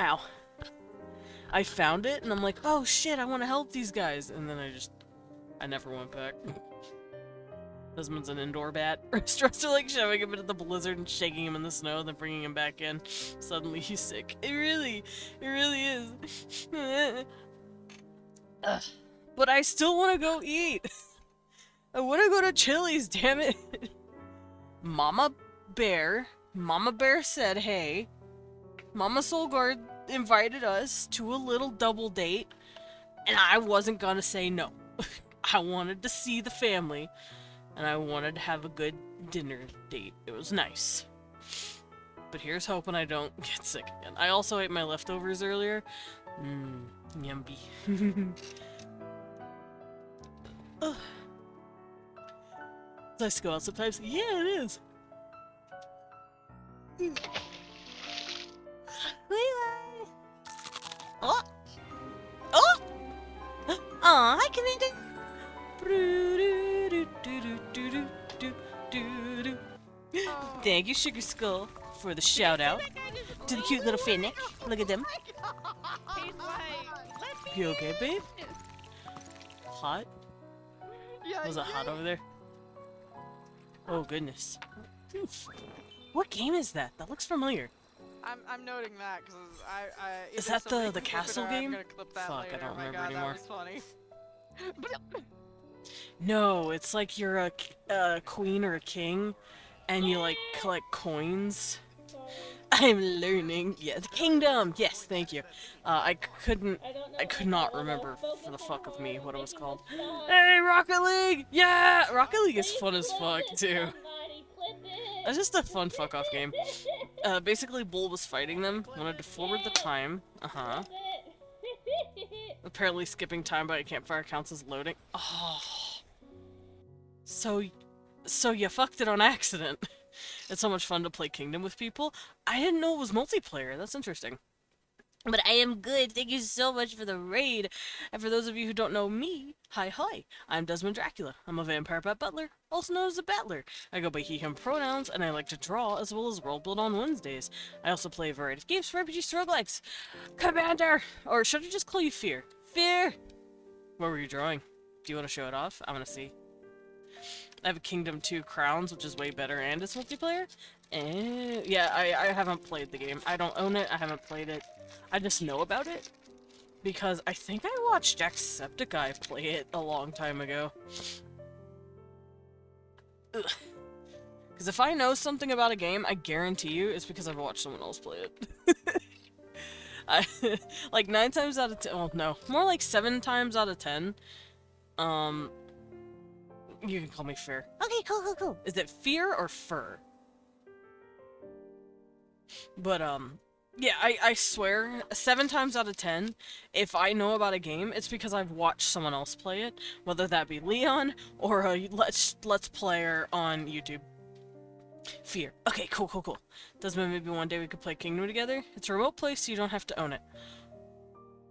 Ow. I found it, and I'm like, oh shit, I want to help these guys. And then I never went back. Husband's an indoor bat. Stressed are like shoving him into the blizzard and shaking him in the snow, then bringing him back in. Suddenly he's sick. It really is. Ugh. But I still want to go eat. I want to go to Chili's, damn it. Mama Bear said, hey. Mama Soulguard invited us to a little double date, and I wasn't gonna say no. I wanted to see the family, and I wanted to have a good dinner date. It was nice. But here's hoping I don't get sick again. I also ate my leftovers earlier. Yummy. Nice to go out sometimes. Yeah, it is. Oh! Oh! Aw, hi, Commander! Thank you, Sugar Skull, for the shout out to the cute little Finnick. Look at them. You okay, babe? Hot? Was it hot over there? Oh goodness. Oof. What game is that? That looks familiar. I'm noting that because Is that the castle game? Fuck, I don't remember anymore. That was funny. No, it's like you're a queen or a king, and you like collect coins. I'm learning. Yeah, the kingdom. Yes, thank you. I could not remember for the fuck of me what it was called. Hey, Rocket League! Yeah, Rocket League is fun as fuck too. That's just a fun fuck off game. Basically, Bull was fighting them. Wanted to forward the time. Apparently, skipping time by a campfire counts as loading. Oh. So you fucked it on accident. It's so much fun to play Kingdom with people. I didn't know it was multiplayer. That's interesting. But I am good. Thank you so much for the raid. And for those of you who don't know me, hi. I'm Desmond Dracula. I'm a vampire bat butler, also known as a battler. I go by he, him pronouns, and I like to draw as well as Worldbuild on Wednesdays. I also play a variety of games for RPGs roguelikes. Commander! Or should I just call you Fear? Fear! What were you drawing? Do you want to show it off? I want to see. I have a Kingdom 2 Crowns, which is way better, and it's multiplayer. And yeah, I haven't played the game. I don't own it. I haven't played it. I just know about it because I think I watched Jacksepticeye play it a long time ago. Because if I know something about a game, I guarantee you it's because I've watched someone else play it. Like 9 times out of 10, well, no, more like 7 times out of 10, you can call me Fear. Okay, cool. Is it Fear or Fur? But, yeah, I swear, 7 times out of 10, if I know about a game, it's because I've watched someone else play it, whether that be Leon or a Let's Player on YouTube. Fear. Okay, cool. Does mean maybe one day we could play Kingdom together? It's a remote place, so you don't have to own it.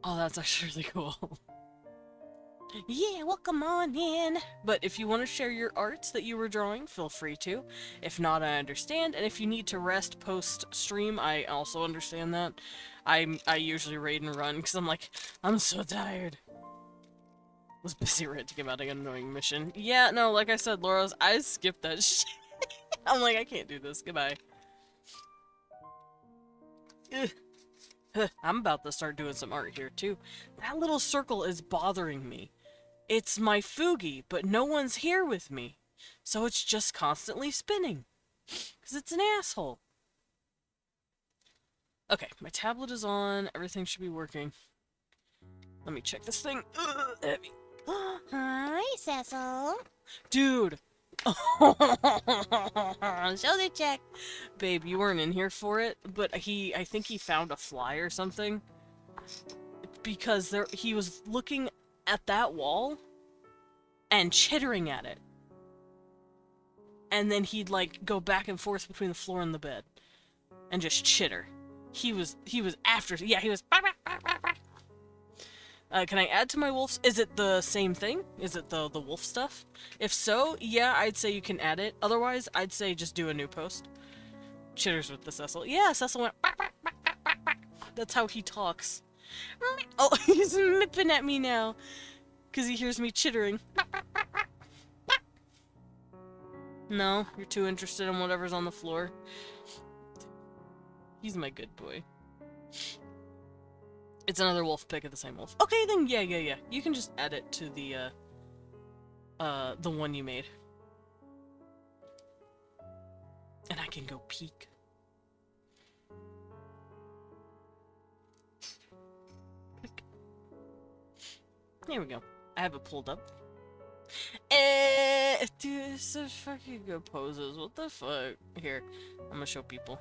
Oh, that's actually really cool. Yeah, welcome on in. But if you want to share your arts that you were drawing, feel free to. If not, I understand. And if you need to rest post-stream, I also understand that. I usually raid and run because I'm like, I'm so tired. Was busy ranting about an annoying mission. Yeah, no, like I said, Laura's, I skipped that shit. I'm like, I can't do this. Goodbye. Ugh. I'm about to start doing some art here, too. That little circle is bothering me. It's my Fugi, but no one's here with me. So it's just constantly spinning. Because it's an asshole. Okay, my tablet is on. Everything should be working. Let me check this thing. Heavy. Hi, Cecil. Dude. Shoulder check. Babe, you weren't in here for it, but I think he found a fly or something. Because he was looking at that wall and chittering at it. And then he'd like go back and forth between the floor and the bed and just chitter. He was after, yeah, he was. Can I add to my wolves? Is it the same thing? Is it the wolf stuff? If so, yeah, I'd say you can add it. Otherwise, I'd say just do a new post. Chitters with the Cecil. Yeah, Cecil went. That's how he talks. Oh, he's nipping at me now. Because he hears me chittering. No, you're too interested in whatever's on the floor. He's my good boy. It's another wolf pick of the same wolf. Okay, then yeah. You can just add it to the one you made. And I can go peek. Click. There we go. I have it pulled up. Dude, it's such fucking good poses. What the fuck? Here, I'm gonna show people.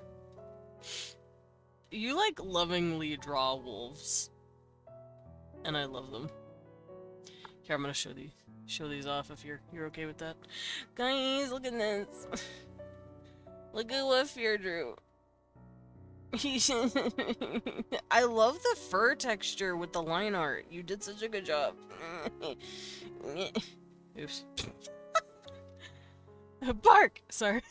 You like lovingly draw wolves, and I love them. Here, I'm gonna show these off if you're okay with that. Guys, look at this. Look at what Fear drew. I love the fur texture with the line art. You did such a good job. Oops. Bark! Sorry.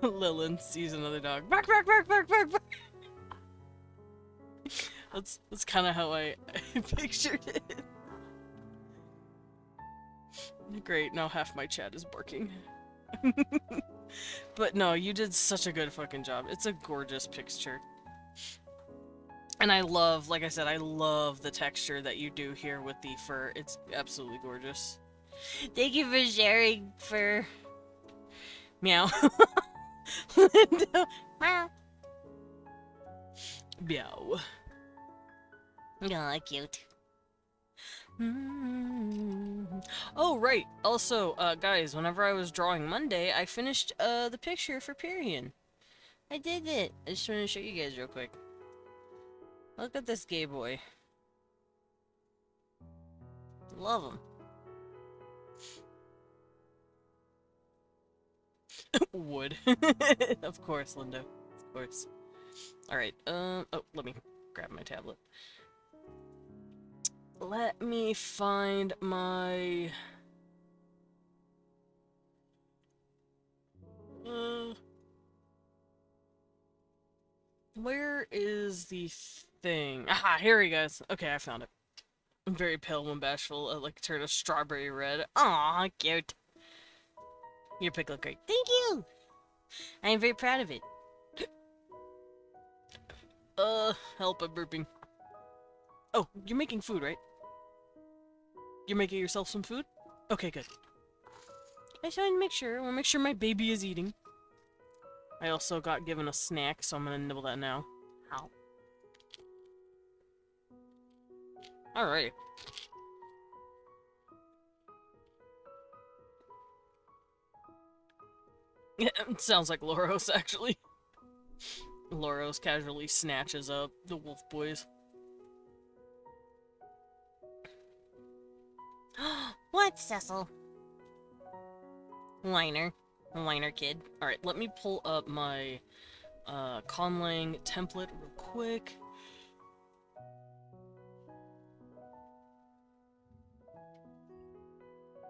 Lilin sees another dog. Bark, bark, bark, bark, bark, bark. That's kind of how I pictured it. Great, now half my chat is barking. But no, you did such a good fucking job. It's a gorgeous picture. And I love, like I said, I love the texture that you do here with the fur. It's absolutely gorgeous. Thank you for sharing, fur. Meow. Linda. Meow. Meow. Aw, cute. Oh, right. Also, guys, whenever I was drawing Monday, I finished, the picture for Pyrian. I did it. I just want to show you guys real quick. Look at this gay boy. Love him. Wood. Of course, Linda. Of course. Alright, oh, let me grab my tablet. Let me find my... where is the thing? Aha, here he goes. Okay, I found it. I'm very pale and bashful. I like turn a strawberry red. Aw, cute. Your pick look great. Thank you! I am very proud of it. Help, I'm burping. Oh, you're making food, right? You're making yourself some food? Okay, good. I just wanted to make sure. I want to make sure my baby is eating. I also got given a snack, so I'm gonna nibble that now. Ow. Alright. It sounds like Loros, actually. Loros casually snatches up the wolf boys. What, Cecil? Whiner. Whiner kid. Alright, let me pull up my Conlang template real quick.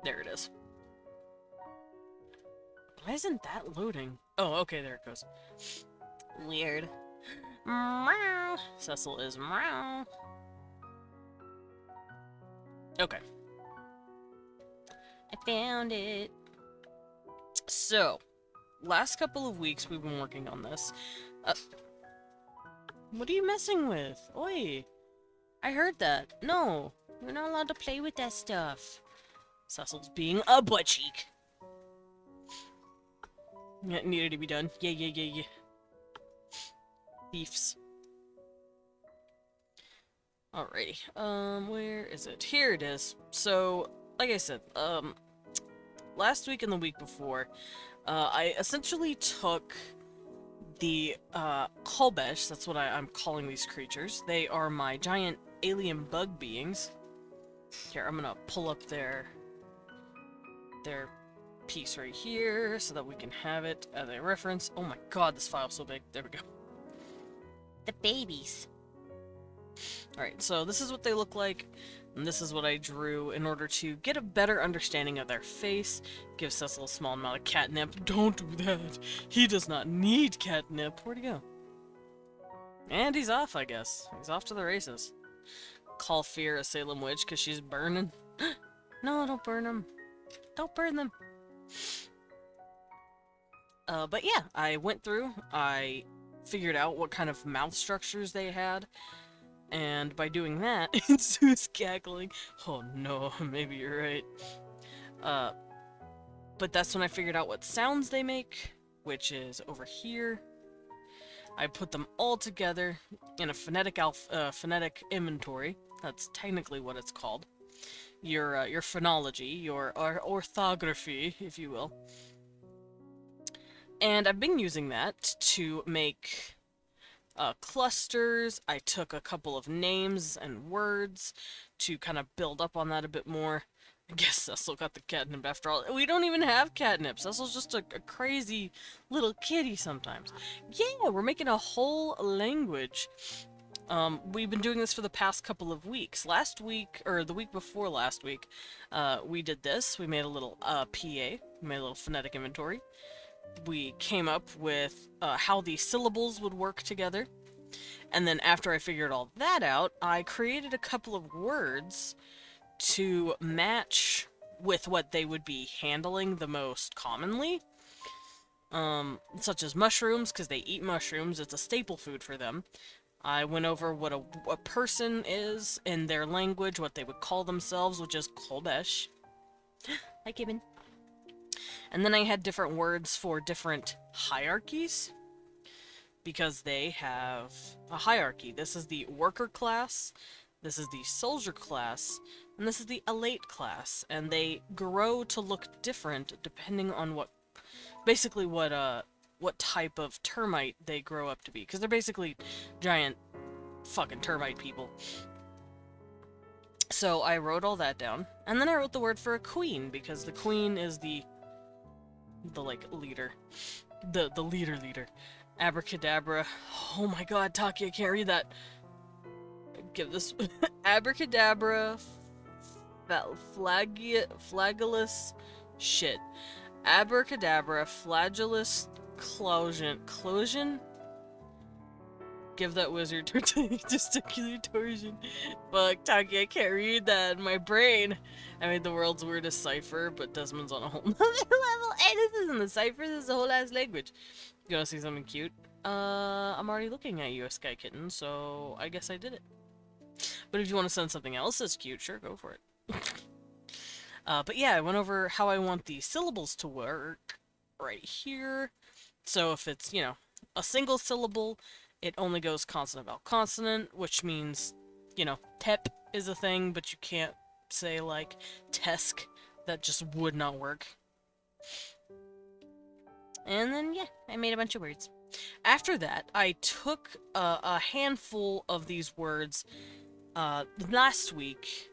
There it is. Why isn't that loading? Oh, okay, there it goes. Weird. Meow. Cecil is meow. Okay. I found it. So, last couple of weeks we've been working on this. What are you messing with? Oi! I heard that. No, you're not allowed to play with that stuff. Cecil's being a butt cheek. It needed to be done. Yeah. Thieves. Alrighty. Where is it? Here it is. So, like I said, last week and the week before, I essentially took the, Kolbesh, that's what I'm calling these creatures. They are my giant alien bug beings. Here, I'm gonna pull up their piece right here so that we can have it as a reference. Oh my god, this file's so big. There we go. The babies. Alright, so this is what they look like, and this is what I drew in order to get a better understanding of their face. Give Cecil a small amount of catnip. Don't do that! He does not need catnip! Where'd he go? And he's off, I guess. He's off to the races. Call Fear a Salem witch because she's burning. No, don't burn them. Don't burn them. But yeah, I went through, I figured out what kind of mouth structures they had, and by doing that, Sue's cackling. Oh no, maybe you're right. But that's when I figured out what sounds they make, which is over here. I put them all together in a phonetic inventory. That's technically what it's called. Your phonology, your orthography, if you will. And I've been using that to make clusters. I took a couple of names and words to kind of build up on that a bit more. I guess Cecil got the catnip after all. We don't even have catnip. Cecil's just a crazy little kitty sometimes. Yeah, we're making a whole language. We've been doing this for the past couple of weeks. Last week, or the week before last week, we did this. We made a little PA, we made a little phonetic inventory. We came up with how the syllables would work together. And then after I figured all that out, I created a couple of words to match with what they would be handling the most commonly. Such as mushrooms, because they eat mushrooms. It's a staple food for them. I went over what a person is in their language, what they would call themselves, which is Kolbesh. Hi, Gibbon. And then I had different words for different hierarchies, because they have a hierarchy. This is the worker class, this is the soldier class, and this is the elite class. And they grow to look different depending on what type of termite they grow up to be. Because they're basically giant fucking termite people. So I wrote all that down. And then I wrote the word for a queen, because the queen is the like leader. The leader. Abracadabra. Oh my god, Taki, I can't read that. Give this abracadabra flagellus shit. Abracadabra flagellus closion. Give that wizard testicular torsion. Fuck, Taki, I can't read that in my brain. I made the world's weirdest cipher, but Desmond's on a whole nother level. Hey, this isn't the cipher, this is a whole ass language. You wanna see something cute? I'm already looking at you, a sky kitten, so I guess I did it. But if you want to send something else that's cute, sure, go for it. But yeah, I went over how I want the syllables to work right here. So if it's, you know, a single syllable, it only goes consonant vowel consonant, which means, you know, tep is a thing, but you can't say like tesk. That just would not work. And then, yeah, I made a bunch of words. After that, I took a handful of these words last week,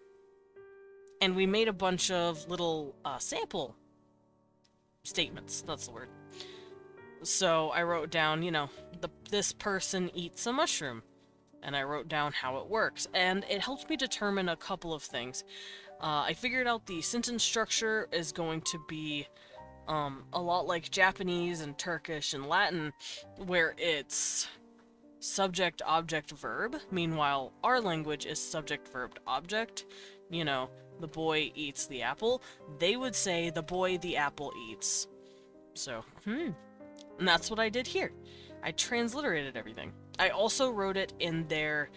and we made a bunch of little sample statements. That's the word. So I wrote down, you know, this person eats a mushroom, and I wrote down how it works, and it helped me determine a couple of things. I figured out the sentence structure is going to be a lot like Japanese and Turkish and Latin, where it's subject, object, verb. Meanwhile, our language is subject, verb, object. You know, the boy eats the apple. They would say the boy the apple eats. So, and that's what I did here. I transliterated everything. I also wrote it in their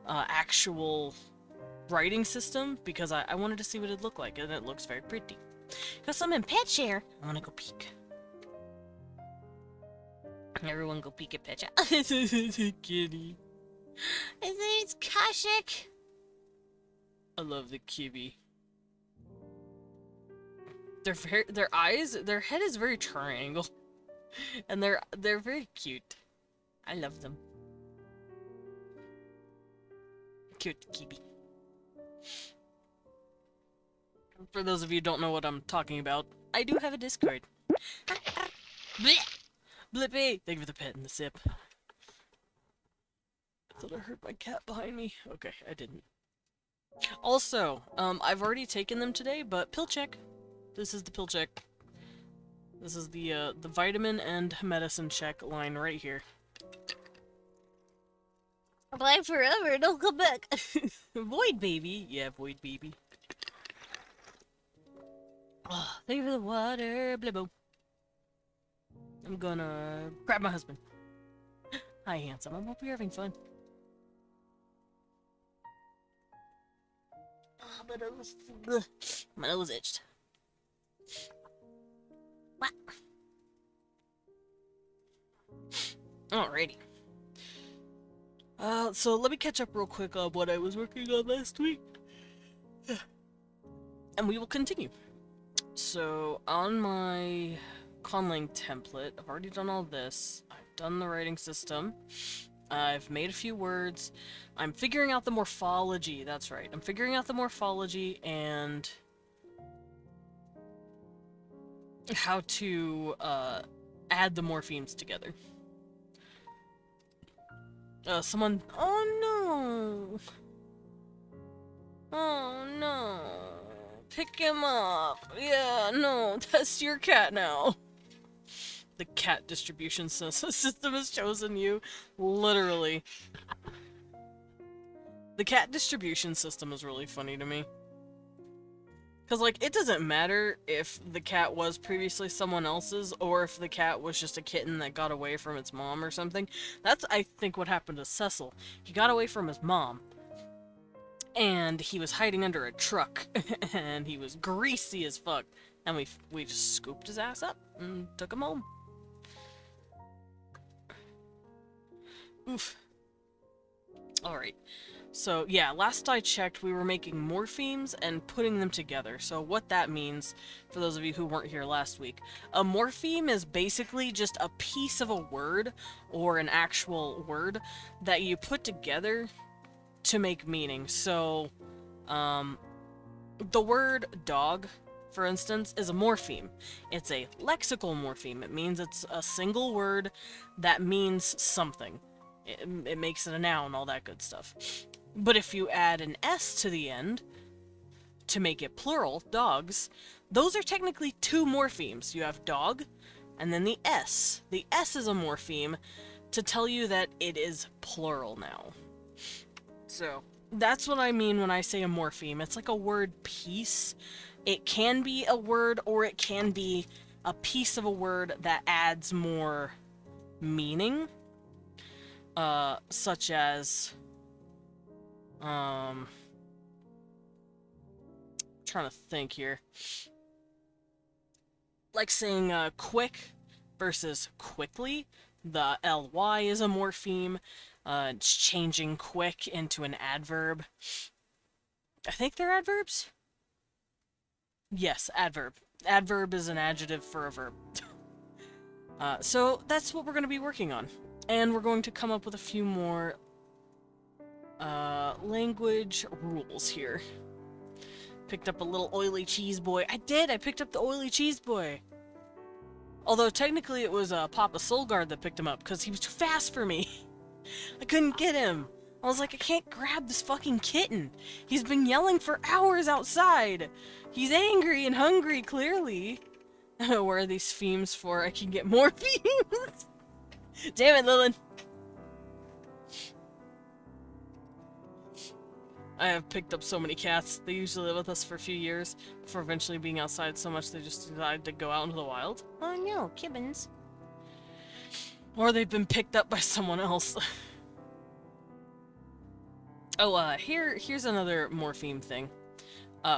actual writing system because I wanted to see what it looked like, and it looks very pretty. Because I'm in pet share. I want to go peek. Everyone go peek at pet share. Kitty. His name's Kashik. I love the kitty. Their eyes, their head is very triangle. And they're very cute. I love them. Cute kitty. For those of you who don't know what I'm talking about, I do have a Discord. Blippy! Thank you for the pet and the sip. I thought I heard my cat behind me. Okay, I didn't. Also, I've already taken them today, but pill check. This is the pill check. This is the vitamin and medicine check line right here. Bye forever, don't come back. Void baby. Yeah, void baby. Oh, thank you for the water. Blibbo. I'm gonna grab my husband. Hi, handsome. I hope you're having fun. Oh, my nose. Ugh. My nose itched. What? Alrighty. So let me catch up real quick on what I was working on last week. And we will continue. So, on my conlang template, I've already done all this. I've done the writing system. I've made a few words. I'm figuring out the morphology. That's right. I'm figuring out the morphology and how to add the morphemes together. Someone... Oh no! Oh no! Pick him up! Yeah, no, that's your cat now! The cat distribution system has chosen you. Literally. The cat distribution system is really funny to me. Because, like, it doesn't matter if the cat was previously someone else's, or if the cat was just a kitten that got away from its mom or something. That's, I think, what happened to Cecil. He got away from his mom. And he was hiding under a truck. And he was greasy as fuck. And we just scooped his ass up and took him home. Oof. Alright. So, yeah, last I checked, we were making morphemes and putting them together. So what that means, for those of you who weren't here last week, a morpheme is basically just a piece of a word, or an actual word, that you put together to make meaning. So, the word dog, for instance, is a morpheme. It's a lexical morpheme. It means it's a single word that means something. It makes it a noun, all that good stuff. But if you add an S to the end, to make it plural, dogs, those are technically two morphemes. You have dog, and then the S. The S is a morpheme to tell you that it is plural now. So, that's what I mean when I say a morpheme. It's like a word piece. It can be a word, or it can be a piece of a word that adds more meaning. Such as... trying to think here. Like saying quick versus quickly. The ly is a morpheme. It's changing quick into an adverb. I think they're adverbs? Yes, adverb. Adverb is an adjective for a verb. So that's what we're going to be working on. And we're going to come up with a few more language rules here. Picked up a little oily cheese boy. I did! I picked up the oily cheese boy! Although technically it was Papa Solgard that picked him up, because he was too fast for me. I couldn't get him. I was like, I can't grab this fucking kitten. He's been yelling for hours outside. He's angry and hungry, clearly. Where are these themes for? I can get more themes. Damn it, Lilith. I have picked up so many cats. They usually live with us for a few years before eventually being outside so much they just decided to go out into the wild. Oh no, kibbins. Or they've been picked up by someone else. Oh, here's another morpheme thing.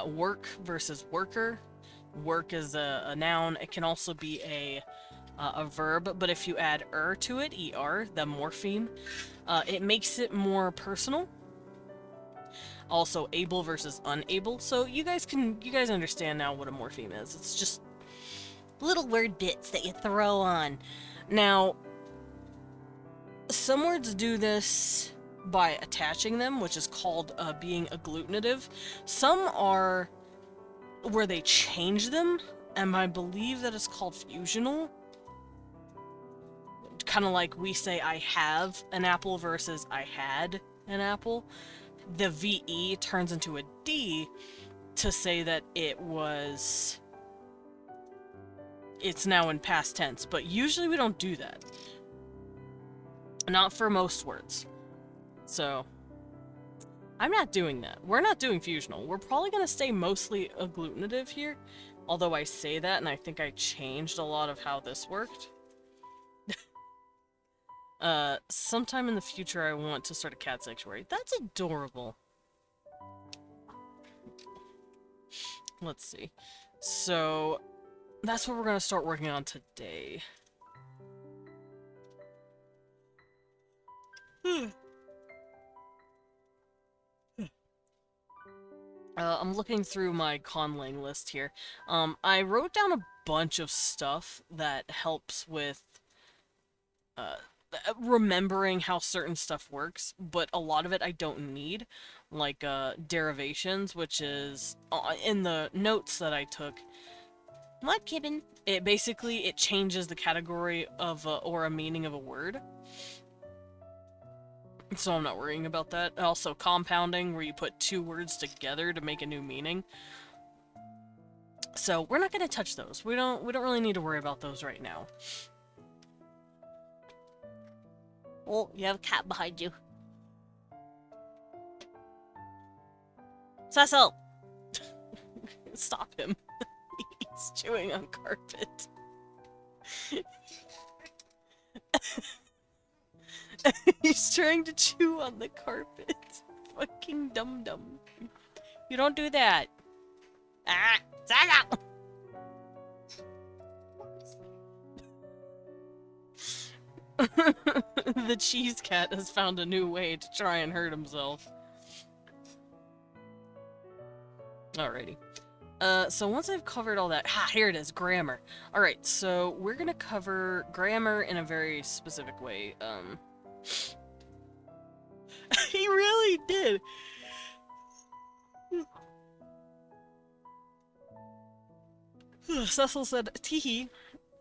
Work versus worker. Work is a noun. It can also be a verb, but if you add to it, er, the morpheme, it makes it more personal. Also, able versus unable. So you guys understand now what a morpheme is. It's just little word bits that you throw on. Now, some words do this by attaching them, which is called being agglutinative. Some are where they change them, and I believe that is called fusional. Kind of like we say I have an apple versus I had an apple. The VE turns into a D to say that it's now in past tense, but usually we don't do that. Not for most words. So, I'm not doing that. We're not doing fusional. We're probably going to stay mostly agglutinative here. Although I say that, and I think I changed a lot of how this worked. Sometime in the future I want to start a cat sanctuary. That's adorable. Let's see. So, that's what we're going to start working on today. I'm looking through my conlang list here. I wrote down a bunch of stuff that helps with remembering how certain stuff works, but a lot of it I don't need, like derivations, which is in the notes that I took. What, Kibben? It basically changes the category of or a meaning of a word. So I'm not worrying about that. Also, compounding, where you put two words together to make a new meaning. So we're not going to touch those. We don't really need to worry about those right now. Oh, you have a cat behind you. Cecil! Stop him. He's chewing on carpet. He's trying to chew on the carpet. Fucking dum-dum. You don't do that. Ah! Cecil! The cheese cat has found a new way to try and hurt himself. Alrighty. So once I've covered all that... here it is, grammar. Alright, so we're gonna cover grammar in a very specific way. He really did! Cecil said, teehee,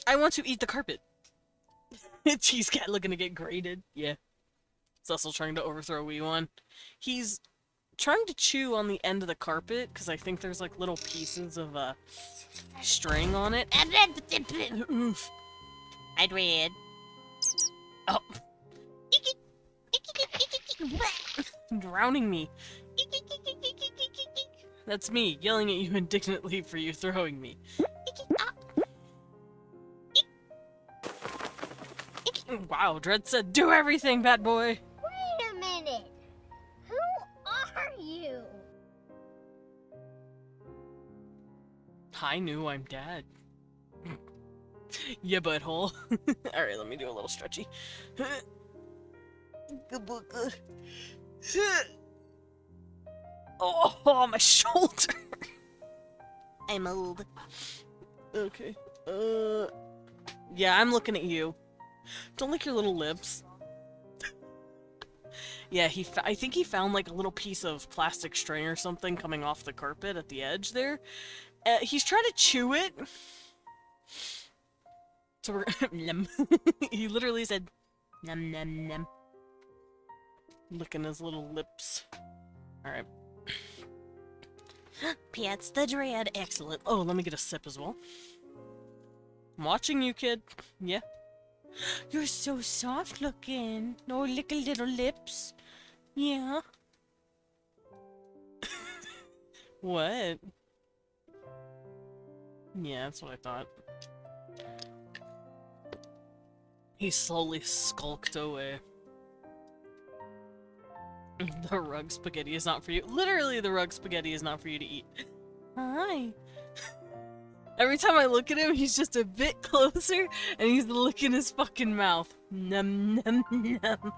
I want to eat the carpet. Cheese cat looking to get grated. Yeah. Cecil trying to overthrow Wee One. He's trying to chew on the end of the carpet, because I think there's like little pieces of string on it. Oof. I'd read. Oh. Drowning me. That's me, yelling at you indignantly for you throwing me. Wow, Dread said, do everything, bad boy! Wait a minute! Who are you? I knew I'm dad. Yeah, butthole. Alright, let me do a little stretchy. Oh, my shoulder! I'm old. Okay. Yeah, I'm looking at you. Don't lick your little lips. Yeah, I think he found like a little piece of plastic string or something coming off the carpet at the edge there. He's trying to chew it. So we're Nom. He literally said nom nom nom. Licking his little lips. Alright. Piet's the dread. Excellent. Oh, let me get a sip as well. I'm watching you, kid. Yeah. You're so soft looking. No little lips. Yeah. What? Yeah, that's what I thought. He slowly skulked away. The rug spaghetti is not for you. Literally, the rug spaghetti is not for you to eat. Hi. Every time I look at him, he's just a bit closer, and he's licking his fucking mouth. Num num num.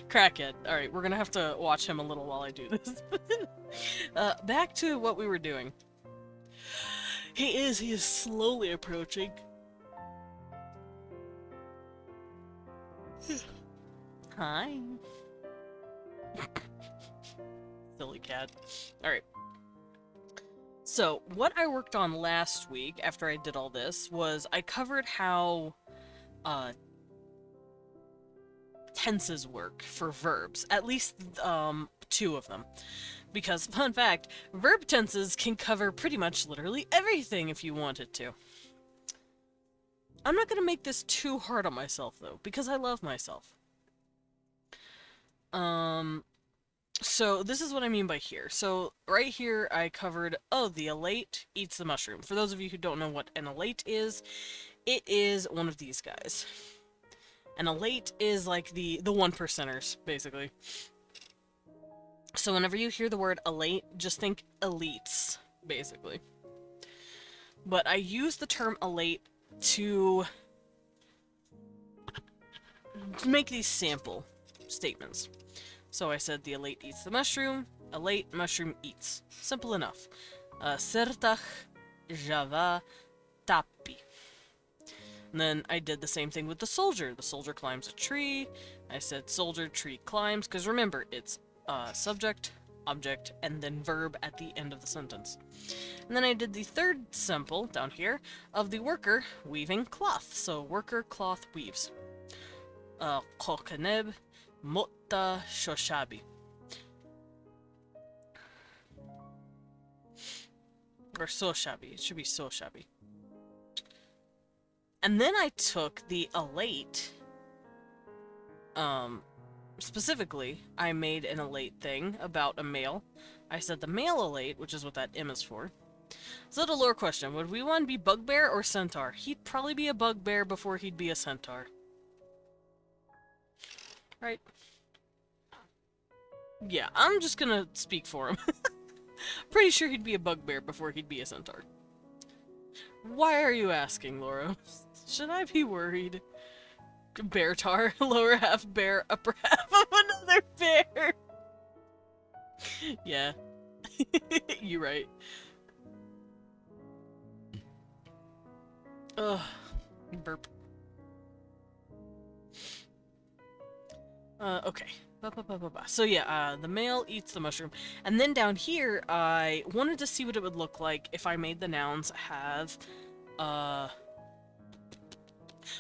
Crackhead. Alright, we're gonna have to watch him a little while I do this. Back to what we were doing. He is slowly approaching. Hi. Silly cat. Alright. So, what I worked on last week, after I did all this, was I covered how tenses work for verbs. At least, two of them. Because, fun fact, verb tenses can cover pretty much literally everything if you wanted to. I'm not gonna make this too hard on myself, though, because I love myself. So this is what I mean by here. So right here I covered, oh, the elate eats the mushroom. For those of you who don't know what an elate is, it is one of these guys. An elate is like the one percenters, basically. So whenever you hear the word elate, just think elites, basically. But I use the term elate to make these sample statements. So I said the elate eats the mushroom, elate mushroom eats. Simple enough. Sertach java tapi. And then I did the same thing with the soldier. The soldier climbs a tree. I said soldier tree climbs, because remember, it's subject, object, and then verb at the end of the sentence. And then I did the third sample down here of the worker weaving cloth. So worker cloth weaves. Kokaneb motta shoshabi. Or soshabi. It should be soshabi. And then I took the elate, specifically, I made an elate thing about a male. I said the male elate, which is what that M is for. So that's a lore question. Would we want to be bugbear or centaur? He'd probably be a bugbear before he'd be a centaur. Right? Yeah, I'm just gonna speak for him. Pretty sure he'd be a bugbear before he'd be a centaur. Why are you asking, Laura? Should I be worried? Bear tar, lower half bear, upper half of another bear. Yeah. You're right. Ugh. Burp. Okay. So yeah, the male eats the mushroom. And then down here, I wanted to see what it would look like if I made the nouns have,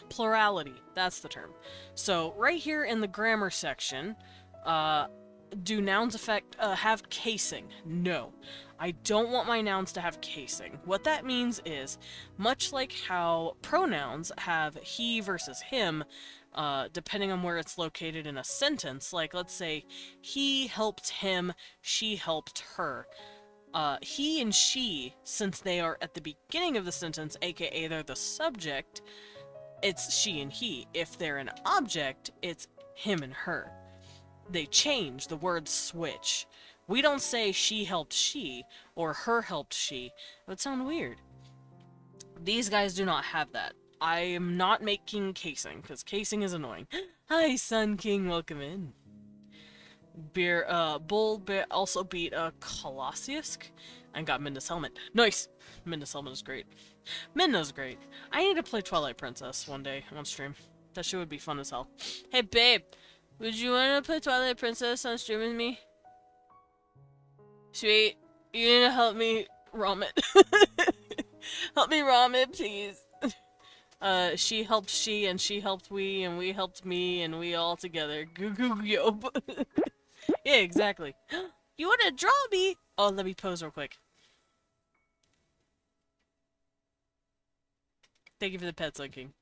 plurality. That's the term. So right here in the grammar section, do nouns have casing? No. I don't want my nouns to have casing. What that means is, much like how pronouns have he versus him, depending on where it's located in a sentence, like let's say, he helped him, she helped her. He and she, since they are at the beginning of the sentence, aka they're the subject, it's she and he. If they're an object, it's him and her. They change, the words switch. We don't say she helped she, or her helped she. It would sound weird. These guys do not have that. I am not making casing, because casing is annoying. Hi, Sun King, welcome in. Bull Bear also beat Colossus and got Midna's helmet. Nice! Midna's helmet is great. Midna's great. I need to play Twilight Princess one day on stream. That shit would be fun as hell. Hey, babe! Would you want to play Twilight Princess on stream with me? Sweet. You need to help me ROM it. Help me ROM it, please. She helped she, and she helped we, and we helped me, and we all together. Goo goo yo. Yeah, exactly. You wanna draw me? Oh, let me pose real quick. Thank you for the pets, Sun King.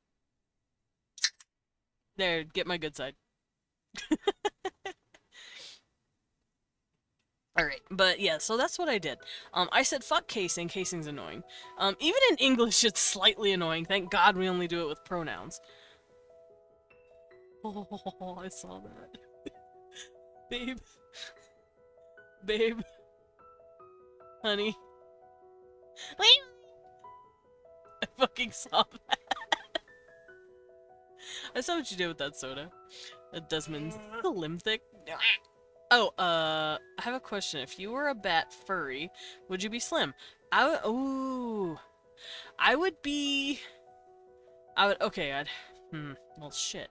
There, get my good side. Alright, but yeah, so that's what I did. I said fuck casing, casing's annoying. Even in English it's slightly annoying, thank God we only do it with pronouns. Oh, I saw that. Babe. Babe. Honey. Wait! I fucking saw that. I saw what you did with that soda. Desmond's limb thick. Oh, I have a question. If you were a bat furry, would you be slim? Ooh. I would be... okay, well, shit.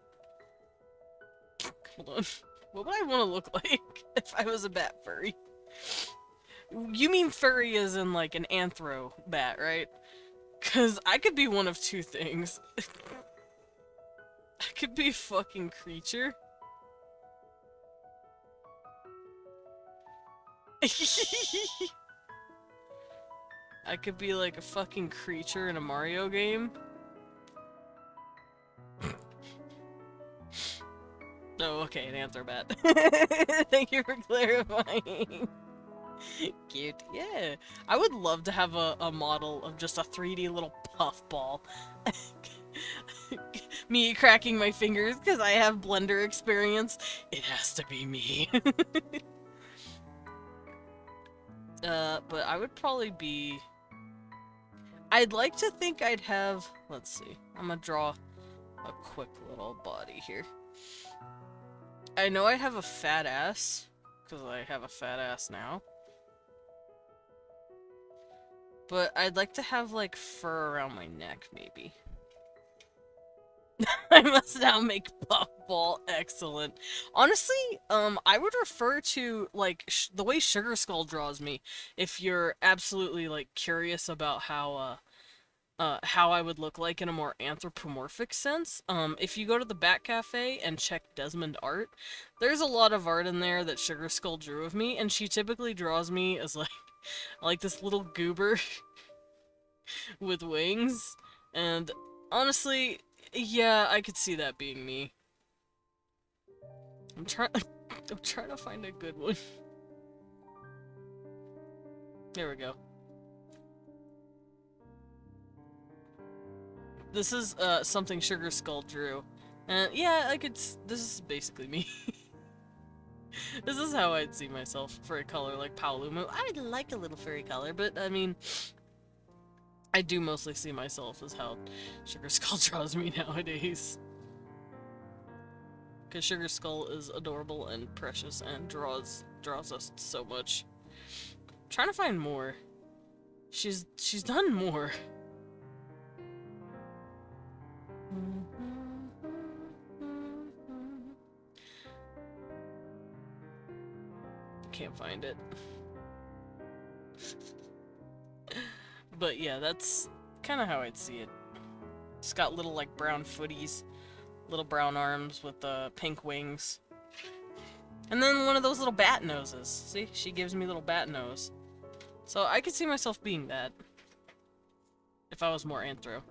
Hold on. What would I want to look like if I was a bat furry? You mean furry as in, like, an anthro bat, right? Because I could be one of two things. I could be a fucking creature. I could be like a fucking creature in a Mario game. Oh, okay, an anthrobat. Thank you for clarifying. Cute. Yeah. I would love to have a model of just a 3D little puffball. Me cracking my fingers because I have Blender experience. It has to be me. But I would probably be... I'd like to think I'd have... Let's see. I'm gonna draw a quick little body here. I know I have a fat ass, because I have a fat ass now. But I'd like to have, like, fur around my neck, maybe. I must now make puffball excellent. Honestly, I would refer to, like, the way Sugar Skull draws me, if you're absolutely, like, curious about how I would look like in a more anthropomorphic sense. If you go to the Bat Cafe and check Desmond art, there's a lot of art in there that Sugar Skull drew of me, and she typically draws me as, like this little goober with wings, and honestly, yeah, I could see that being me. I'm trying to find a good one. There we go. This is something Sugar Skull drew. And yeah, this is basically me. This is how I'd see myself for a color like Paolumu. I'd like a little furry color, but I mean, I do mostly see myself as how Sugar Skull draws me nowadays. Because Sugar Skull is adorable and precious and draws us so much. I'm trying to find more. She's done more. Can't find it. But yeah, that's kind of how I'd see it. It's got little, like, brown footies, little brown arms with pink wings. And then one of those little bat noses. See? She gives me little bat nose. So I could see myself being that. If I was more anthro.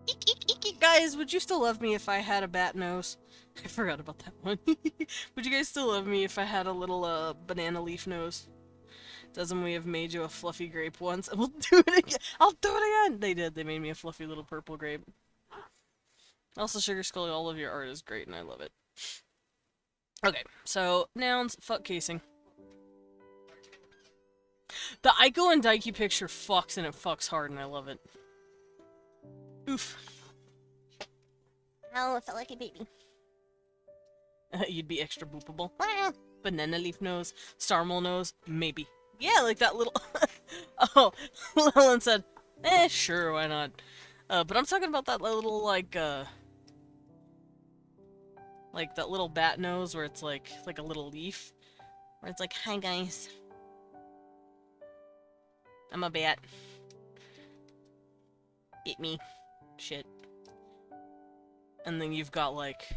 Eek, eek, eek, eek. Guys, would you still love me if I had a bat nose? I forgot about that one. Would you guys still love me if I had a little banana leaf nose? Doesn't we have made you a fluffy grape once? And we'll do it again. I'll do it again! They did. They made me a fluffy little purple grape. Also, Sugar Skull, all of your art is great and I love it. Okay, so nouns, fuck casing. The Aiko and Daiki picture fucks and it fucks hard and I love it. Oof. Oh, I felt like a baby. You'd be extra boopable. Banana leaf nose, star mole nose, maybe. Yeah, like that little... Oh, Lillian said, sure, why not? But I'm talking about that little, like that little bat nose where it's like a little leaf. Where it's like, hi guys. I'm a bat. Eat me. Shit. And then you've got, like,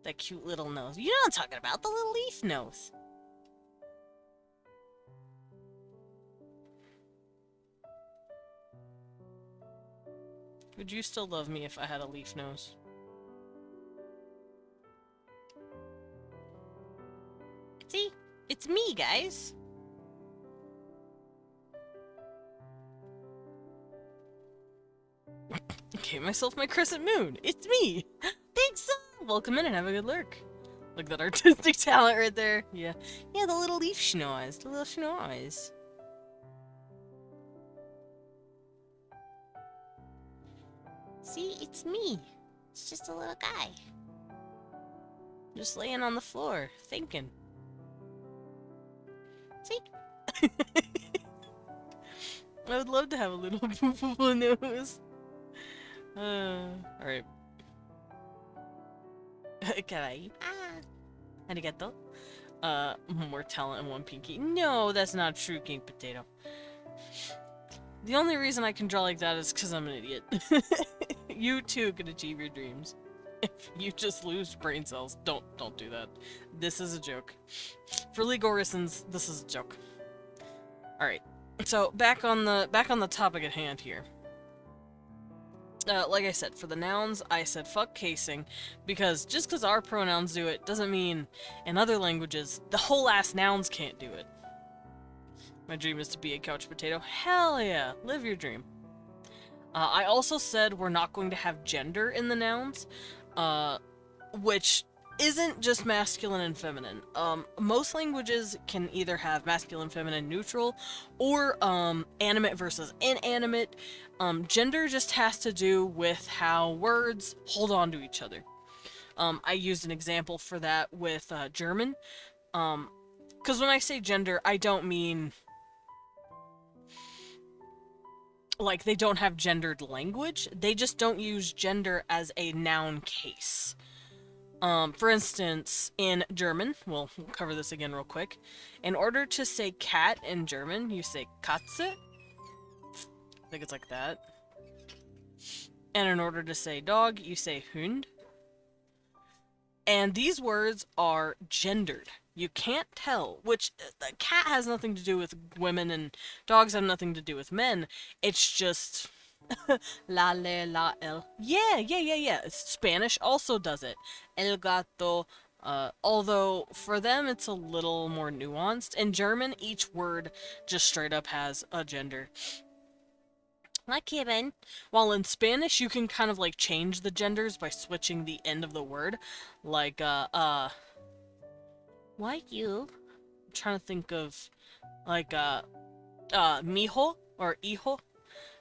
that cute little nose. You know what I'm talking about, the little leaf nose. Would you still love me if I had a leaf nose? See? It's me, guys. Gave myself my crescent moon. It's me! Big Sun! Welcome in and have a good lurk. Look at that artistic talent right there. Yeah. Yeah, the little leaf schnoz. The little schnoz. See? It's me. It's just a little guy. Just laying on the floor, thinking. See? I would love to have a little poopable nose. Alright. Kawaii. Arigato. More talent in one pinky. No, that's not true, King Potato. The only reason I can draw like that is because I'm an idiot. You too can achieve your dreams. If you just lose brain cells, don't do that. This is a joke. For legal reasons, this is a joke. Alright. So back on the topic at hand here. like I said, for the nouns, I said fuck casing, because just because our pronouns do it doesn't mean in other languages the whole ass nouns can't do it. My dream is to be a couch potato. Hell yeah, live your dream. I also said we're not going to have gender in the nouns, which isn't just masculine and feminine. Most languages can either have masculine, feminine, neutral, or animate versus inanimate. Gender just has to do with how words hold on to each other. I used an example for that with German. Because when I say gender, I don't mean like they don't have gendered language. They just don't use gender as a noun case. For instance, in German, we'll cover this again real quick. In order to say cat in German, you say Katze. I think it's like that. And in order to say dog, you say Hund. And these words are gendered. You can't tell, which the cat has nothing to do with women and dogs have nothing to do with men. It's just la, le, la, el. Yeah. Spanish also does it. El gato. Although for them it's a little more nuanced. In German, each word just straight up has a gender. Like Kevin. While in Spanish, you can kind of like change the genders by switching the end of the word. Like, why you? I'm trying to think of, like, mijo or hijo.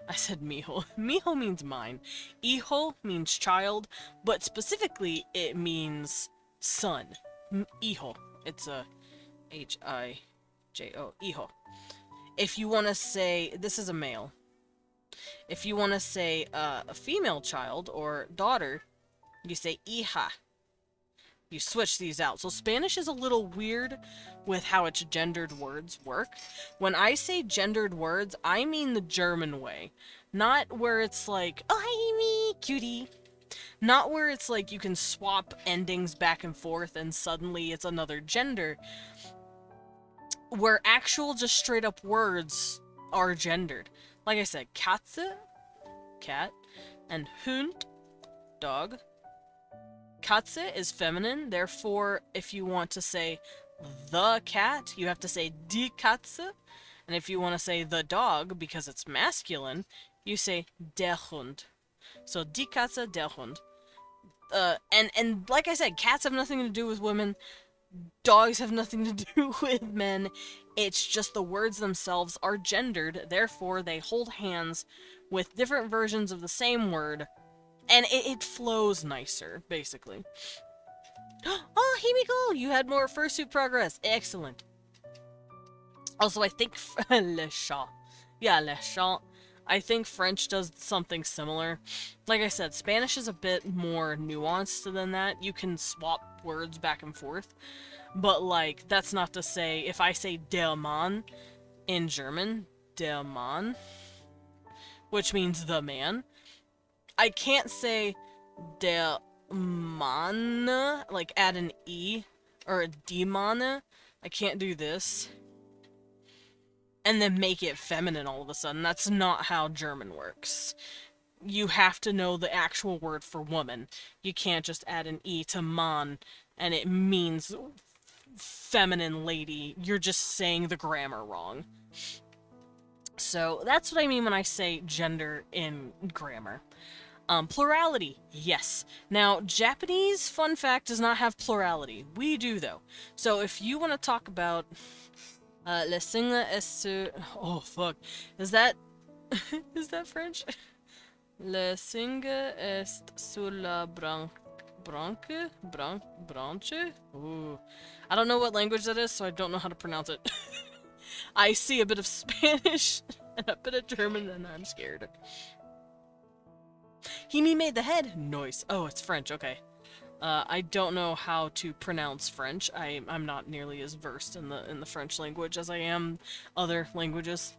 I said mijo. Mijo means mine. Hijo means child, but specifically it means son. Hijo. It's a H-I-J-O. Hijo. If you want to say, this is a male. If you want to say a female child or daughter, you say hija. You switch these out. So Spanish is a little weird with how its gendered words work. When I say gendered words, I mean the German way. Not where it's like, oh, hi, me, cutie. Not where it's like you can swap endings back and forth and suddenly it's another gender. Where actual just straight up words are gendered. Like I said, Katze, cat, and Hund, dog. Katze is feminine, therefore, if you want to say the cat, you have to say die Katze. And if you want to say the dog, because it's masculine, you say der Hund. So die Katze, der Hund. And like I said, cats have nothing to do with women. Dogs have nothing to do with men. It's just the words themselves are gendered, therefore they hold hands with different versions of the same word. And it flows nicer, basically. Oh, here we go! You had more fursuit progress. Excellent. Also, I think... Le chat. Yeah, le chat. I think French does something similar. Like I said, Spanish is a bit more nuanced than that. You can swap words back and forth. But, like, that's not to say... If I say der Mann in German, der Mann, which means the man... I can't say der Mann, like add an E, or a die Mann. I can't do this. And then make it feminine all of a sudden. That's not how German works. You have to know the actual word for woman. You can't just add an E to Mann, and it means feminine lady. You're just saying the grammar wrong. So, that's what I mean when I say gender in grammar. Plurality, yes. Now, Japanese, fun fact, does not have plurality. We do, though. So, if you want to talk about, le signe est sur... Oh, fuck. Is that... is that French? Le signe est sur la branche? Ooh. I don't know what language that is, so I don't know how to pronounce it. I see a bit of Spanish and a bit of German, and I'm scared. He made the head. Noise. Oh, it's French. Okay. I don't know how to pronounce French. I'm not nearly as versed in the French language as I am other languages.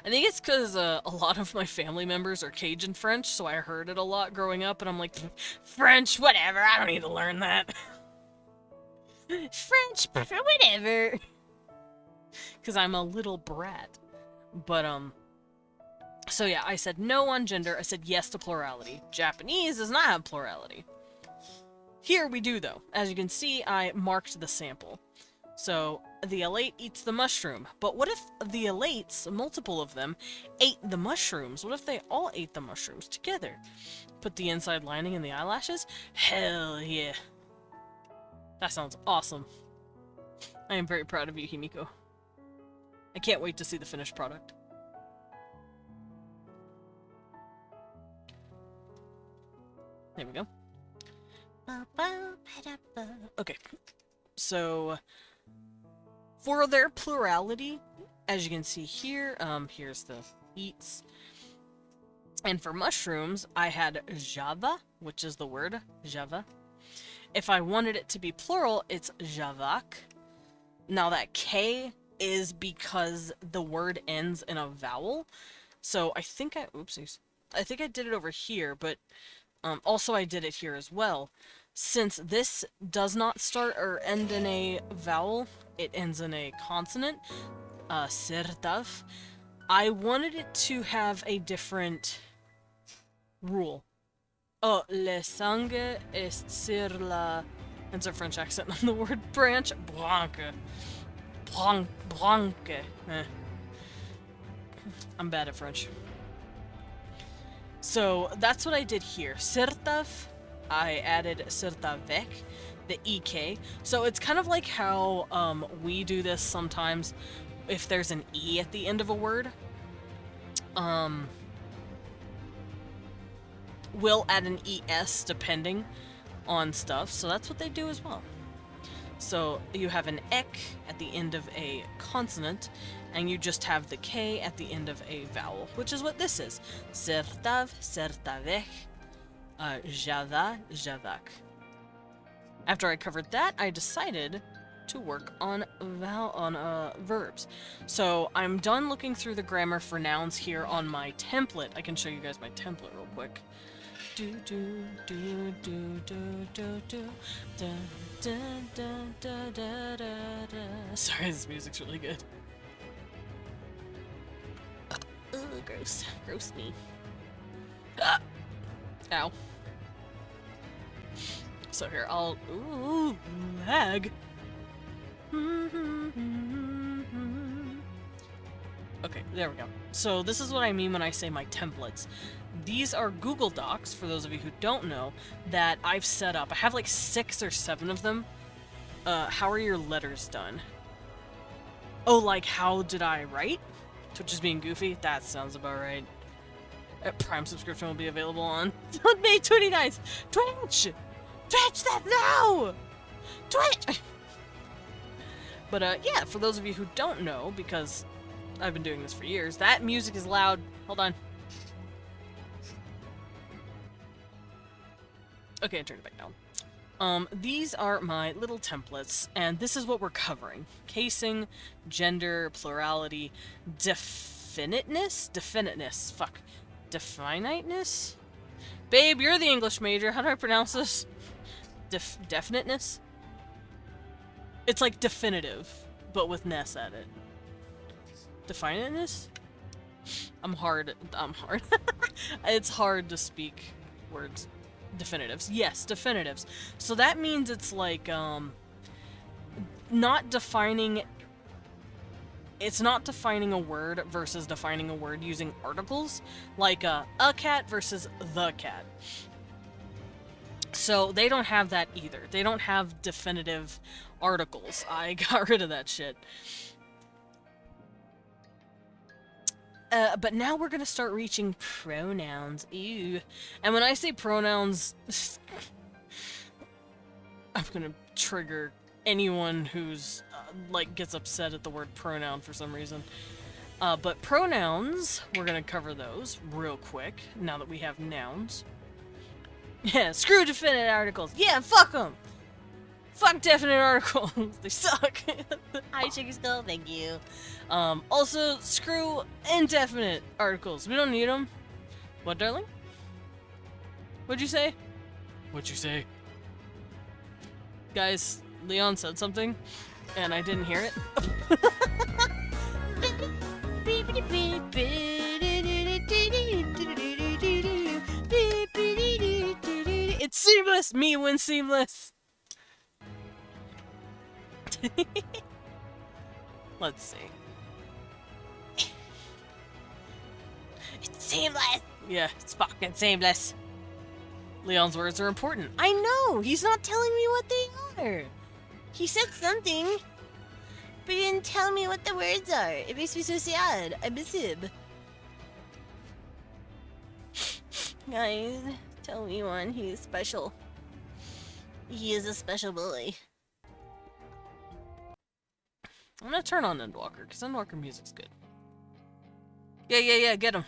I think it's because a lot of my family members are Cajun French, so I heard it a lot growing up, and I'm like, French, whatever. I don't need to learn that. French, whatever. Because I'm a little brat. But So yeah, I said no on gender, I said yes to plurality. Japanese does not have plurality. Here we do though. As you can see, I marked the sample. So, the elate eats the mushroom. But what if the elates, multiple of them, ate the mushrooms? What if they all ate the mushrooms together? Put the inside lining in the eyelashes? Hell yeah. That sounds awesome. I am very proud of you, Himiko. I can't wait to see the finished product. There we go. Okay. So, for their plurality, as you can see here, here's the eats. And for mushrooms, I had java, which is the word, java. If I wanted it to be plural, it's javak. Now that K is because the word ends in a vowel. So I think oopsies. I think I did it over here, but also I did it here as well. Since this does not start or end in a vowel, it ends in a consonant, sertaf, I wanted it to have a different rule. Oh, le sangue est sur la... It's a French accent on the word branch. Branque. Branque. I'm bad at French. So, that's what I did here. Sertaf, I added sertavec, the EK. So it's kind of like how we do this sometimes if there's an E at the end of a word. We'll add an ES depending on stuff, so that's what they do as well. So you have an ek at the end of a consonant, and you just have the K at the end of a vowel, which is what this is. Sertav, sertavec, java, javak. After I covered that, I decided to work on verbs. So I'm done looking through the grammar for nouns here on my template. I can show you guys my template real quick. Do do do do do do do da da da da da da. Sorry, this music's really good. Ugh, gross. Gross me. Ah! Ow. So here, I'll... Ooh, lag. Okay, there we go. So this is what I mean when I say my templates. These are Google Docs, for those of you who don't know, that I've set up. I have like 6 or 7 of them. How are your letters done? Oh, like how did I write? Twitch is being goofy? That sounds about right. Prime subscription will be available on May 29th. Twitch! Twitch that now! Twitch! But yeah, for those of you who don't know, because I've been doing this for years, that music is loud. Hold on. Okay, I turned it back down. These are my little templates, and this is what we're covering. Casing, gender, plurality, definiteness? Definiteness. Fuck. Definiteness? Babe, you're the English major. How do I pronounce this? Definiteness? It's like definitive, but with ness at it. Definiteness? I'm hard. It's hard to speak words. Definitives. Yes, definitives. So that means it's like, not defining... It's not defining a word versus defining a word using articles, like a cat versus the cat. So they don't have that either. They don't have definitive articles. I got rid of that shit. But now we're gonna start reaching pronouns. Ew. And when I say pronouns, I'm gonna trigger anyone who's, like, gets upset at the word pronoun for some reason. But pronouns, we're gonna cover those real quick, now that we have nouns. Yeah, screw definite articles. Yeah, fuck them! Fuck definite articles. They suck. Hi, Chicken Skull. Thank you. Also, screw indefinite articles. We don't need them. What, darling? What'd you say? What'd you say? Guys, Leon said something, and I didn't hear it. seamless. Me when seamless. Let's see. It's seamless. Yeah, it's fucking seamless. Leon's words are important. I know! He's not telling me what they are. He said something, but he didn't tell me what the words are. It makes me so sad. I miss him. Guys, tell me one. He is special. He is a special boy. I'm gonna turn on Endwalker, because Endwalker music's good. Yeah, get him.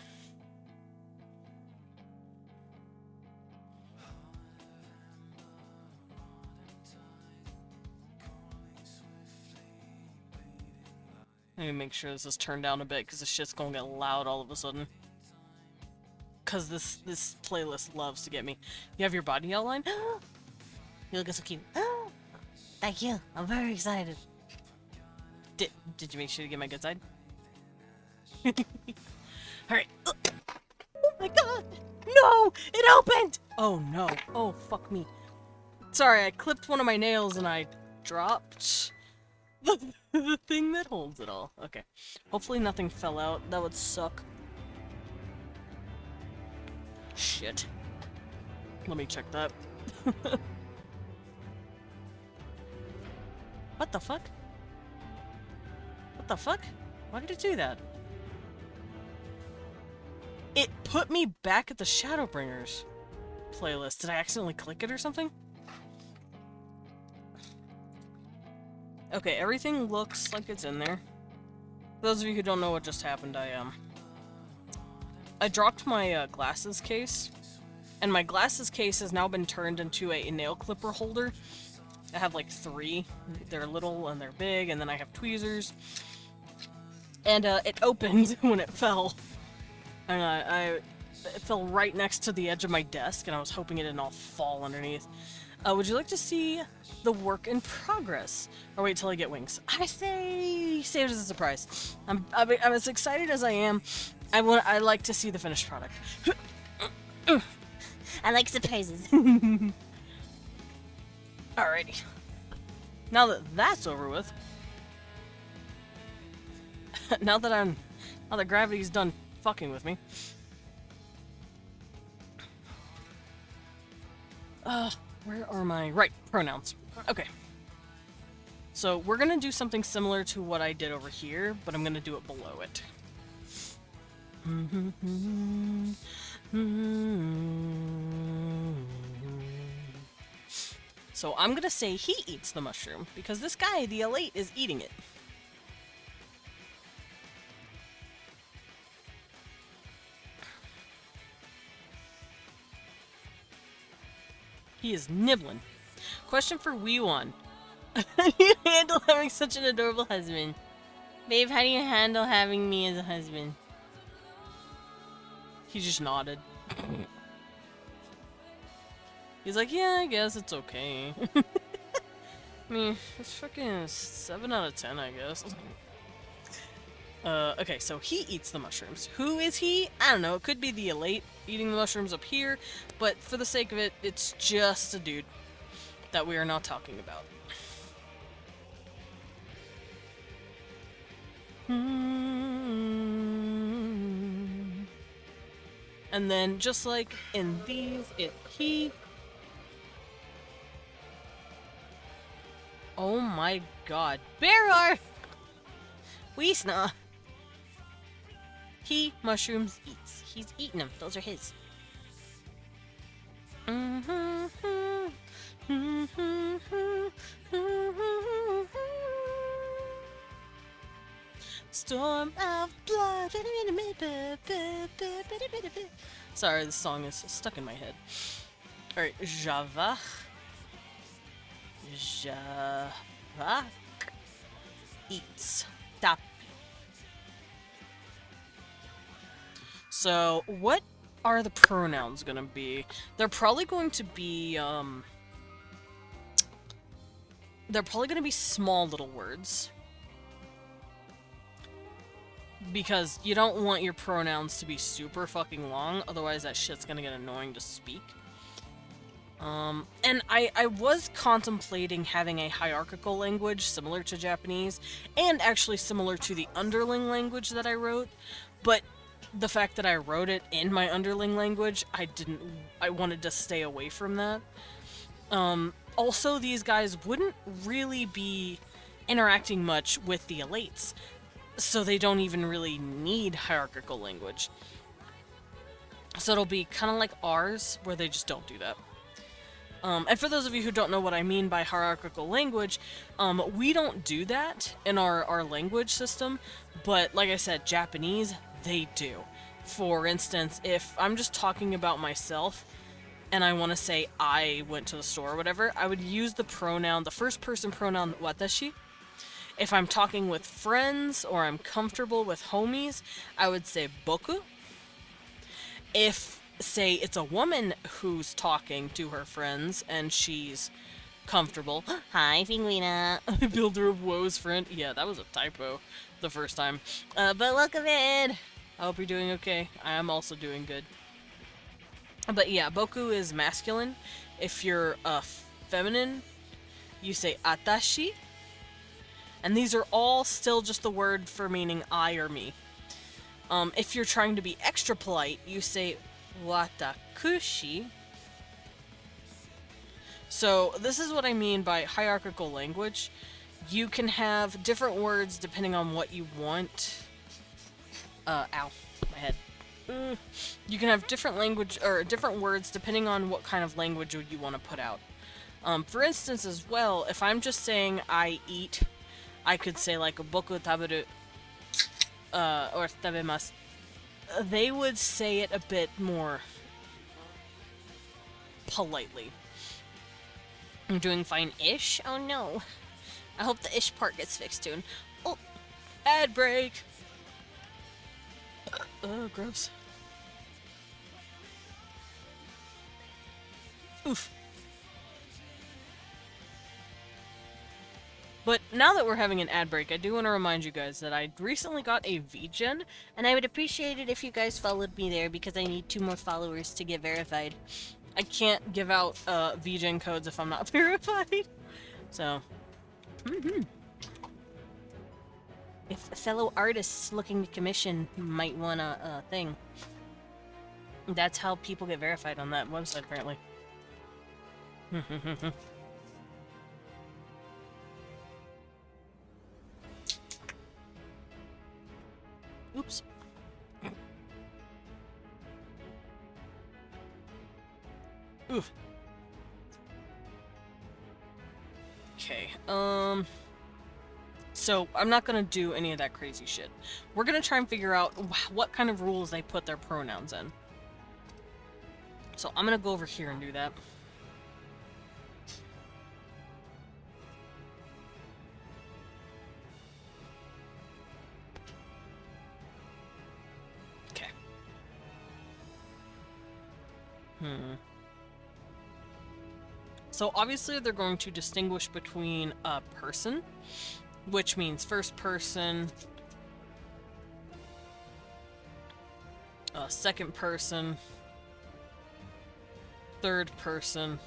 Let me make sure this is turned down a bit, because this shit's gonna get loud all of a sudden. Because this playlist loves to get me. You have your body outline? You look so cute. Thank you. I'm very excited. Did you make sure to get my good side? Alright. Oh my god! No! It opened! Oh no. Oh, fuck me. Sorry, I clipped one of my nails and I dropped the thing that holds it all. Okay. Hopefully nothing fell out. That would suck. Shit. Let me check that. What the fuck? What the fuck? Why did it do that? It put me back at the Shadowbringers playlist. Did I accidentally click it or something? Okay, everything looks like it's in there. For those of you who don't know what just happened, I dropped my glasses case, and my glasses case has now been turned into a nail clipper holder. I have like 3. They're little and they're big, and then I have tweezers. And it opened when it fell. And it fell right next to the edge of my desk, and I was hoping it didn't all fall underneath. Would you like to see the work in progress? Or wait till I get wings? I say save it as a surprise. I'm as excited as I am. I like to see the finished product. I like surprises. Alrighty. Now that that's over with, now that gravity's done fucking with me, where are my right pronouns? Okay. So we're gonna do something similar to what I did over here, but I'm gonna do it below it. So I'm gonna say he eats the mushroom, because this guy, the elite, is eating it. He is nibbling. Question for Wee1. How do you handle having such an adorable husband? Babe, how do you handle having me as a husband? He just nodded. He's like, yeah, I guess it's okay. I mean, it's fucking 7 out of 10, I guess. Okay, so he eats the mushrooms. Who is he? I don't know. It could be the elite eating the mushrooms up here, but for the sake of it, it's just a dude that we are not talking about. And then, just like in these, he... Oh my god. Bearer! Weesna! He mushrooms eats. He's eating them. Those are his. Storm of blood. Sorry, this song is stuck in my head. Alright, Java. Java eats. Tap. So, what are the pronouns gonna be? They're probably going to be, they're probably gonna be small little words. Because you don't want your pronouns to be super fucking long, otherwise that shit's gonna get annoying to speak. And I was contemplating having a hierarchical language similar to Japanese, and actually similar to the underling language that I wrote, but the fact that I wrote it in my underling language, I wanted to stay away from that. Also, these guys wouldn't really be interacting much with the elates, so they don't even really need hierarchical language. So it'll be kind of like ours, where they just don't do that. And for those of you who don't know what I mean by hierarchical language, we don't do that in our language system, but like I said, Japanese, they do. For instance, if I'm just talking about myself, and I want to say I went to the store or whatever, I would use the pronoun, the first person pronoun watashi. If I'm talking with friends or I'm comfortable with homies, I would say boku. If, say, it's a woman who's talking to her friends and she's comfortable, hi, Pinguina, builder of woe's friend. Yeah, that was a typo the first time. But welcome in. I hope you're doing okay. I am also doing good. But yeah, boku is masculine. If you're feminine, you say atashi. And these are all still just the word for meaning I or me. If you're trying to be extra polite, you say watakushi. So this is what I mean by hierarchical language. You can have different words depending on what you want. Ow, my head. You can have different language or different words depending on what kind of language you want to put out. For instance, as well, if I'm just saying I eat, I could say like boku taberu or tabemasu. They would say it a bit more politely. I'm doing fine-ish? Oh no. I hope the ish part gets fixed soon. Oh, ad break! Oh, gross. Oof. But now that we're having an ad break, I do want to remind you guys that I recently got a VGen, and I would appreciate it if you guys followed me there because I need 2 more followers to get verified. I can't give out VGen codes if I'm not verified. So, if fellow artists looking to commission might want a thing. That's how people get verified on that website, apparently. Oops. Oof. Okay, so I'm not gonna do any of that crazy shit. We're gonna try and figure out what kind of rules they put their pronouns in. So I'm gonna go over here and do that. Okay. So obviously they're going to distinguish between a person, which means first person, second person, third person,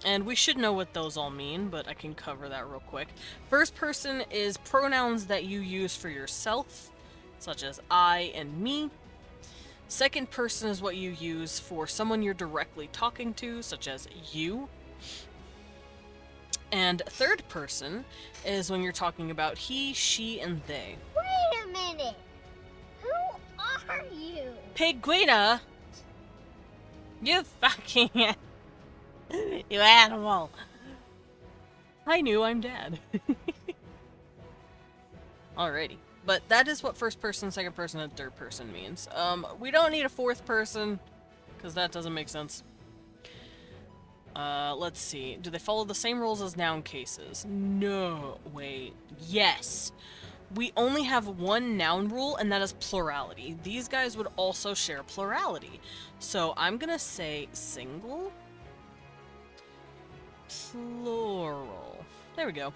and we should know what those all mean, but I can cover that real quick. First person is pronouns that you use for yourself, such as I and me. Second person is what you use for someone you're directly talking to, such as you. And third person is when you're talking about he, she, and they. Wait a minute. Who are you? Pigguina! You fucking... you animal! I knew I'm dead. Alrighty. But that is what first person, second person, and third person means. We don't need a fourth person, because that doesn't make sense. Let's see. Do they follow the same rules as noun cases? No. Wait. Yes. We only have one noun rule, and that is plurality. These guys would also share plurality. So I'm gonna say single, plural. There we go.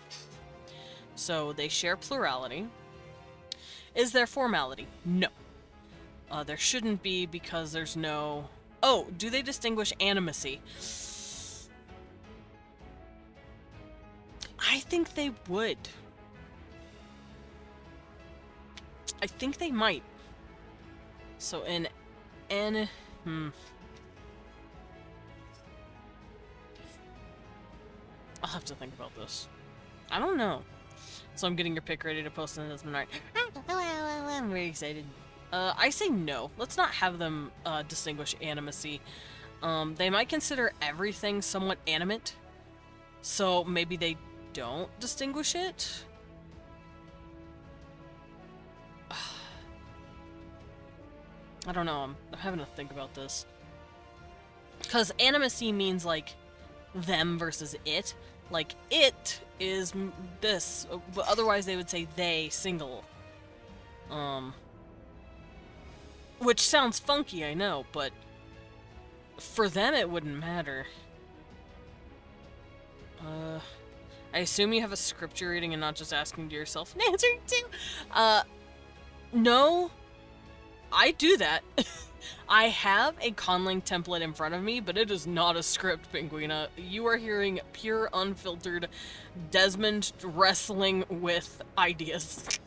So they share plurality. Is there formality? No. There shouldn't be because there's no Oh, do they distinguish animacy? I think they would. I think they might. So I'll have to think about this. I don't know. So I'm getting your pick ready to post in this night. I'm very excited. I say no. Let's not have them distinguish animacy. They might consider everything somewhat animate, so maybe they don't distinguish it. I don't know. I'm having to think about this. Because animacy means, like, them versus it. Like, it is this, but otherwise they would say they, single. Which sounds funky, I know, but for them it wouldn't matter. I assume you have a script you're reading and not just asking to yourself and answering to. No. I do that. I have a conlang template in front of me, but it is not a script, Penguina. You are hearing pure, unfiltered Desmond wrestling with ideas.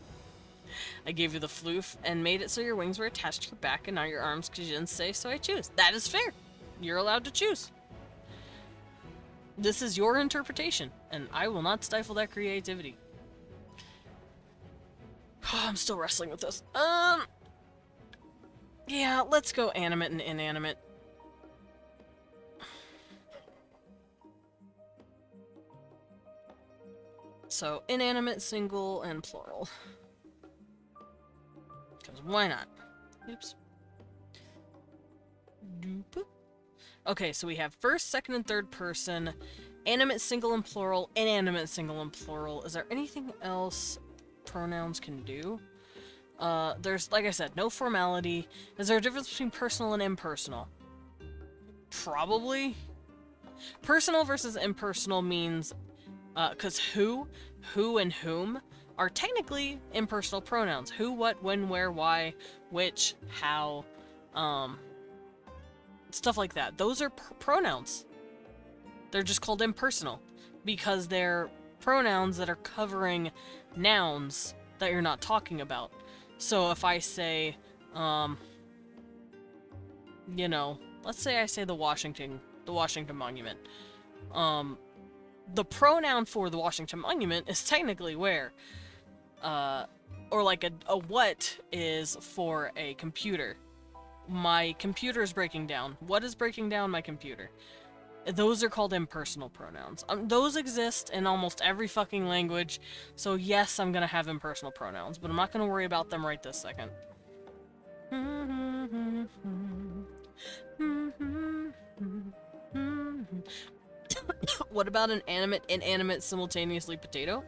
I gave you the floof and made it so your wings were attached to your back and not your arms because you didn't say, so I choose. That is fair. You're allowed to choose. This is your interpretation, and I will not stifle that creativity. I'm still wrestling with this. Yeah, let's go animate and inanimate. So, inanimate, single, and plural. Because why not? Oops. Doop. Okay, so we have first, second, and third person, animate, single, and plural, inanimate, single, and plural. Is there anything else pronouns can do? There's, like I said, no formality. Is there a difference between personal and impersonal? Probably. Personal versus impersonal means, because who, and whom are technically impersonal pronouns. Who, what, when, where, why, which, how, stuff like that. Those are pronouns. They're just called impersonal because they're pronouns that are covering nouns that you're not talking about. So if I say, you know, let's say I say the Washington Monument. The pronoun for the Washington Monument is technically where. Or like a what is for a computer. My computer is breaking down. What is breaking down my computer? Those are called impersonal pronouns. Those exist in almost every fucking language, so yes, I'm gonna have impersonal pronouns, but I'm not gonna worry about them right this second. What about an animate, inanimate, simultaneously potato?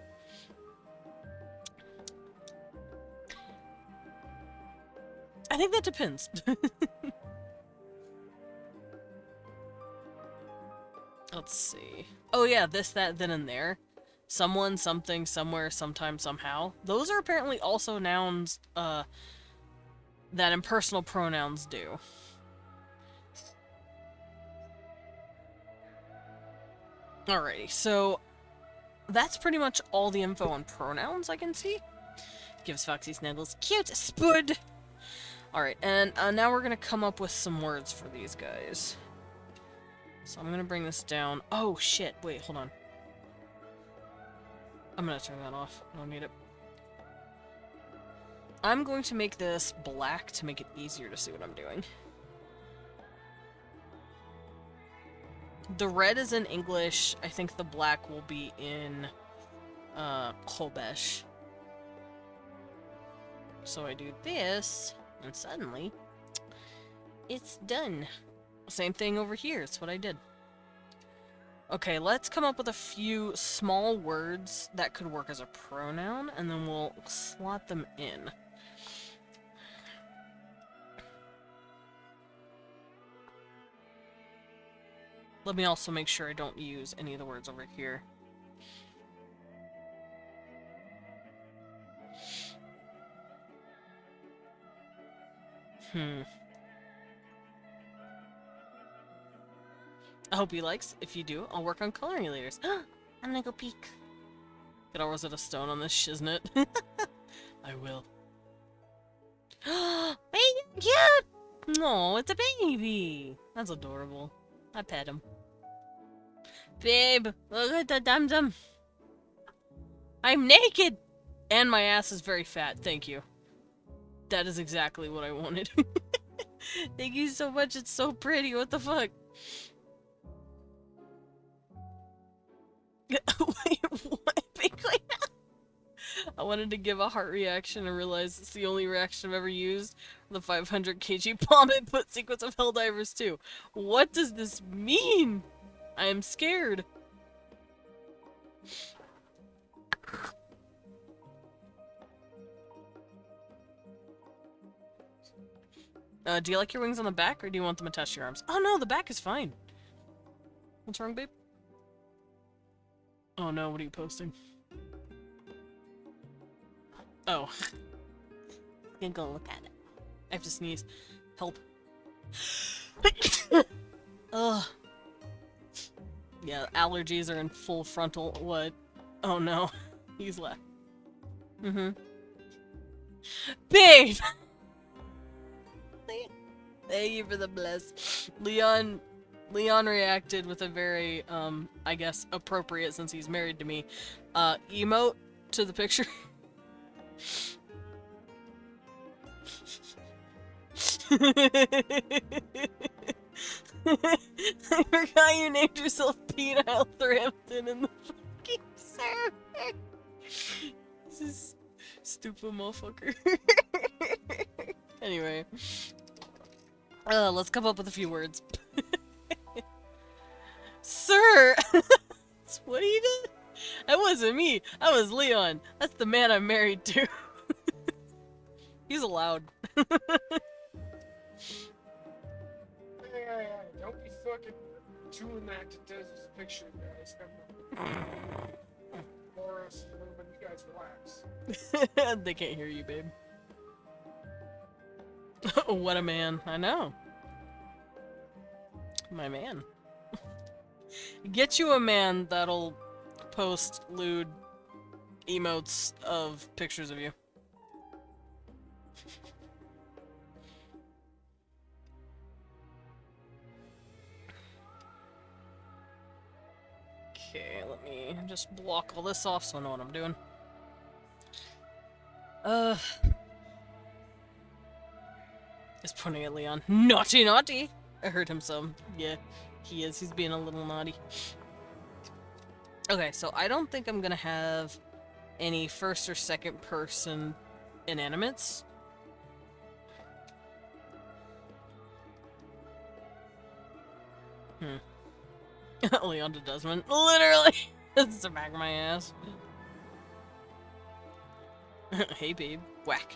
I think that depends. Let's see. Oh yeah, this, that, then, and there. Someone, something, somewhere, sometime, somehow. Those are apparently also nouns, that impersonal pronouns do. Alrighty, so that's pretty much all the info on pronouns I can see. Gives Foxy Snuggles cute spud! Alright, and now we're gonna come up with some words for these guys. So I'm gonna bring this down. Oh shit, wait, hold on. I'm gonna turn that off. I don't need it. I'm going to make this black to make it easier to see what I'm doing. The red is in English. I think the black will be in Kobesh. So I do this, and suddenly it's done. Same thing over here. It's what I did. Okay, let's come up with a few small words that could work as a pronoun, and then we'll slot them in. Let me also make sure I don't use any of the words over here. I hope he likes. If you do, I'll work on coloring you later. I'm gonna go peek. Get always at a stone on this shiznit. I will. Baby, cute! No, it's a baby. That's adorable. I pet him. Babe, look at the dum-dum. I'm naked! And my ass is very fat, thank you. That is exactly what I wanted. Thank you so much, it's so pretty, what the fuck? Wait, what? Wait. I wanted to give a heart reaction and realized it's the only reaction I've ever used. The 500 kg bomb input sequence of Helldivers 2. What does this mean? I am scared. Do you like your wings on the back, or do you want them attached to your arms? Oh no, the back is fine. What's wrong, babe? Oh no, what are you posting? Oh. Gonna go look at it. I have to sneeze. Help. Ugh. Yeah, allergies are in full frontal. What? Oh no. He's left. Mm-hmm. Babe! Thank you for the bless. Leon reacted with a very, I guess, appropriate since he's married to me, emote to the picture. I forgot you named yourself Penile Thrampton in the fucking server. This is stupid motherfucker. Anyway. Let's come up with a few words. Sir! What are you doing? That wasn't me. That was Leon. That's the man I'm married to. He's allowed. Hey, don't be fucking doing that to Dez's picture, guys. Boris, Lumen, you guys relax. They can't hear you, babe. What a man. I know. My man. Get you a man that'll post lewd emotes of pictures of you. Okay, let me just block all this off so I know what I'm doing. Is pointing at Leon. Naughty, naughty! I heard him some. Yeah, he is. He's being a little naughty. Okay, so I don't think I'm gonna have any first or second person inanimates. Leon to Desmond. Literally! It's the back of my ass. Hey, babe. Whack.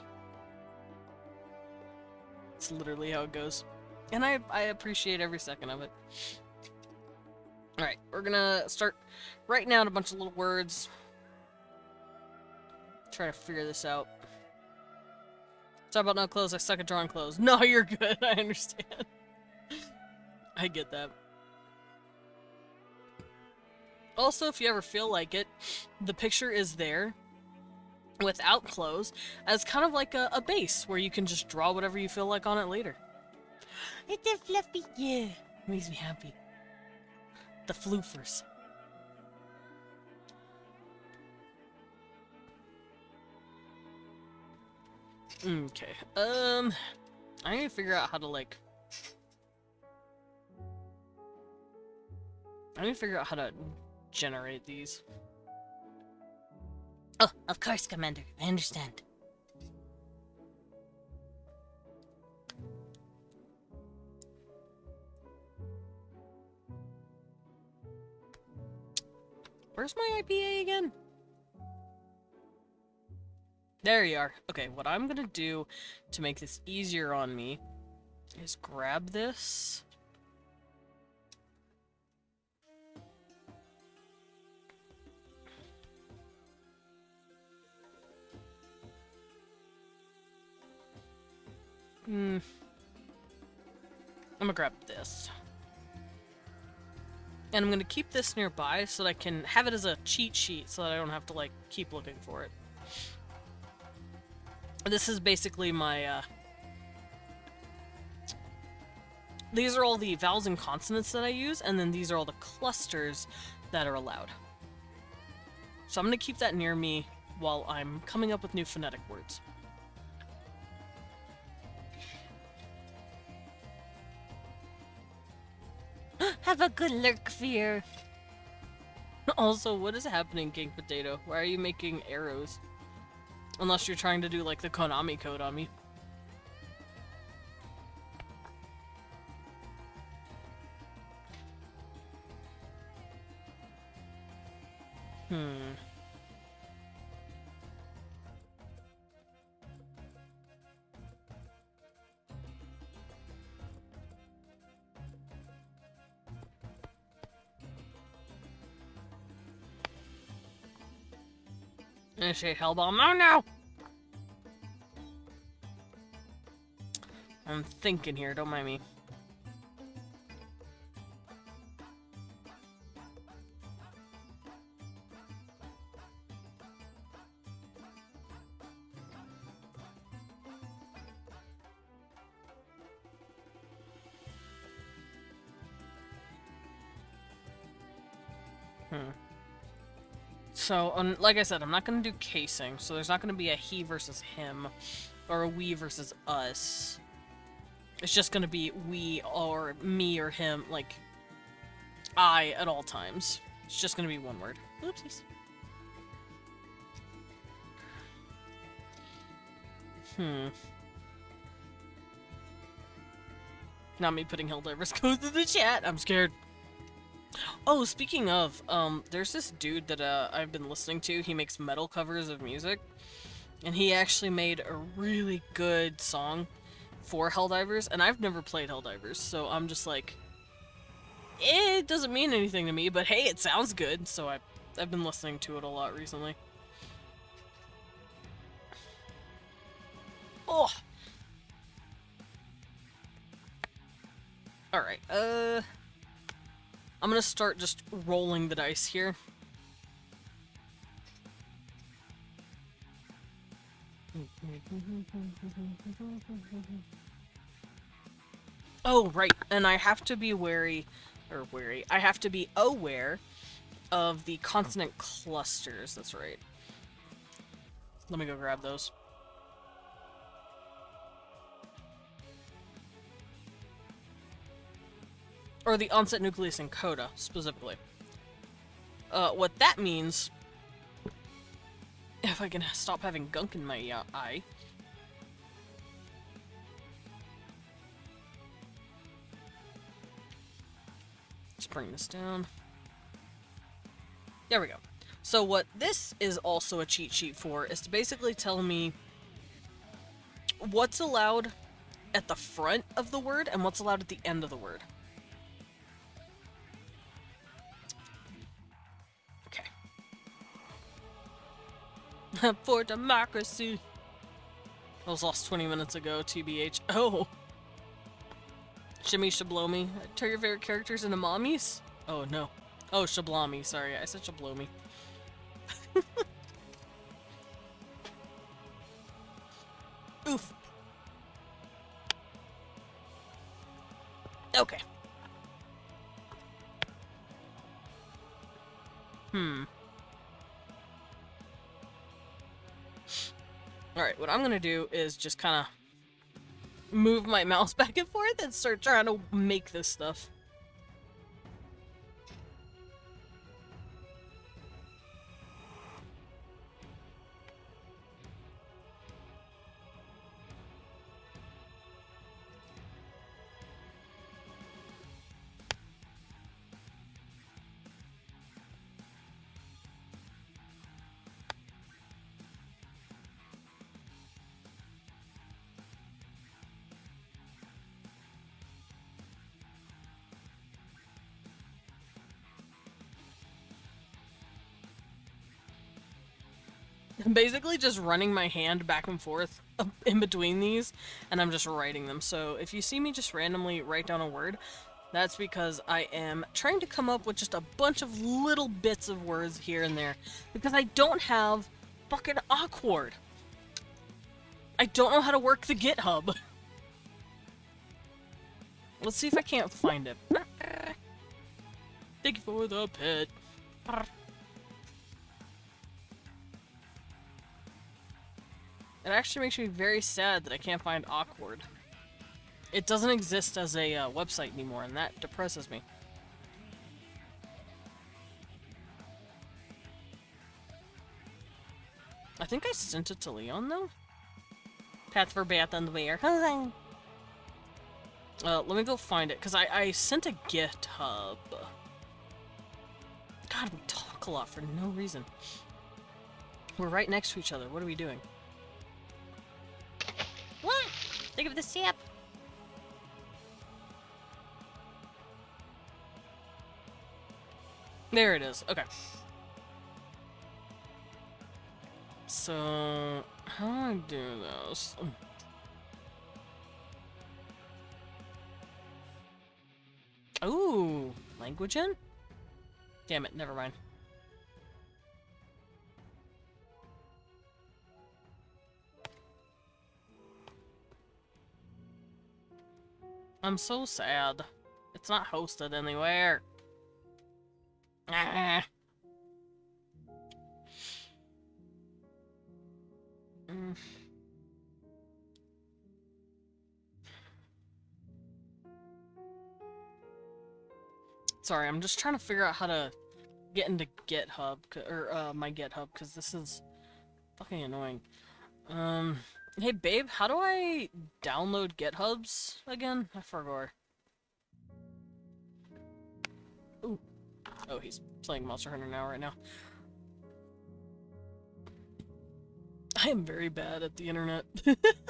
It's literally how it goes. And I appreciate every second of it. Alright, we're gonna start writing out a bunch of little words. Try to figure this out. Talk about no clothes, I suck at drawing clothes. No, you're good, I understand. I get that. Also, if you ever feel like it, the picture is there without clothes as kind of like a base where you can just draw whatever you feel like on it later. It's a fluffy. Yeah, makes me happy. The floofers. Okay, I need to figure out how to, like... I need to figure out how to generate these. Oh, of course, Commander. I understand. Where's my IPA again? There you are. Okay, what I'm gonna do to make this easier on me is grab this. I'm gonna grab this. And I'm going to keep this nearby so that I can have it as a cheat sheet so that I don't have to, like, keep looking for it. This is basically my, these are all the vowels and consonants that I use, and then these are all the clusters that are allowed. So I'm going to keep that near me while I'm coming up with new phonetic words. Have a good lurk, fear. Also, what is happening, King Potato? Why are you making arrows? Unless you're trying to do, like, the Konami code on me. Initiate Hellbomb. Oh no! I'm thinking here, don't mind me. So, like I said, I'm not going to do casing, so there's not going to be a he versus him, or a we versus us. It's just going to be we, or me, or him, like, I at all times. It's just going to be one word. Oopsies. Not me putting Helldivers codes in the chat. I'm scared. Oh, speaking of, there's this dude that, I've been listening to. He makes metal covers of music. And he actually made a really good song for Helldivers. And I've never played Helldivers, so I'm just like, it doesn't mean anything to me, but hey, it sounds good. So I've been listening to it a lot recently. Oh! Alright, I'm gonna start just rolling the dice here. Oh, right, and I have to be I have to be aware of the consonant clusters, that's right. Let me go grab those. Or the onset nucleus and coda, specifically. What that means, if I can stop having gunk in my eye. Let's bring this down. There we go. So what this is also a cheat sheet for is to basically tell me what's allowed at the front of the word and what's allowed at the end of the word. For democracy. I was lost 20 minutes ago, TBH. Oh! Shimmy Shablomi. Turn your favorite characters into mommies? Oh, no. Oh, Shablami. Sorry, I said Shablomi. Oof. Okay. Alright, what I'm gonna do is just kind of move my mouse back and forth and start trying to make this stuff. I'm basically just running my hand back and forth in between these, and I'm just writing them. So if you see me just randomly write down a word, That's because I am trying to come up with just a bunch of little bits of words here and there. Because I don't have fucking awkward. I don't know how to work the GitHub. Let's see if I can't find it. Thank you for the pet. It actually makes me very sad that I can't find awkward. It doesn't exist as a website anymore, and that depresses me. I think I sent it to Leon, though. Path for Bath and Wear. Let me go find it, because I sent a GitHub. God, we talk a lot for no reason. We're right next to each other. What are we doing? What? Think of the sap. There it is. Okay. So, how do I do this? Ooh, language in? Damn it, never mind. I'm so sad. It's not hosted anywhere. Ah. Sorry, I'm just trying to figure out how to get into GitHub, or my GitHub, because this is fucking annoying. Hey babe, how do I download GitHubs again? I forgot. Ooh. Oh, he's playing Monster Hunter now right now. I am very bad at the internet.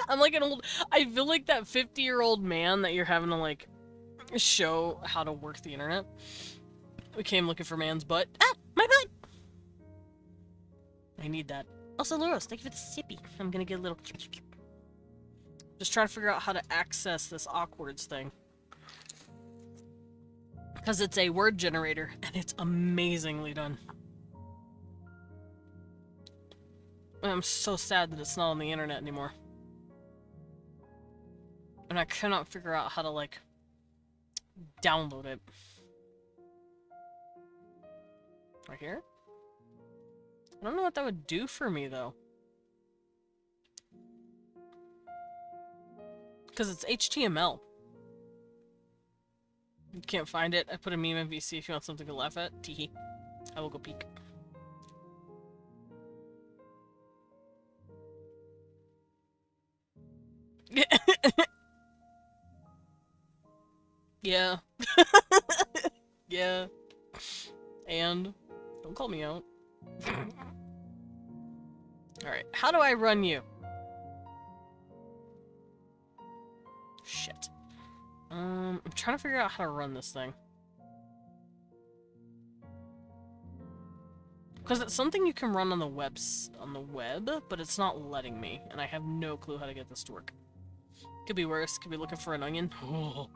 I'm like an old... I feel like that 50-year-old man that you're having to, like, show how to work the internet. We came looking for man's butt. Ah, my butt. I need that. Also, Loros, thank you for the sippy. I'm gonna get a little. Just trying to figure out how to access this awkwards thing. Because it's a word generator, and it's amazingly done. I'm so sad that it's not on the internet anymore. And I cannot figure out how to, like, download it. Right here? I don't know what that would do for me, though. Because it's HTML. You can't find it. I put a meme in VC if you want something to laugh at. Teehee. I will go peek. Yeah. Yeah. And don't call me out. Alright, how do I run you? Shit. I'm trying to figure out how to run this thing. Because it's something you can run on the web, but it's not letting me, and I have no clue how to get this to work. Could be worse. Could be looking for an onion. Oh,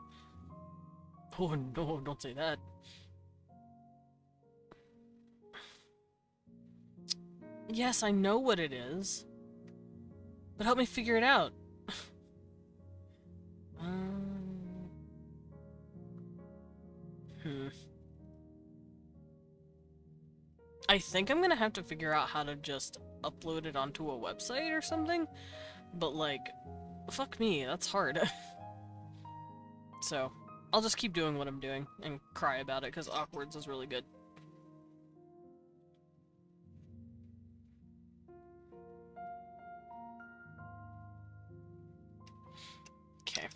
oh no! Don't say that. Yes, I know what it is, but help me figure it out. I think I'm gonna have to figure out how to just upload it onto a website or something, but like, fuck me, that's hard. So, I'll just keep doing what I'm doing and cry about it, because Awkwards is really good. Okay.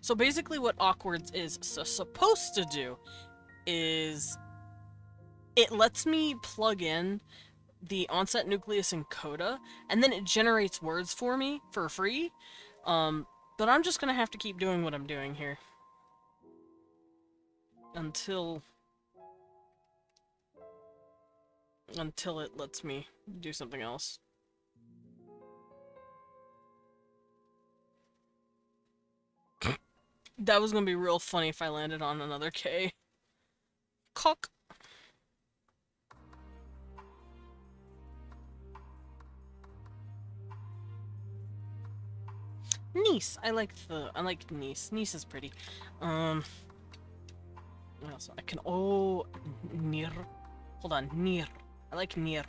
So basically what Awkwards is supposed to do is it lets me plug in the onset nucleus and coda, and then it generates words for me for free. But I'm just gonna have to keep doing what I'm doing here. Until it lets me do something else. That was gonna be real funny if I landed on another K. Cock. Niece. I like niece. Niece is pretty. What else? I can near. Hold on, near. I like near.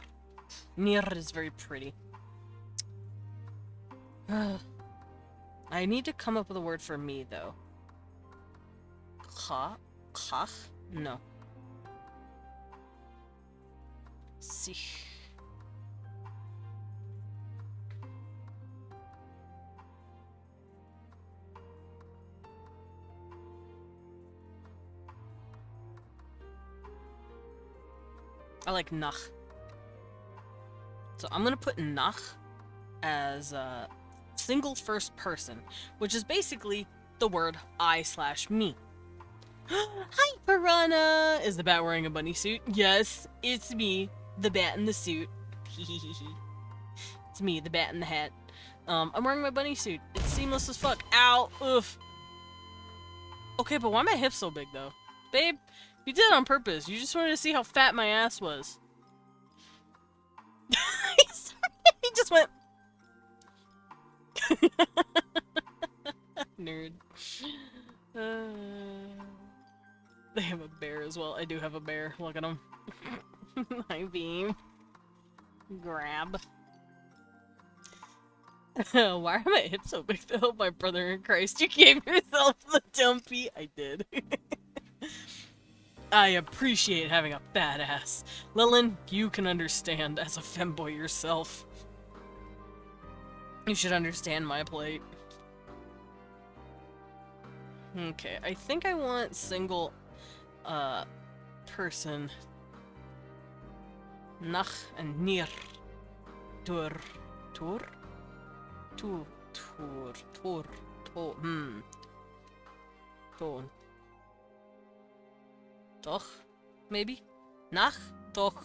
Near is very pretty. I need to come up with a word for me though. Kach? No. Sich. I like nach. So I'm gonna put nach as a single first person, which is basically the word I/me. Hi, Piranha! Is the bat wearing a bunny suit? Yes, it's me, the bat in the suit. It's me, the bat in the hat. I'm wearing my bunny suit. It's seamless as fuck. Ow! Oof. Okay, but why are my hips so big, though? Babe, you did it on purpose. You just wanted to see how fat my ass was. He just went... Nerd. They have a bear as well. I do have a bear. Look at him. Hi, Beam. Grab. Why are my hips so big though? My brother in Christ, you gave yourself the dumpy. I did. I appreciate having a badass. Lilin, you can understand as a femboy yourself. You should understand my plight. Okay, I think I want single, person. Nach and near. Tur. Tur? Tur. Ton. Doch? Maybe? Nach? Doch.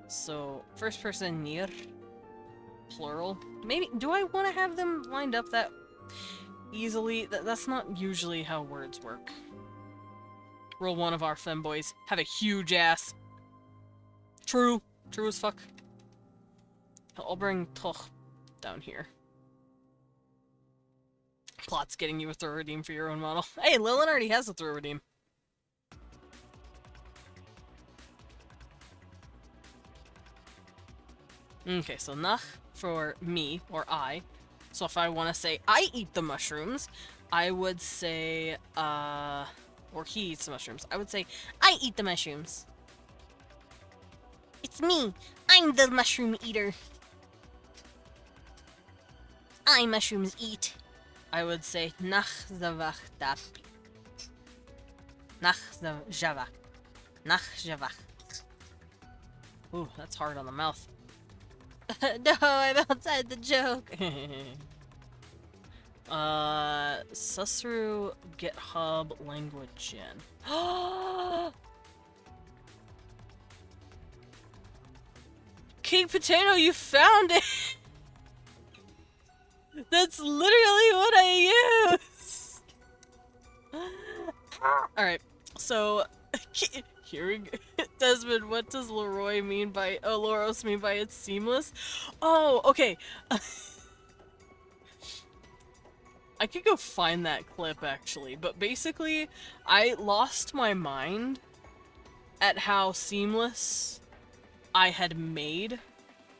So, first person near. Plural. Maybe, do I want to have them lined up that easily? That's not usually how words work. Rule 1 of our femboys. Have a huge ass. True. True as fuck. I'll bring toch down here. Plot's getting you a throw redeem for your own model. Hey, Lilin already has a throw redeem. Okay, so nach for me, or I. So if I want to say, I eat the mushrooms, I would say, or he eats the mushrooms. I would say, I eat the mushrooms. It's me. I'm the mushroom eater. I mushrooms eat. I would say, nach zavach dap. Nach zavach. Nach zavach. Ooh, that's hard on the mouth. No, I'm outside the joke. Susru GitHub language gen. King Potato, you found it! That's literally what I use! Alright, so... Hearing Desmond, what does Leroy mean by Loros mean by it's seamless? Oh, okay. I could go find that clip actually, but basically I lost my mind at how seamless I had made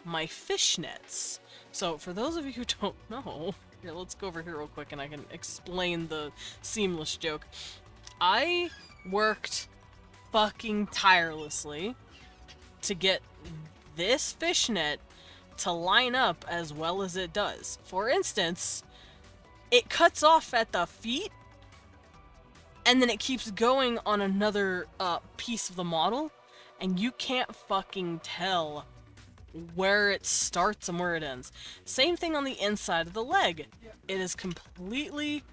my fishnets. So for those of you who don't know, here, let's go over here real quick and I can explain the seamless joke. I worked fucking tirelessly to get this fishnet to line up as well as it does. For instance, it cuts off at the feet and then it keeps going on another piece of the model and you can't fucking tell where it starts and where it ends. Same thing on the inside of the leg. It is completely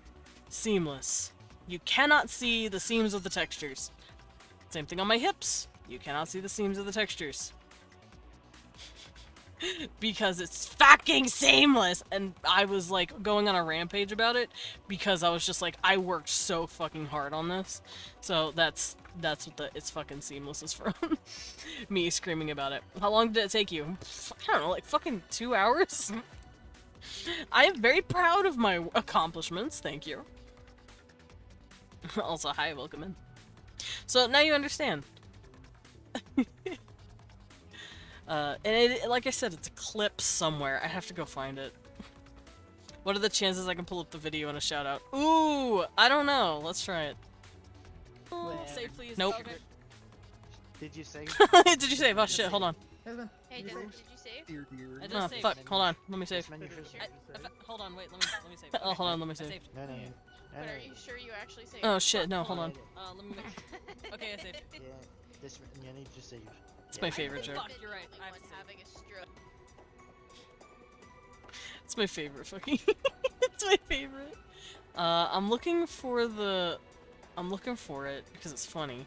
seamless. You cannot see the seams of the textures. Same thing on my hips. You cannot see the seams of the textures. because it's fucking seamless, and I was like going on a rampage about it because I was just like, I worked so fucking hard on this. So that's what the it's fucking seamless is from. Me screaming about it. How long did it take you? I don't know, like fucking 2 hours? I am very proud of my accomplishments, thank you. Also, hi, welcome in. So now you understand. And it, like I said, it's a clip somewhere. I have to go find it. What are the chances I can pull up the video and a shout out? Ooh, I don't know. Let's try it. Save, please. Nope. Okay. Did you save? Did you save? Oh shit, hold on. Hey, did you save? Dear, dear. I just saved. Fuck, hold on. Let me save. This menu should Hold on, wait, let me save. Oh, hold on, let me save. No, no, no. But are you sure you actually saved? Oh shit, no, hold on. Let me Okay, I saved. Yeah, this menu just saved. It's my favorite joke. Fuck, You're right. I have Anyone to save. having a stroke. It's my favorite fucking. It's my favorite. I'm looking for the. I'm looking for it because it's funny.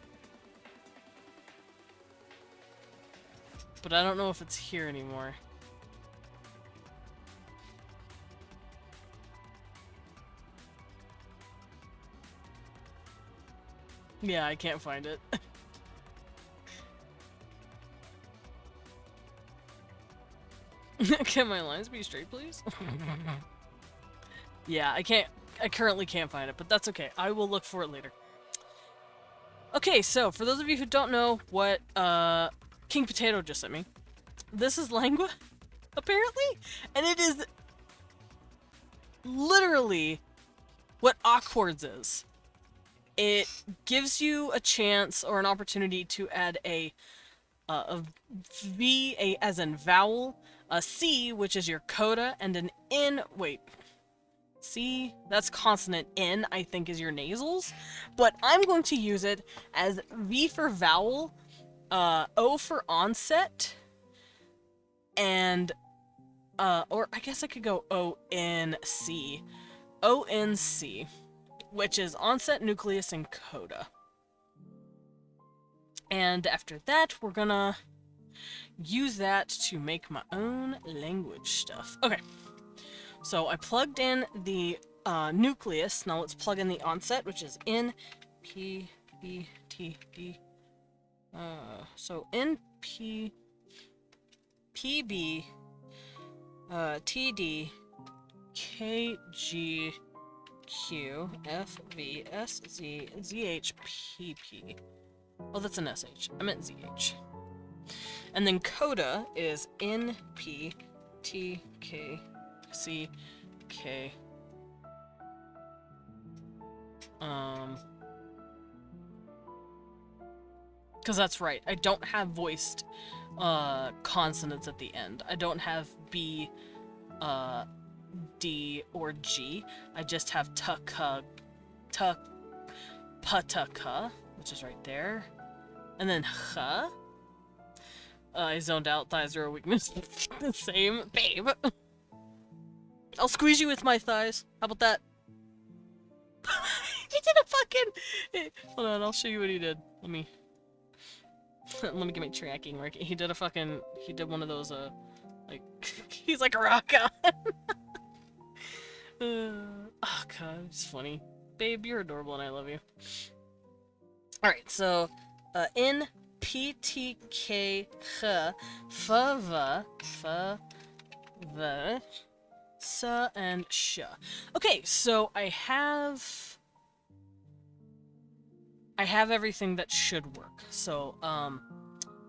But I don't know if it's here anymore. Yeah, I can't find it. Can my lines be straight, please? Yeah, I currently can't find it, but that's okay. I will look for it later. Okay, so for those of you who don't know what King Potato just sent me, this is Lengua, apparently, and it is literally what Awkwards is. It gives you a chance or an opportunity to add a V, as in vowel, a C, which is your coda, and an N, wait, C, that's consonant, N, I think is your nasals, but I'm going to use it as V for vowel, O for onset, and, or I guess I could go O-N-C, O-N-C, which is onset, nucleus, and coda. And after that, we're gonna use that to make my own language stuff. Okay, so I plugged in the nucleus. Now let's plug in the onset, which is N, P, B, T, D. So N, P, P, B, T, D, K, G, Q, F, V, S, Z, Z, H, P, P. Oh, that's an SH. I meant ZH. And then coda is N, P, T, K, C, K. Because that's right. I don't have voiced consonants at the end. I don't have B, D, or G. I just have pataka, which is right there. And then I zoned out, thighs are a weakness. The same, babe. I'll squeeze you with my thighs. How about that? He did a fucking... Hold on, I'll show you what he did. Let me get my tracking right. He did one of those, like, he's like a rock god. Oh god, it's funny. Babe, you're adorable and I love you. Alright, so, N, P, T, K, H, F, V, S, and Sh. Okay, so I have everything that should work. So,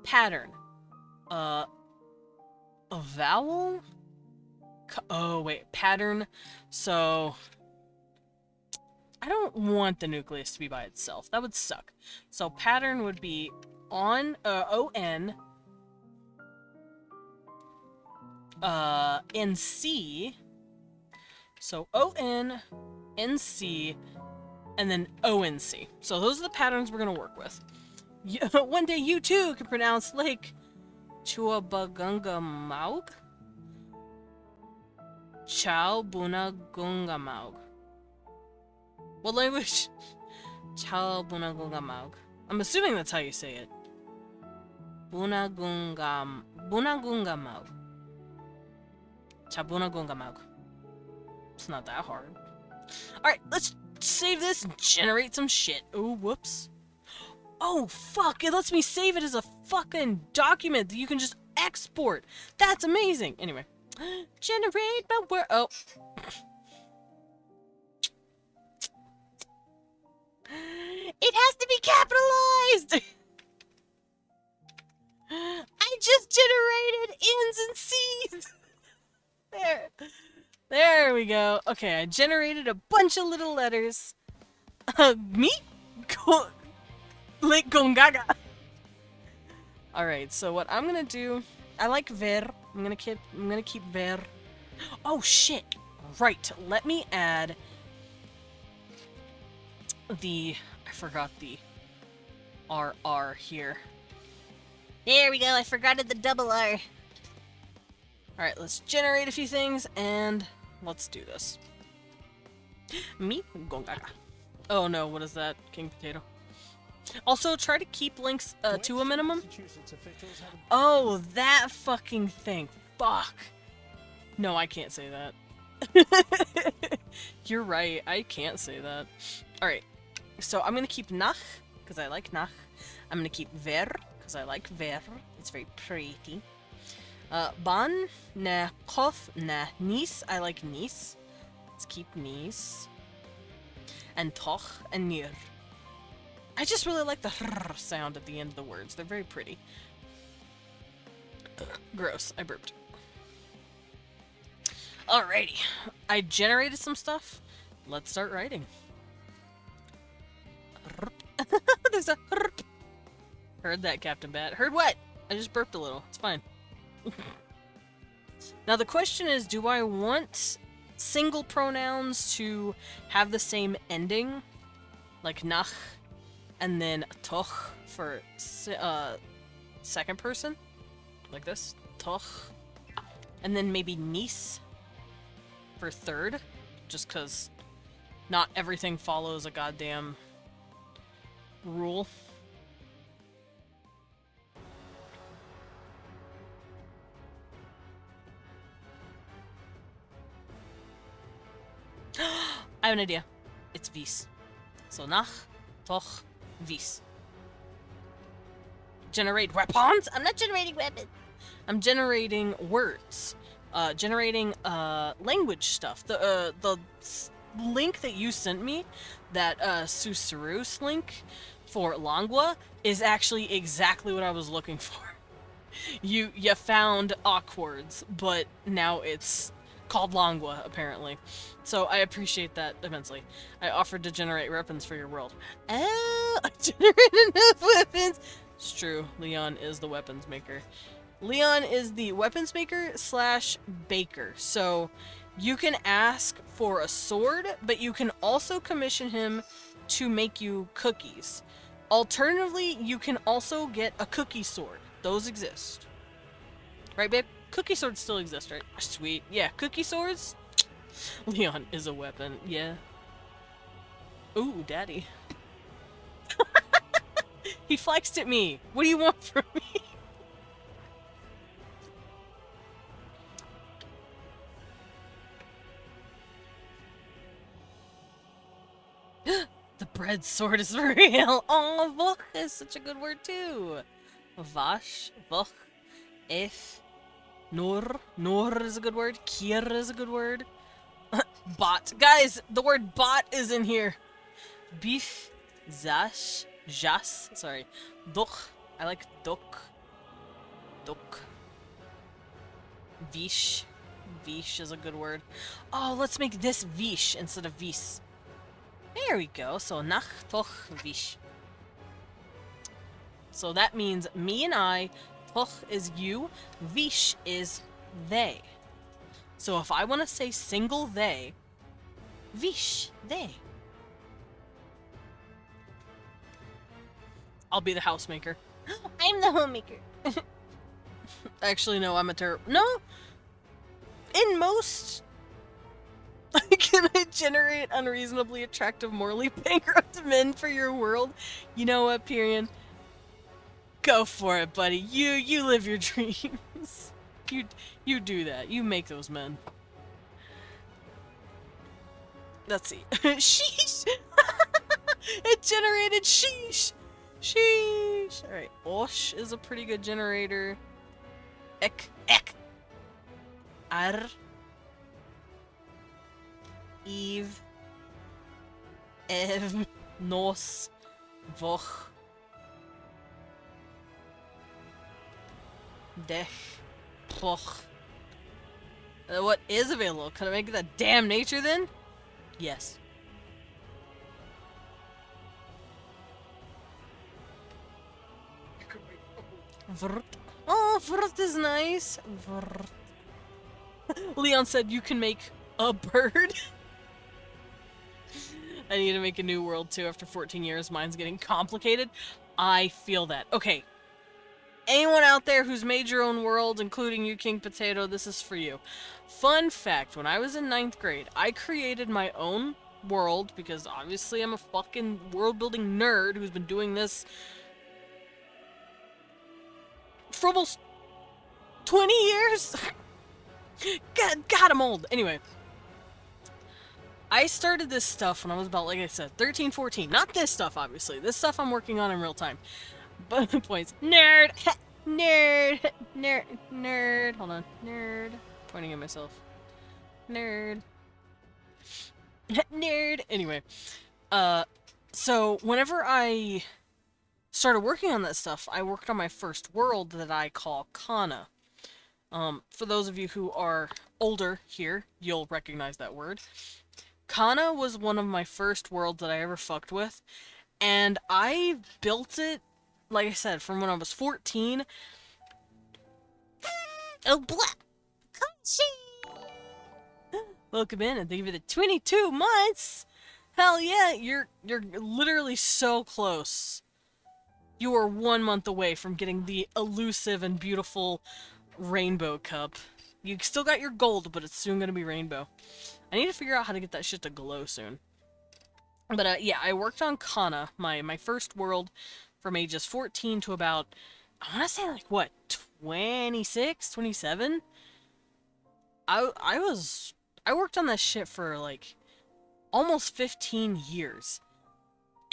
pattern. A vowel? Oh, wait, pattern. So, I don't want the nucleus to be by itself. That would suck. So pattern would be on O-N N-C. So O-N N-C and then O-N-C. So those are the patterns we're gonna work with. One day you too can pronounce Lake Chuabagunga Chao Bunagungamaug. What language? Chao Bunagungamaug. I'm assuming that's how you say it. Bunagungamaug. Chabuna gongamag. It's not that hard. Alright, let's save this and generate some shit. Oh, whoops. Oh, fuck, it lets me save it as a fucking document that you can just export. That's amazing. Anyway. Generate my world. Oh. It has to be capitalized! I just generated ins and C's! There. There we go. Okay, I generated a bunch of little letters. Me? Lake Gongaga. Alright, so what I'm gonna do... I like ver. I'm gonna keep ver. Oh shit! Right, let me add... I forgot the RR here. There we go, I forgot the double R. Alright, let's generate a few things, and let's do this. Me? Gongaga. Oh no, what is that? King Potato. Also, try to keep links to a minimum. Oh, that fucking thing. Fuck. No, I can't say that. You're right, I can't say that. Alright, so I'm gonna keep nach, because I like nach. I'm gonna keep ver, because I like ver. It's very pretty. Ban, na, kof, na, nis. I like nis. Let's keep nis. And toch and nir. I just really like the hrrr sound at the end of the words. They're very pretty. Gross. I burped. Alrighty. I generated some stuff. Let's start writing. There's a hrrp. Heard that, Captain Bat. Heard what? I just burped a little. It's fine. Now the question is, do I want single pronouns to have the same ending? Like nach and then toch for second person? Like this? Toch. And then maybe nis for third? Just because not everything follows a goddamn rule. I have an idea. It's vis. So nach, toch, vis. Generate weapons? I'm not generating weapons. I'm generating words. Generating language stuff. The link that you sent me, that Susurus link for Longua, is actually exactly what I was looking for. You found awkwards, but now it's called Longua, apparently. So I appreciate that immensely. I offered to generate weapons for your world. Oh, I generated enough weapons! It's true, Leon is the weapons maker. Leon is the weapons maker / baker. So you can ask for a sword, but you can also commission him to make you cookies. Alternatively, you can also get a cookie sword. Those exist. Right, babe? Cookie swords still exist, right? Sweet. Yeah, cookie swords? Leon is a weapon, yeah. Ooh, daddy. He flexed at me. What do you want from me? The bread sword is real. Oh, voch is such a good word too. Vash, voch, if, nor is a good word. Kier is a good word. Bot. Guys, the word bot is in here. Beef, zash, jas, sorry. Doch. I like dok. Dok. Vish. Vish is a good word. Oh, let's make this vish instead of vis. There we go. So nach, toch, vish. So that means me and I, toch is you, vish is they. So if I want to say single they, vish, they. I'll be the housemaker. I'm the homemaker. Actually, no, I'm a No! In most... Can I generate unreasonably attractive, morally bankrupt men for your world? You know what, Pyrian? Go for it, buddy. You live your dreams. You do that. You make those men. Let's see. Sheesh! It generated sheesh! Sheesh! Alright, Osh is a pretty good generator. Ek. Ar. Eve. Ev. Nos. Voch. Dech. Ploch. What is available? Can I make that damn nature then? Yes. You could be. Vrt. Oh, Vrt is nice. Vrt. Leon said you can make a bird. I need to make a new world too after 14 years. Mine's getting complicated. I feel that. Okay. Anyone out there who's made your own world, including you, King Potato, this is for you. Fun fact, when I was in 9th grade, I created my own world, because obviously I'm a fucking world-building nerd who's been doing this for almost 20 years? God, I'm old. Anyway. I started this stuff when I was about, like I said, 13, 14. Not this stuff, obviously. This stuff I'm working on in real time. But the points. Nerd! Nerd! Nerd! Hold on. Nerd. Pointing at myself. Nerd. Nerd! Anyway. So, whenever I started working on that stuff, I worked on my first world that I call Kana. For those of you who are older here, you'll recognize that word. Kana was one of my first worlds that I ever fucked with, and I built it, like I said, from when I was 14. Oh, blah! Welcome in, and thank you for the 22 months! Hell yeah, you're literally so close. You are 1 month away from getting the elusive and beautiful rainbow cup. You still got your gold, but it's soon gonna be rainbow. I need to figure out how to get that shit to glow soon. But yeah, I worked on Kana, my first world, from ages 14 to about, I want to say like, what, 26, 27? I worked on that shit for like almost 15 years.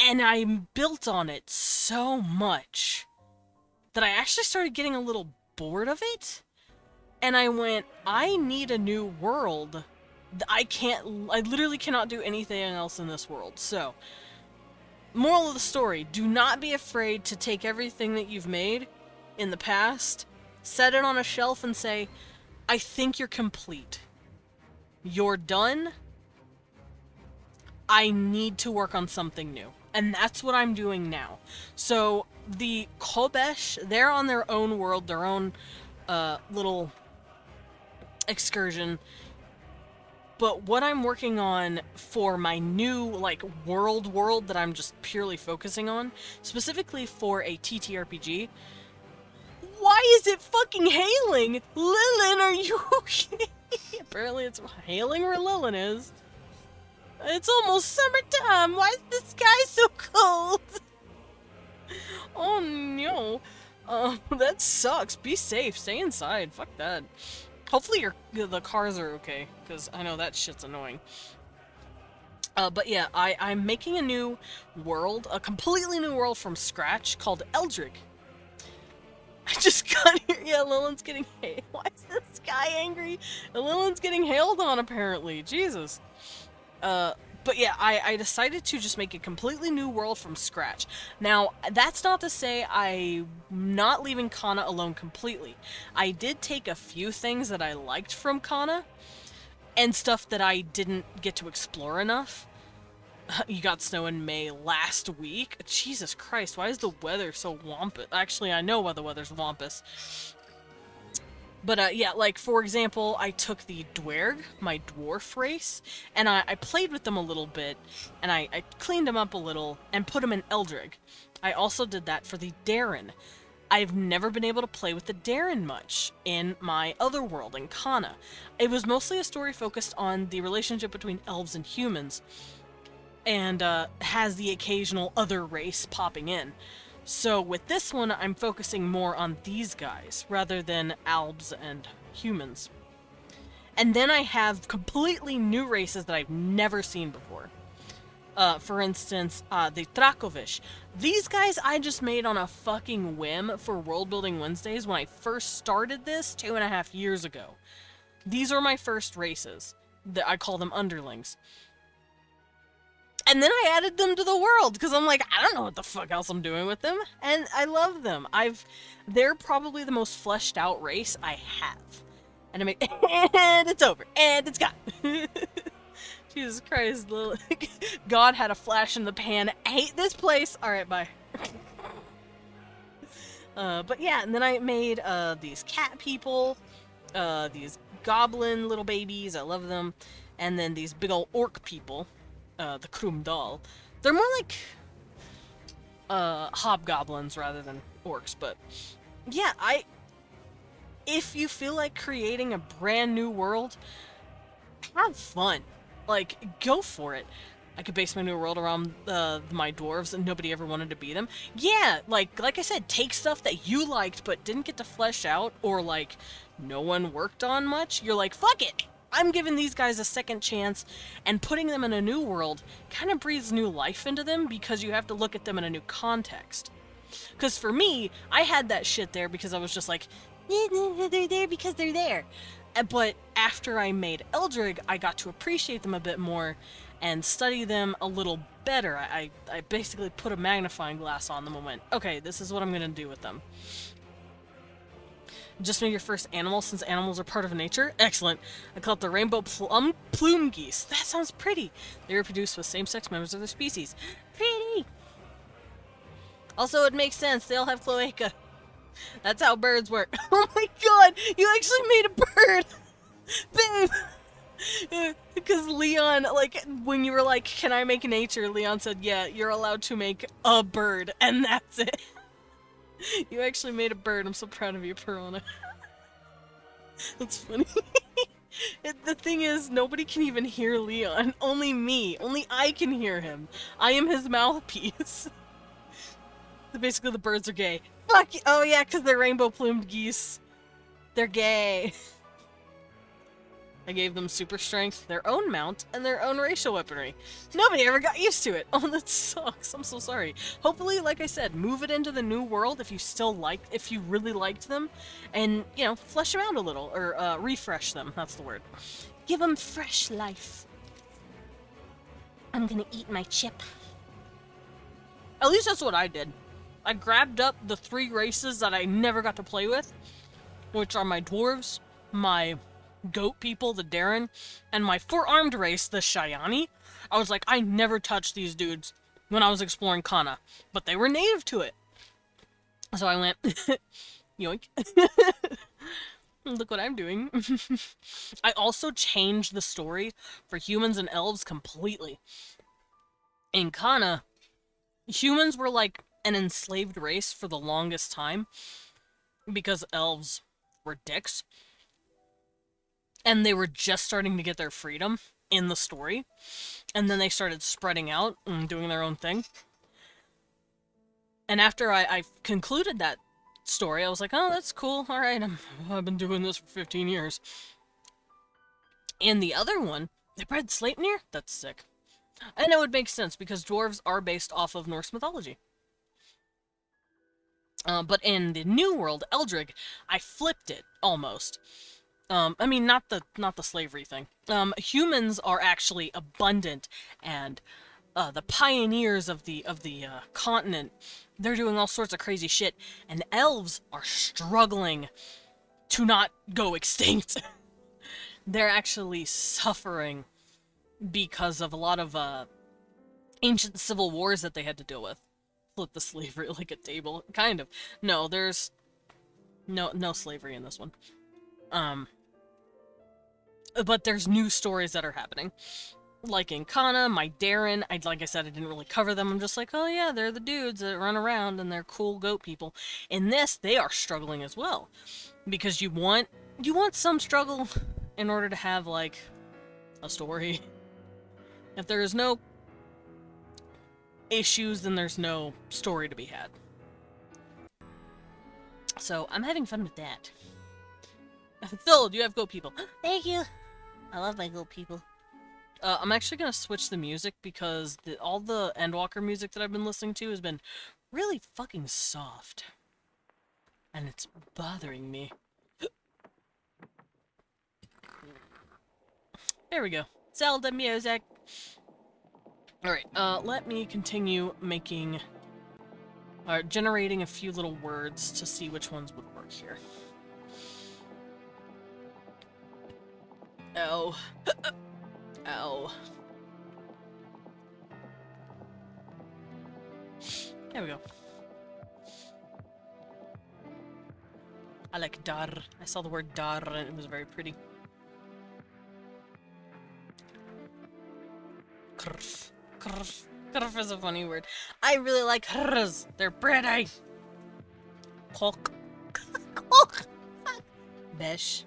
And I built on it so much that I actually started getting a little bored of it. And I went, I need a new world. I literally cannot do anything else in this world. So, moral of the story, do not be afraid to take everything that you've made in the past, set it on a shelf and say, I think you're complete. You're done. I need to work on something new. And that's what I'm doing now. So, the Kobesh, they're on their own world, their own little excursion. But what I'm working on for my new, like, world that I'm just purely focusing on, specifically for a TTRPG, why is it fucking hailing? Lilin, are you okay? Apparently it's hailing where Lilin is. It's almost summertime. Why is the sky so cold? Oh no. That sucks. Be safe. Stay inside. Fuck that. Hopefully the cars are okay, because I know that shit's annoying. But yeah, I'm making a new world, a completely new world from scratch called Eldrick. I just got here. Yeah, Lillian's getting hailed. Why is this guy angry? Lillian's getting hailed on, apparently. Jesus. But yeah, I decided to just make a completely new world from scratch. Now, that's not to say I'm not leaving Kana alone completely. I did take a few things that I liked from Kana, and stuff that I didn't get to explore enough. You got snow in May last week. Jesus Christ, why is the weather so wampus? Actually, I know why the weather's wampus. But, yeah, like, for example, I took the Dwerg, my dwarf race, and I played with them a little bit, and I cleaned them up a little, and put them in Eldrig. I also did that for the Darren. I've never been able to play with the Darren much in my other world, in Kana. It was mostly a story focused on the relationship between elves and humans, and has the occasional other race popping in. So with this one, I'm focusing more on these guys rather than Albs and humans. And then I have completely new races that I've never seen before. For instance, the Trakovish. These guys I just made on a fucking whim for World Building Wednesdays when I first started this 2.5 years ago. These are my first races. I call them underlings. And then I added them to the world, because I'm like, I don't know what the fuck else I'm doing with them. And I love them. They're probably the most fleshed out race I have. And and it's over. And it's gone. Jesus Christ, God had a flash in the pan. I hate this place. Alright, bye. But yeah, and then I made these cat people, these goblin little babies, I love them, and then these big old orc people, the Krumdal. They're more like hobgoblins rather than orcs, but yeah, if you feel like creating a brand new world, have fun. Like, go for it. I could base my new world around my dwarves and nobody ever wanted to be them. Yeah, like I said, take stuff that you liked but didn't get to flesh out, or like no one worked on much. You're like, fuck it! I'm giving these guys a second chance, and putting them in a new world kind of breathes new life into them because you have to look at them in a new context. Because for me, I had that shit there because I was just like, they're there because they're there. But after I made Eldrig, I got to appreciate them a bit more and study them a little better. I basically put a magnifying glass on them and went, okay, this is what I'm going to do with them. Just made your first animal since animals are part of nature? Excellent. I call it the rainbow plume geese. That sounds pretty. They reproduce with same-sex members of their species. Pretty! Also, it makes sense. They all have cloaca. That's how birds work. Oh my god! You actually made a bird! Babe! Because Leon, like, when you were like, can I make nature? Leon said, yeah, you're allowed to make a bird, and that's it. You actually made a bird. I'm so proud of you, Piranha. That's funny. The thing is, nobody can even hear Leon. Only me. Only I can hear him. I am his mouthpiece. So basically, the birds are gay. Fuck! Oh yeah, because they're rainbow-plumed geese. They're gay. I gave them super strength, their own mount, and their own racial weaponry. Nobody ever got used to it. Oh, that sucks. I'm so sorry. Hopefully, like I said, move it into the new world if you really liked them, and, you know, flesh them out a little, or refresh them. That's the word. Give them fresh life. I'm gonna eat my chip. At least that's what I did. I grabbed up the 3 races that I never got to play with, which are my dwarves, my goat people, the Darren, and my 4-armed race, the Shayani. I was like, I never touched these dudes when I was exploring Kana, but they were native to it. So I went, yoink. Look what I'm doing. I also changed the story for humans and elves completely. In Kana, humans were like an enslaved race for the longest time because elves were dicks. And they were just starting to get their freedom in the story. And then they started spreading out and doing their own thing. And after I concluded that story, I was like, oh, that's cool. Alright, I've been doing this for 15 years. In the other one, they bred Sleipnir? That's sick. And it would make sense because dwarves are based off of Norse mythology. But in the new world, Eldrig, I flipped it, almost. I mean, not the slavery thing. Humans are actually abundant, and the pioneers of the continent, they're doing all sorts of crazy shit, and elves are struggling to not go extinct. They're actually suffering because of a lot of ancient civil wars that they had to deal with. Flip the slavery like a table. Kind of. No, there's no slavery in this one. But there's new stories that are happening. Like in Kana, my Darren, like I said, I didn't really cover them. I'm just like, oh yeah, they're the dudes that run around and they're cool goat people. In this, they are struggling as well. Because you want some struggle in order to have, like, a story. If there is no issues, then there's no story to be had. So I'm having fun with that. Still, you have goat people. Thank you. I love my goat people. I'm actually gonna switch the music because all the Endwalker music that I've been listening to has been really fucking soft. And it's bothering me. There we go. Zelda music. Alright, let me continue making... generating a few little words to see which ones would work here. Ow. Ow. There we go. I like dar. I saw the word dar and it was very pretty. Krf. Krf. Krf is a funny word. I really like hrs. They're pretty. Kok. Kok. Besh.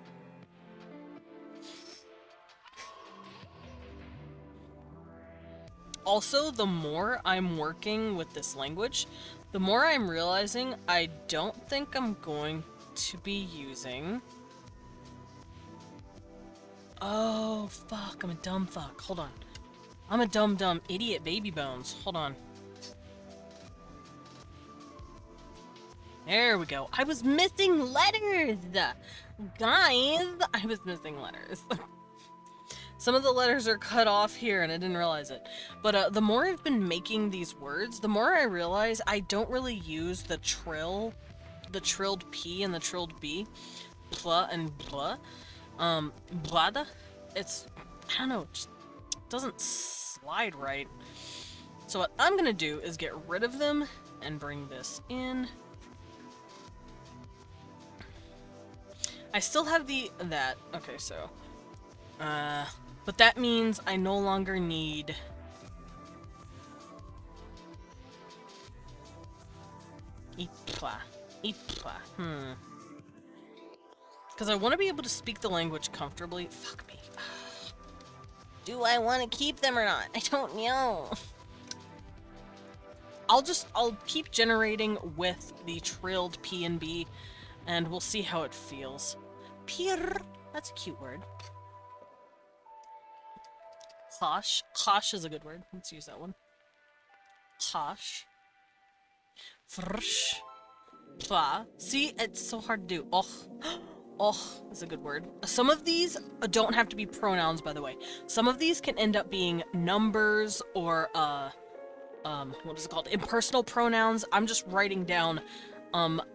Also, the more I'm working with this language, the more I'm realizing I don't think I'm going to be using... Oh, fuck, I'm a dumb fuck. Hold on. I'm a dumb idiot baby bones. Hold on. There we go. I was missing letters! Guys, I was missing letters. Some of the letters are cut off here and I didn't realize it. But the more I've been making these words, the more I realize I don't really use the trilled P and the trilled B. Blah and blah. Blada. It's, I don't know, it just doesn't slide right. So what I'm gonna do is get rid of them and bring this in. I still have that. Okay, so, but that means I no longer need Ipla. Because I want to be able to speak the language comfortably. Fuck me. Do I want to keep them or not? I don't know. I'll keep generating with the trilled P and B, and we'll see how it feels. Pir. That's a cute word. Kosh. Kosh is a good word. Let's use that one. Kosh. Frsh. Pla. See, it's so hard to do. Och. Och is a good word. Some of these don't have to be pronouns, by the way. Some of these can end up being numbers or, what is it called? Impersonal pronouns. I'm just writing down,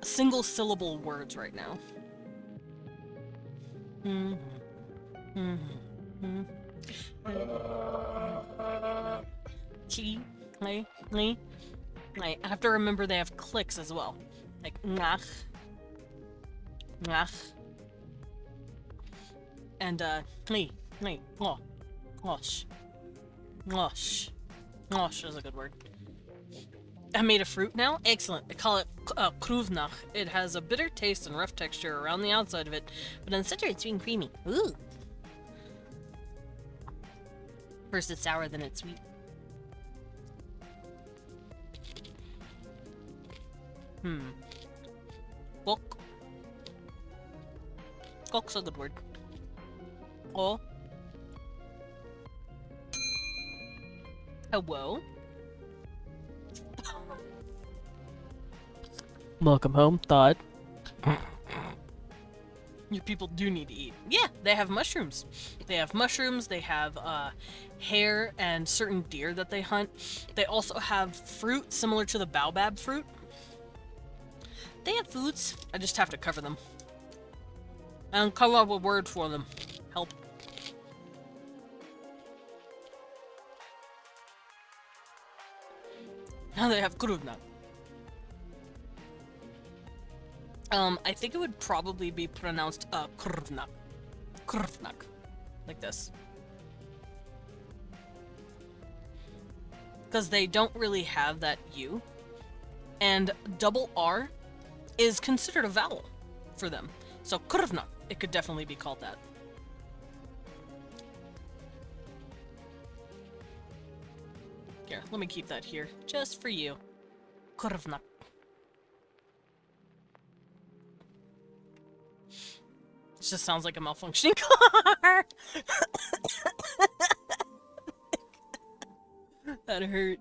single syllable words right now. I have to remember they have clicks as well. Like, ngach. Ngach. And, oh. Gosh. Gosh. Gosh is a good word. I made a fruit now? Excellent. I call it kruvnach. It has a bitter taste and rough texture around the outside of it, but in the center it's sweet and creamy. Ooh! First it's sour, then it's sweet. Kok. Kok's a good word. Oh. Hello? Welcome home, thought. Your people do need to eat. Yeah, they have mushrooms. They have mushrooms, they have hare and certain deer that they hunt. They also have fruit similar to the baobab fruit. They have foods. I just have to cover them. And come up with a word for them. Help. Now they have kruvna. I think it would probably be pronounced krvnak. Krvnak. Like this. Because they don't really have that U. And double R is considered a vowel for them. So krvnak, it could definitely be called that. Here, let me keep that here, just for you. Krvnak. It just sounds like a malfunctioning car. That hurt.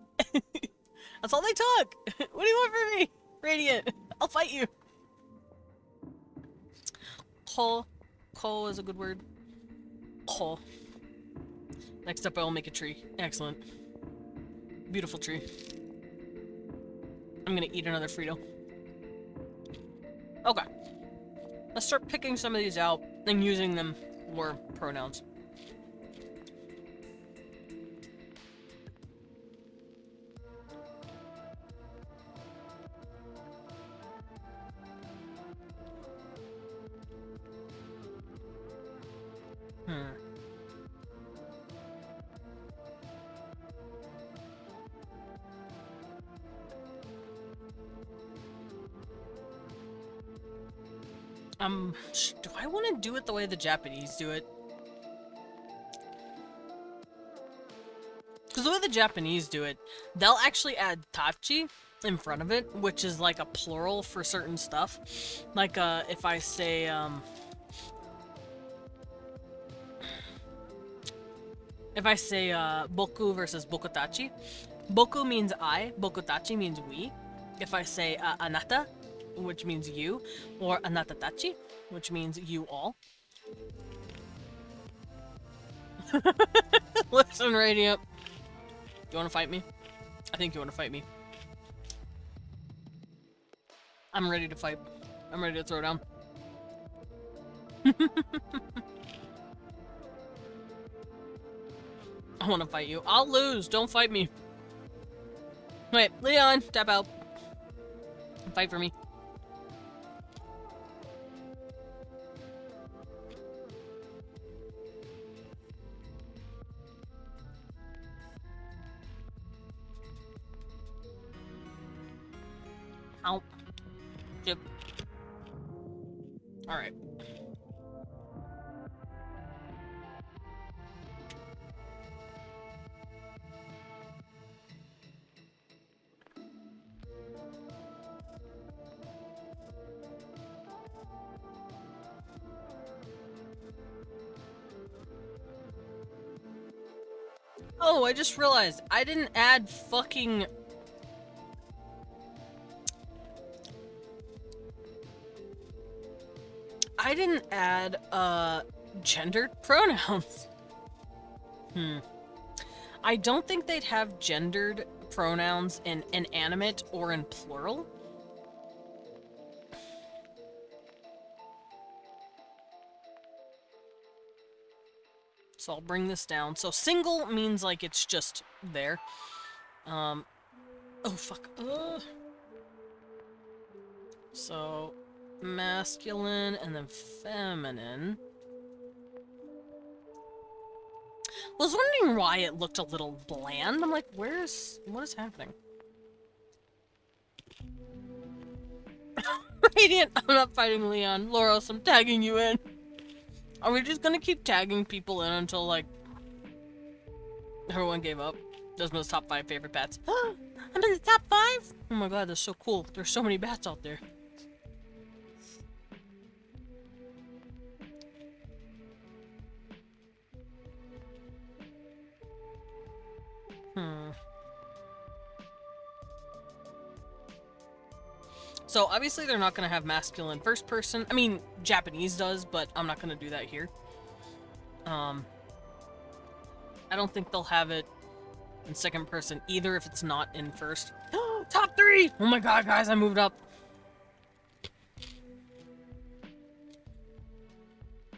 That's all they took. What do you want from me? Radiant. I'll fight you. Ko is a good word. Ko. Next up I will make a tree. Excellent. Beautiful tree. I'm gonna eat another Frito. Okay. Let's start picking some of these out and using them for pronouns. Do I want to do it the way the Japanese do it? Because the way the Japanese do it, they'll actually add tachi in front of it, which is like a plural for certain stuff. Like, if I say, boku versus bokutachi, boku means I, bokutachi means we. If I say, anata, which means you, or anatatachi, which means you all. Listen, Radiant. Do you want to fight me? I think you want to fight me. I'm ready to fight. I'm ready to throw down. I want to fight you. I'll lose. Don't fight me. Wait, Leon, tap out. Fight for me. Ow. Yep. Alright. Oh, I just realized I didn't add fucking... I didn't add, gendered pronouns. I don't think they'd have gendered pronouns in inanimate or in plural. So I'll bring this down. So single means like it's just there. Oh fuck. So masculine and then feminine. I was wondering why it looked a little bland. I'm like, what is happening? Radiant, I'm not fighting Leon. Loros, I'm tagging you in. Are we just gonna keep tagging people in until, like, everyone gave up? Those are the top 5 favorite bats. I'm in the top 5? Oh my god, that's so cool. There's so many bats out there. So, obviously they're not gonna have masculine first person. I mean, Japanese does, but I'm not gonna do that here. I don't think they'll have it in second person either if it's not in first. Top 3! Oh my god, guys, I moved up.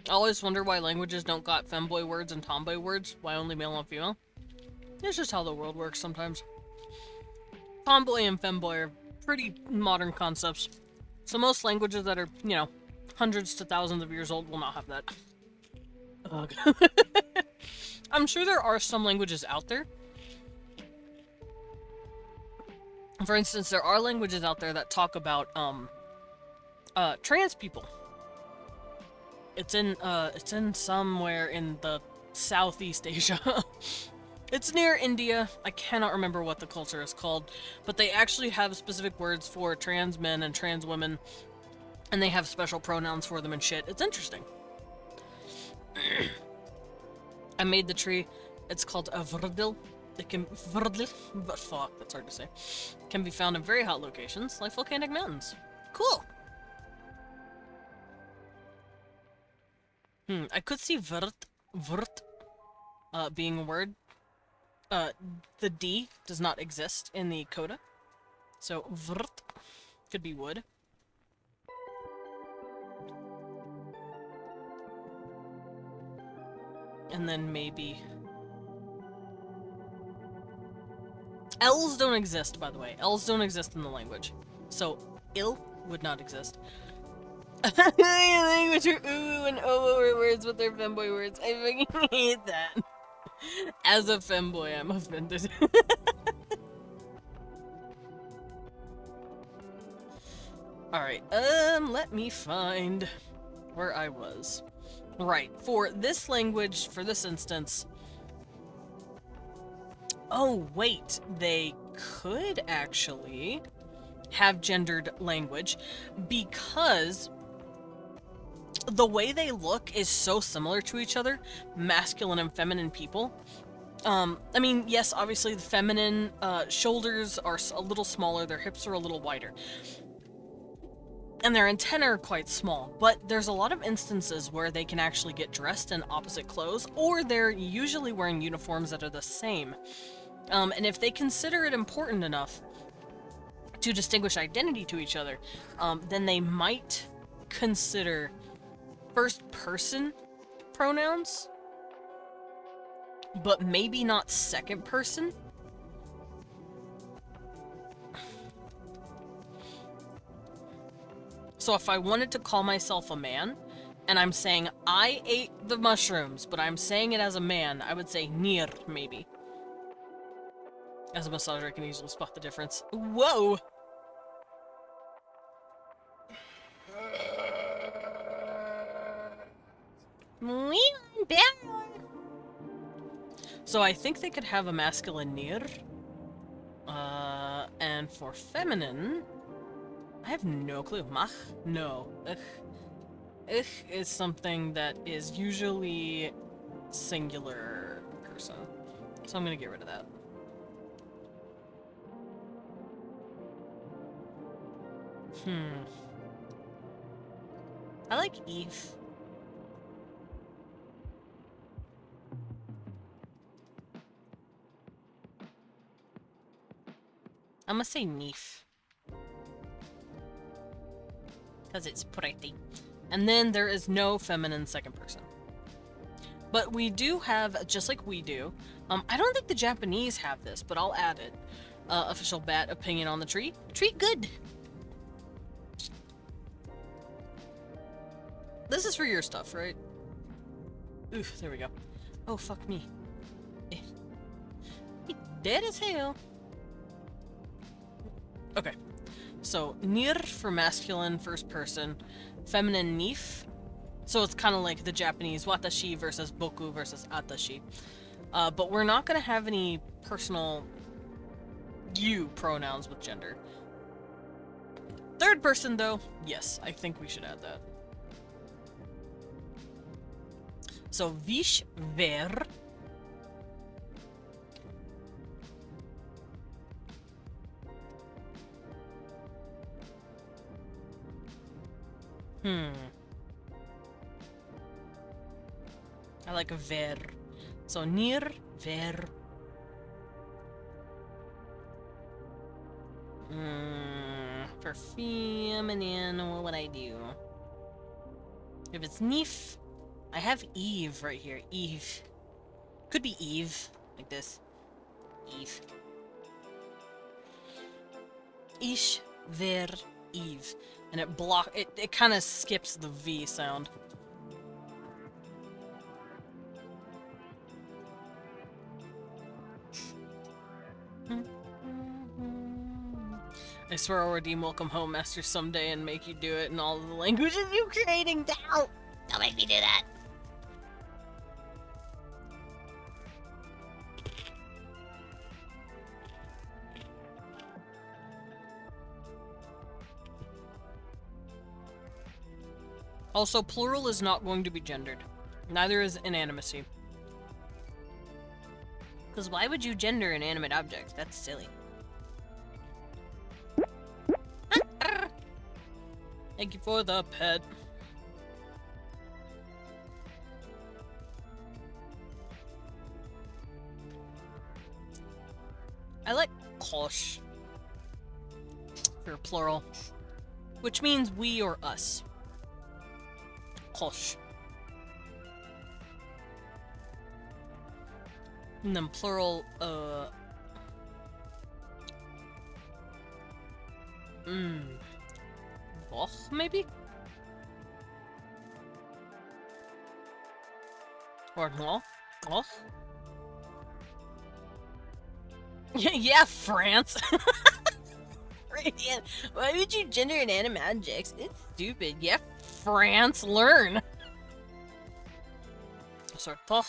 I always wonder why languages don't got femboy words and tomboy words. Why only male and female? It's just how the world works sometimes. Tomboy and femboy are pretty modern concepts. So most languages that are, you know, hundreds to thousands of years old will not have that. Ugh. I'm sure there are some languages out there. For instance, there are languages out there that talk about, trans people. It's in somewhere in the Southeast Asia. It's near India. I cannot remember what the culture is called, but they actually have specific words for trans men and trans women, and they have special pronouns for them and shit. It's interesting. I made the tree. It's called a Worldbuild. It can but fuck, that's hard to say. Can be found in very hot locations like volcanic mountains. Cool. I could see vert being a word. The D does not exist in the coda, so vert could be wood. And then maybe L's don't exist, by the way. L's don't exist in the language, so ill would not exist. Language are ooh and oh words, but they're femboy words. I fucking hate that. As a femboy, I'm offended. Alright, let me find where I was. Right, for this language, for this instance... Oh, wait, they could actually have gendered language because the way they look is so similar to each other, masculine and feminine people. I mean, yes, obviously the feminine shoulders are a little smaller, their hips are a little wider. And their antennae are quite small, but there's a lot of instances where they can actually get dressed in opposite clothes, or they're usually wearing uniforms that are the same. And if they consider it important enough to distinguish identity to each other, then they might consider first-person pronouns, but maybe not second-person. So if I wanted to call myself a man, and I'm saying I ate the mushrooms, but I'm saying it as a man, I would say Nir, maybe. As a massager, I can easily spot the difference. Whoa! So I think they could have a masculine Nir. And for feminine... I have no clue. Mach? No. Ich is something that is usually singular person. So I'm gonna get rid of that. I like Eve. I'm gonna say Neef. Because it's pretty. And then there is no feminine second person. But we do have, just like we do, I don't think the Japanese have this, but I'll add it. Official bat opinion on the tree. Tree good. This is for your stuff, right? Oof, there we go. Oh, fuck me. Dead as hell. Okay. So, Nir for masculine, first person. Feminine, Nif. So it's kind of like the Japanese watashi versus boku versus atashi. But we're not going to have any personal you pronouns with gender. Third person, though, yes, I think we should add that. So, vish ver. I like a ver. So, nir, ver. For feminine, what would I do? If it's nif, I have Eve right here. Eve. Could be Eve. Like this. Eve. Ish, ver, Eve. And it kind of skips the V sound. I swear I'll redeem Welcome Home Master someday and make you do it in all of the languages you're creating. Don't make me do that. Also, plural is not going to be gendered. Neither is inanimacy. Because why would you gender inanimate objects? That's silly. Thank you for the pet. I like kosh for plural, which means we or us. Kosh. And then plural, Voch, maybe? Or no? Och? Yeah, France! Radiant. Why would you gender inanimate objects? It's stupid. Yeah, France, learn! Sorry, toch.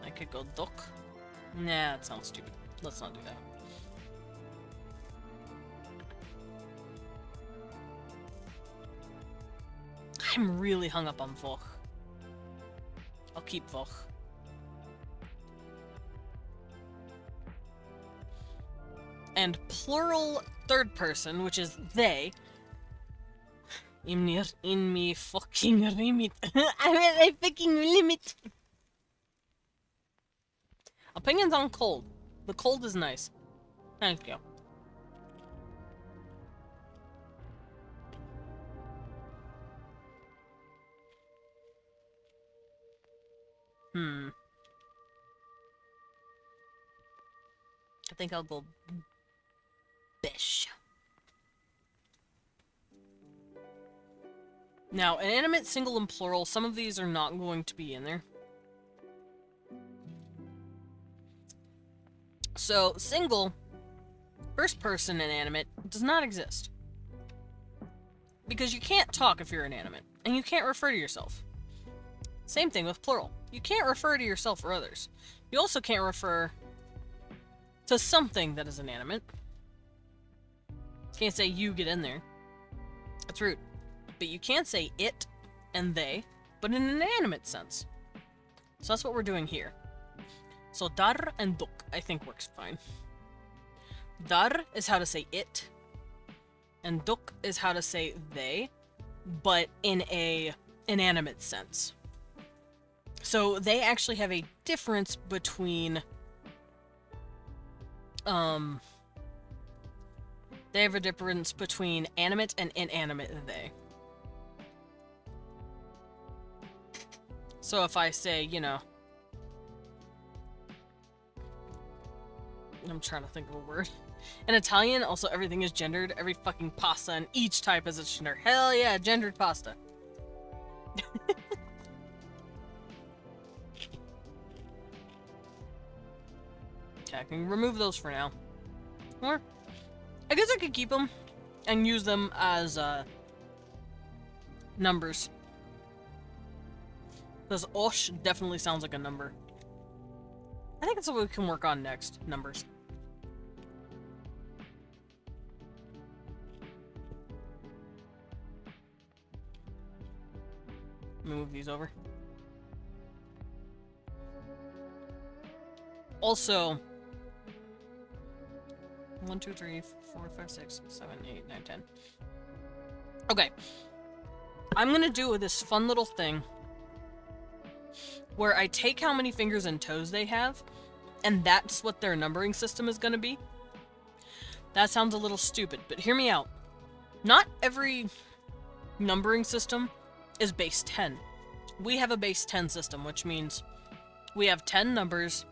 I could go duck. Nah, that sounds stupid. Let's not do that. I'm really hung up on Voch. I'll keep Voch. And plural third person, which is they. In me fucking limit. I'm at my fucking limit. Opinions on cold. The cold is nice. Thank you. I think I'll go bish. Now, inanimate, single, and plural, some of these are not going to be in there. So, single, first person inanimate, does not exist. Because you can't talk if you're inanimate, and you can't refer to yourself. Same thing with plural. You can't refer to yourself or others. You also can't refer to something that is inanimate. Can't say you get in there. That's rude. But you can say it and they, but in an inanimate sense. So that's what we're doing here. So dar and duk, I think works fine. Dar is how to say it, and duk is how to say they, but in a inanimate sense. So they actually have a difference between they have a difference between animate and inanimate they. So if I say, you know, I'm trying to think of a word. In Italian, also everything is gendered. Every fucking pasta and each type has a gender. Hell yeah, gendered pasta. Okay, I can remove those for now. Or, I guess I could keep them and use them as numbers. Because Osh definitely sounds like a number. I think that's what we can work on next. Numbers. Move these over. Also, 1, 2, 3, 4, 5, 6, 7, 8, 9, 10. Okay. I'm gonna do this fun little thing where I take how many fingers and toes they have, and that's what their numbering system is gonna be. That sounds a little stupid, but hear me out. Not every numbering system is base 10. We have a base 10 system, which means we have 10 numbers.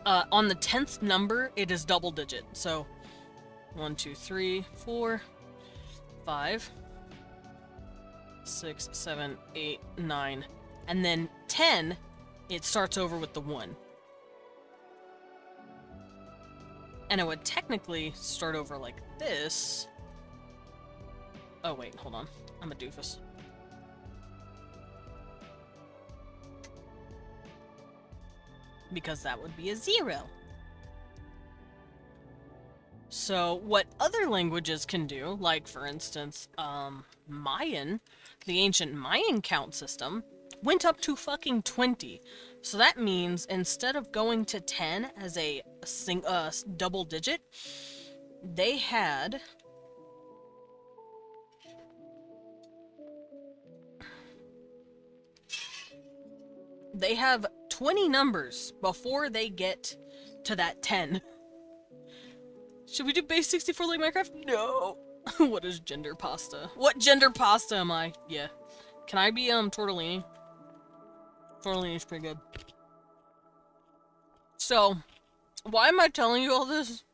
On the 10th number, it is double digit. So, 1, 2, 3, 4, 5, 6, 7, 8, 9. And then 10, it starts over with the 1. And it would technically start over like this. Oh wait, hold on. I'm a doofus. Because that would be a 0. So what other languages can do, like for instance, Mayan, the ancient Mayan count system, went up to fucking 20. So that means instead of going to 10 as a double digit, they had have 20 numbers before they get to that 10. Should we do base 64 like Minecraft? No. What is gender pasta? What gender pasta am I? Yeah. Can I be tortellini? Tortellini's pretty good. So, why am I telling you all this?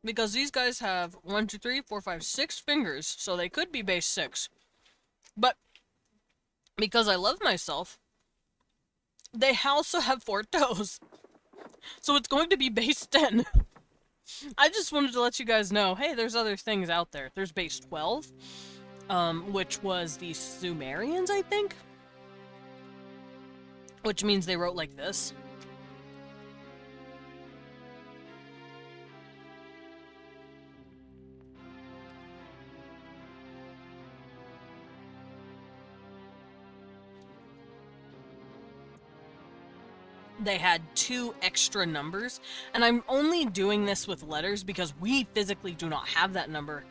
Because these guys have 1, 2, 3, 4, 5, 6 fingers, so they could be base 6. But because I love myself, they also have 4 toes. So it's going to be base 10. I just wanted to let you guys know, hey, there's other things out there. There's base 12, which was the Sumerians, I think? Which means they wrote like this. They had 2 extra numbers, and I'm only doing this with letters because we physically do not have that number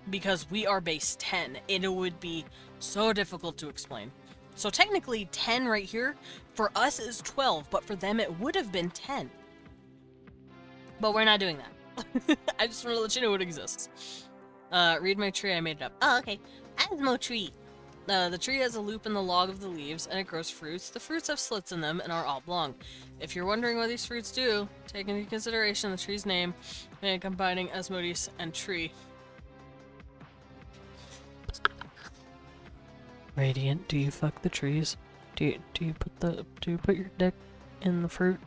because we are base 10, and it would be so difficult to explain. So technically 10 right here for us is 12, but for them it would have been 10. But we're not doing that. I just want to let you know it exists. Read my tree, I made it up. Oh, okay. Asmo tree. The tree has a loop in the log of the leaves, and it grows fruits. The fruits have slits in them and are oblong. If you're wondering what these fruits do, take into consideration the tree's name and combining Asmodeus and tree. Radiant, do you fuck the trees? Do you put your dick in the fruit?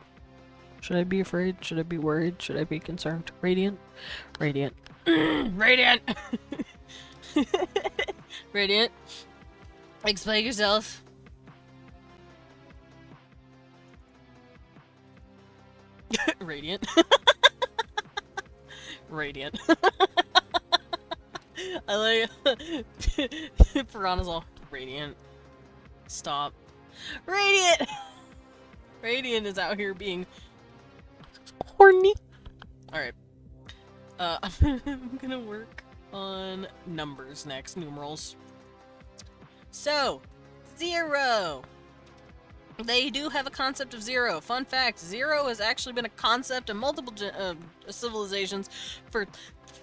Should I be afraid? Should I be worried? Should I be concerned? Radiant? Radiant. Radiant! Radiant? Explain yourself. Radiant. Radiant. I like Piranha's all radiant. Stop. Radiant! Radiant is out here being horny. Alright. I'm gonna work on numbers next, numerals. So, 0. They do have a concept of 0. Fun fact, 0 has actually been a concept in multiple civilizations for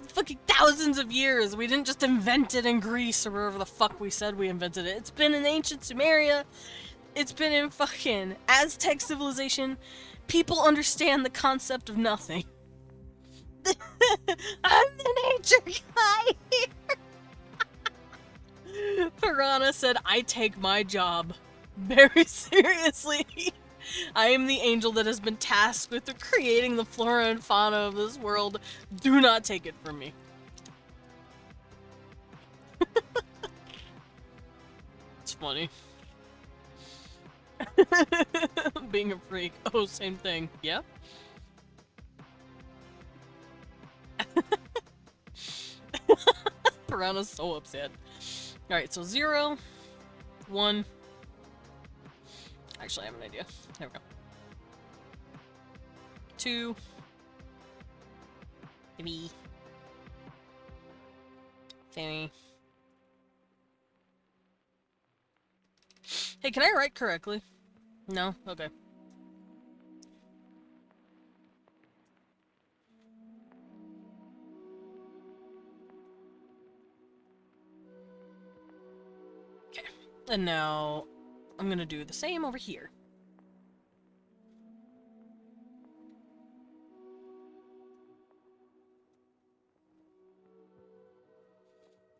fucking thousands of years. We didn't just invent it in Greece or wherever the fuck we said we invented it. It's been in ancient Sumeria. It's been in fucking Aztec civilization. People understand the concept of nothing. I'm the nature guy here. Piranha said, I take my job very seriously. I am the angel that has been tasked with creating the flora and fauna of this world. Do not take it from me. It's funny. Being a freak. Oh, same thing. Yeah? Piranha's so upset. Alright, so 0, 1. Actually, I have an idea. There we go. 2. 3. 3. Hey, can I write correctly? No? Okay. And now, I'm gonna do the same over here.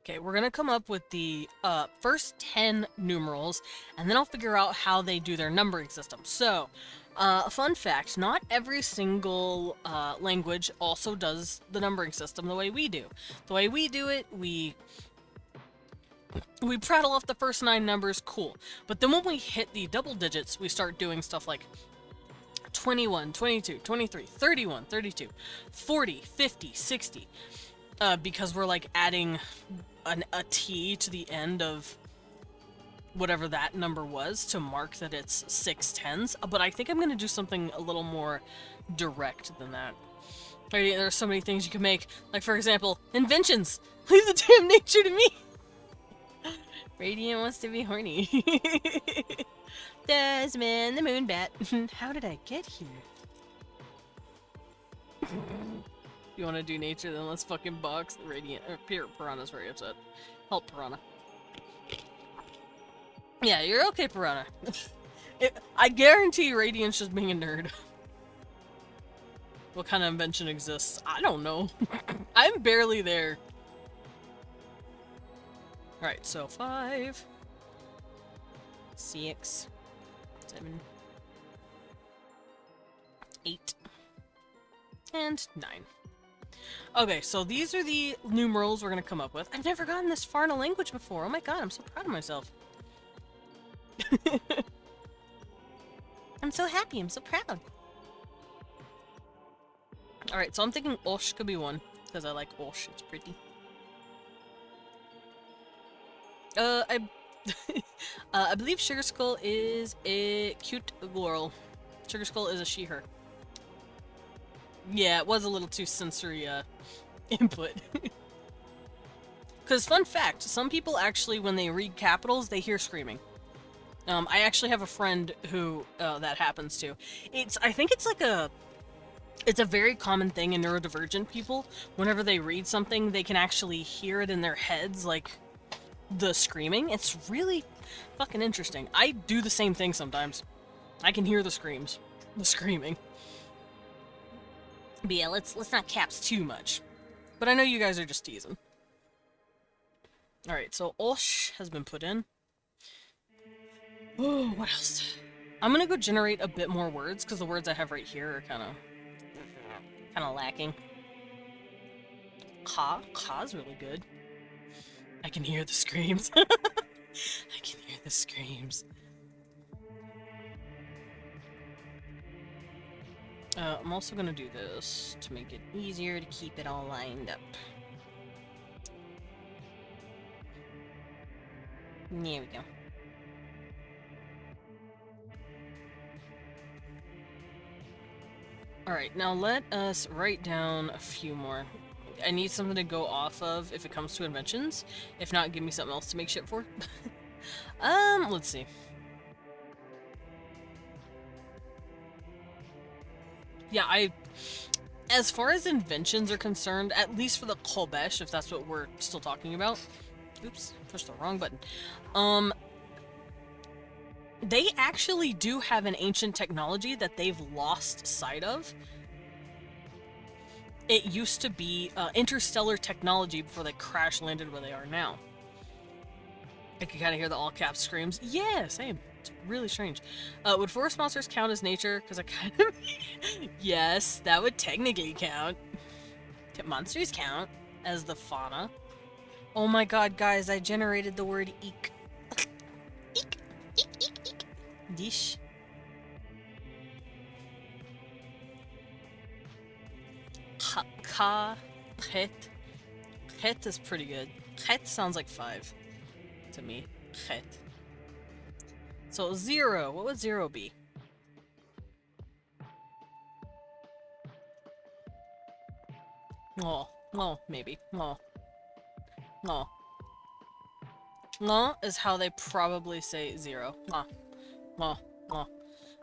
Okay, we're gonna come up with the first 10 numerals, and then I'll figure out how they do their numbering system. So, a fun fact, not every single language also does the numbering system the way we do. The way we do it, we prattle off the first 9 numbers, cool. But then when we hit the double digits, we start doing stuff like 21, 22, 23, 31, 32, 40, 50, 60. Because we're like adding a T to the end of whatever that number was to mark that it's 6 tens. But I think I'm going to do something a little more direct than that. There are so many things you can make. Like, for example, inventions! Leave the damn nature to me! Radiant wants to be horny. Desmond the Moonbat. How did I get here? You want to do nature, then let's fucking box Radiant. Piranha's very upset. Help Piranha. Yeah, you're okay, Piranha. I guarantee Radiant's just being a nerd. What kind of invention exists? I don't know. I'm barely there. Alright, so 5, 6, 7, 8, and 9. Okay, so these are the numerals we're gonna come up with. I've never gotten this far in a language before. Oh my god, I'm so proud of myself. I'm so happy, I'm so proud. Alright, so I'm thinking Osh could be one, because I like Osh, it's pretty. I believe Sugar Skull is a cute girl. Sugar Skull is a she-her. Yeah, it was a little too sensory, input. Because, fun fact, some people actually, when they read capitals, they hear screaming. I actually have a friend who, that happens to. I think it's like it's a very common thing in neurodivergent people. Whenever they read something, they can actually hear it in their heads, like, the screaming. It's really fucking interesting. I do the same thing sometimes. I can hear the screams. The screaming. But yeah, let's not caps too much. But I know you guys are just teasing. Alright, so Osh has been put in. Oh, what else? I'm gonna go generate a bit more words, because the words I have right here are kinda lacking. Ka's really good. I can hear the screams. I can hear the screams. I'm also gonna do this to make it easier to keep it all lined up. There we go. Alright, now let us write down a few more. I need something to go off of if it comes to inventions. If not, give me something else to make shit for. Let's see. Yeah, as far as inventions are concerned, at least for the Kolbesh, if that's what we're still talking about. Oops, pushed the wrong button. They actually do have an ancient technology that they've lost sight of. It used to be interstellar technology before they crash landed where they are now. I can kind of hear the all caps screams. Yeah, same. It's really strange. Would forest monsters count as nature? Because I kind of... Yes, that would technically count. Monsters count as the fauna. Oh my god, guys, I generated the word eek. Eek, eek, eek, eek. Dish. Het. Het is pretty good. Het sounds like 5 to me. Het. So 0. What would 0 be? Oh, maybe. No, is how they probably say 0. No,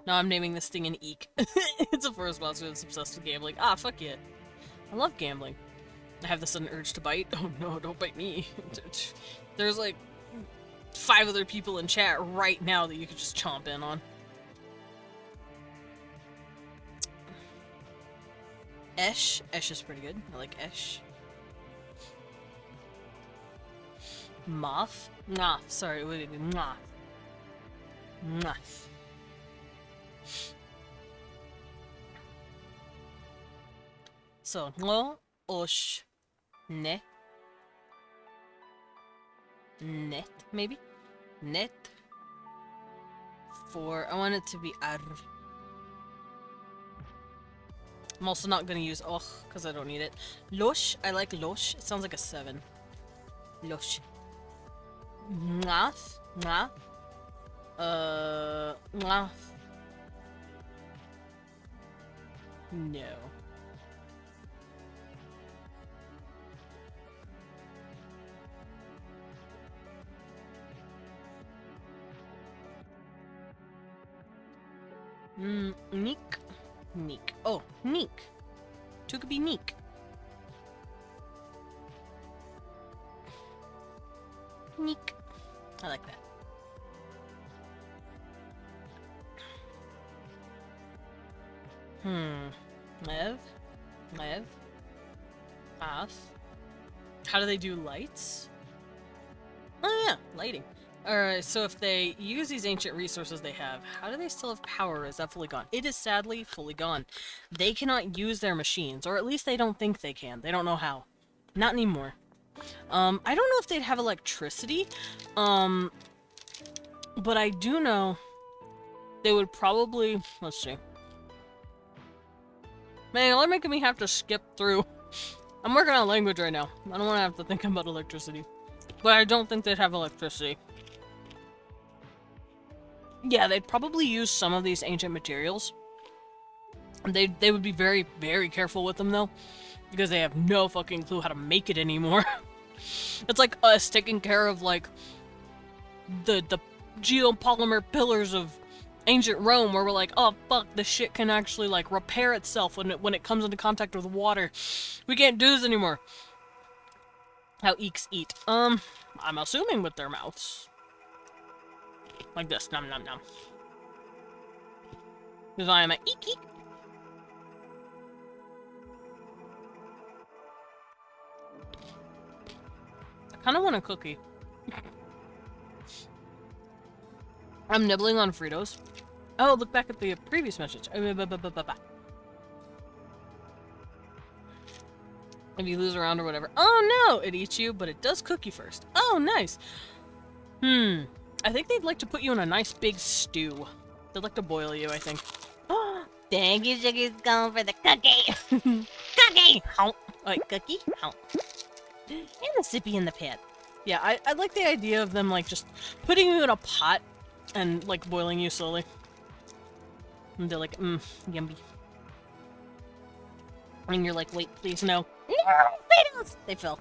I'm naming this thing an eek. It's a forest monster that's obsessed with gambling. Ah, fuck yeah. I love gambling. I have the sudden urge to bite. Oh no, don't bite me. There's like 5 other people in chat right now that you could just chomp in on. Esh. Esh is pretty good. I like Esh. Moth? Nah, sorry, what did it? Nah. Nah. So, no, osh, ne. Net, maybe? Net. I want it to be ar. I'm also not gonna use och, because I don't need it. Losh, I like losh. It sounds like a 7. Losh. Ngaf? Ngaf? Ngaf. No. Neek. Neek. Oh, neek. 2 could be neek. Neek. I like that. Lev? Lev? Path? How do they do lights? Oh yeah, lighting. Alright, so if they use these ancient resources they have, how do they still have power? Is that fully gone? It is sadly fully gone. They cannot use their machines, or at least they don't think they can. They don't know how. Not anymore. I don't know if they'd have electricity, but I do know they would probably... Let's see. Man, y'all are making me have to skip through. I'm working on language right now. I don't want to have to think about electricity. But I don't think they'd have electricity. Yeah, they'd probably use some of these ancient materials. They would be very, very careful with them, though. Because they have no fucking clue how to make it anymore. It's like us taking care of, like, the geopolymer pillars of ancient Rome, where we're like, oh fuck, this shit can actually, like, repair itself when it comes into contact with water. We can't do this anymore. How eeks eat. I'm assuming with their mouths. Like this, nom nom nom. Because I am a eek eek. I kind of want a cookie. I'm nibbling on Fritos. Oh, look back at the previous message. If you lose a round or whatever. Oh no! It eats you, but it does cook you first. Oh, nice! I think they'd like to put you in a nice big stew. They'd like to boil you, I think. Thank you, Sugar's going for the cookie! Cookie! How? Wait, cookie? How? And the sippy in the pit. Yeah, I like the idea of them, like, just putting you in a pot and, like, boiling you slowly. And they're like, yummy. And you're like, wait, please, no. No, Fritos! They fell.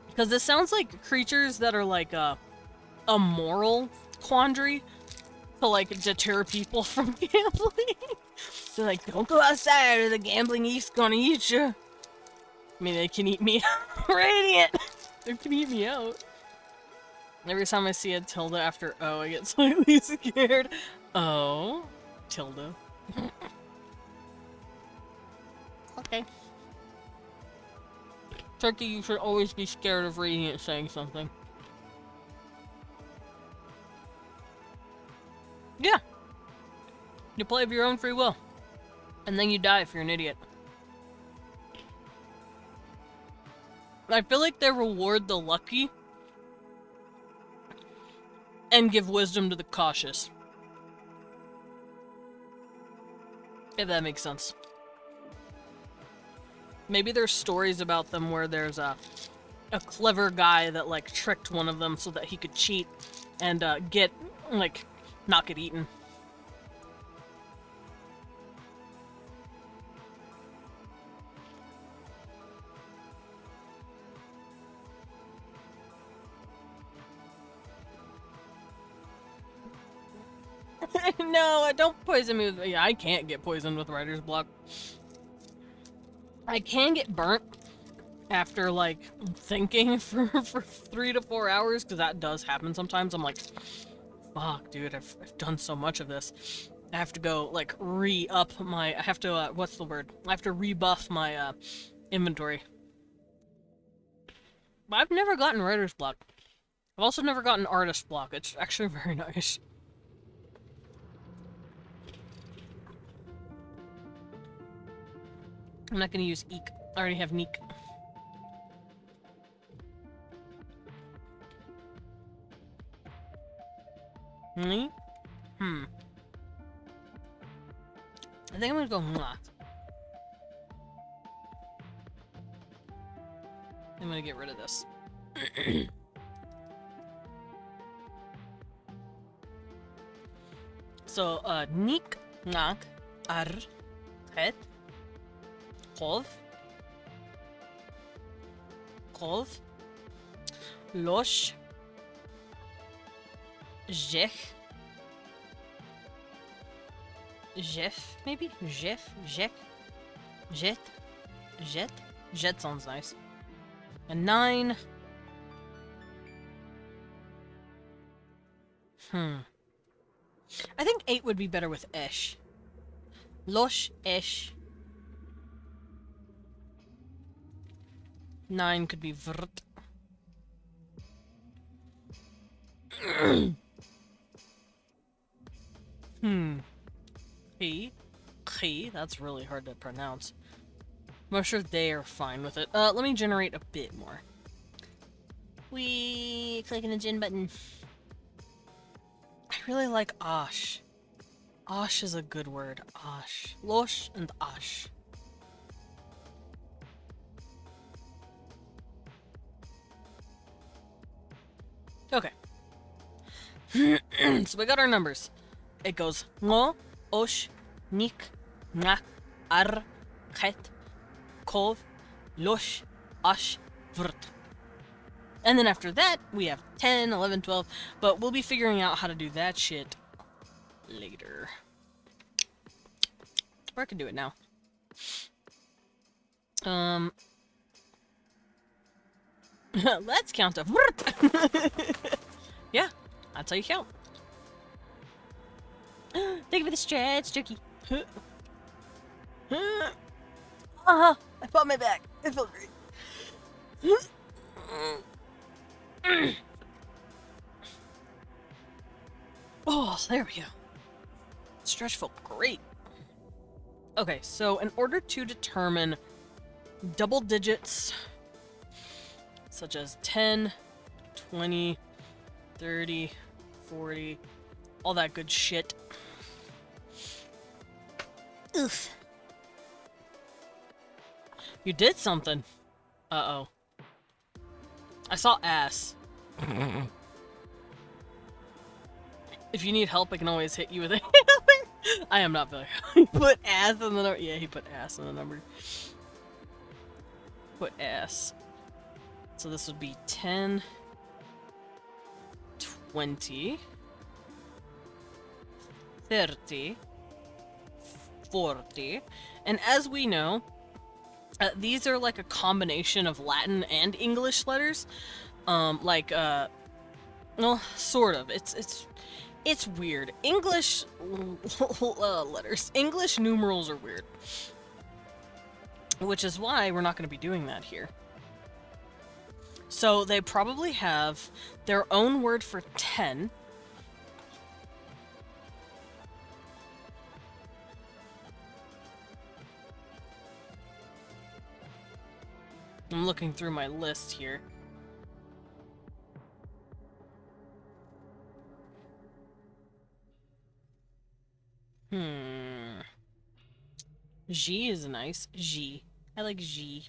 Because this sounds like creatures that are like a moral quandary to like deter people from gambling. They're like, don't go outside or the gambling geek's gonna eat you. I mean, they can eat me. Radiant! They can eat me out. Every time I see a tilde after O, I get slightly scared. Oh, tilde. Okay. Turkey, you should always be scared of Radiant saying something. Yeah. You play of your own free will. And then you die if you're an idiot. I feel like they reward the lucky and give wisdom to the cautious. If that makes sense. Maybe there's stories about them where there's a clever guy that, like, tricked one of them so that he could cheat and, get, like, not get eaten. No, don't poison me with... Yeah, I can't get poisoned with writer's block. I can get burnt after, like, thinking for 3 to 4 hours, because that does happen sometimes. I'm like, fuck, dude, I've done so much of this. I have to go, like, re-up my... I have to, what's the word? I have to rebuff my, inventory. But I've never gotten writer's block. I've also never gotten artist block. It's actually very nice. I'm not gonna use eek. I already have neek. I think I'm gonna go mwah. I'm gonna get rid of this. So, nik, nak, ar, het, kov, losh, jech, Jeff, maybe? Jeff? Jek? Jet? Jet? Jet sounds nice. And 9. I think 8 would be better with Esh. Losh, Esh. 9 could be Vrt. He, that's really hard to pronounce. I'm sure they are fine with it. Let me generate a bit more. Clicking the gen button. I really like Osh. Osh is a good word. Osh. Losh and Osh. Okay. So we got our numbers. It goes ngo, osh, nik, ngak, ar, het, kov, losh, ash, vrt. And then after that, we have 10, 11, 12, but we'll be figuring out how to do that shit later. Or I can do it now. Let's count to vrt. Yeah, that's how you count. Thank you for the stretch, Jerky. I fought my back. It felt great. Oh, there we go. Stretch felt great. Okay, so in order to determine double digits, such as 10, 20, 30, 40, all that good shit. Oof. You did something. Uh-oh. I saw ass. If you need help, I can always hit you with it. I am not very. He put ass in the number. Yeah, he put ass in the number. Put ass. So this would be 10, 20, 30, 40. And as we know, these are like a combination of Latin and English letters. Well, sort of. It's weird. English letters. English numerals are weird. Which is why we're not going to be doing that here. So they probably have their own word for 10. I'm looking through my list here. G is nice. G. I like G.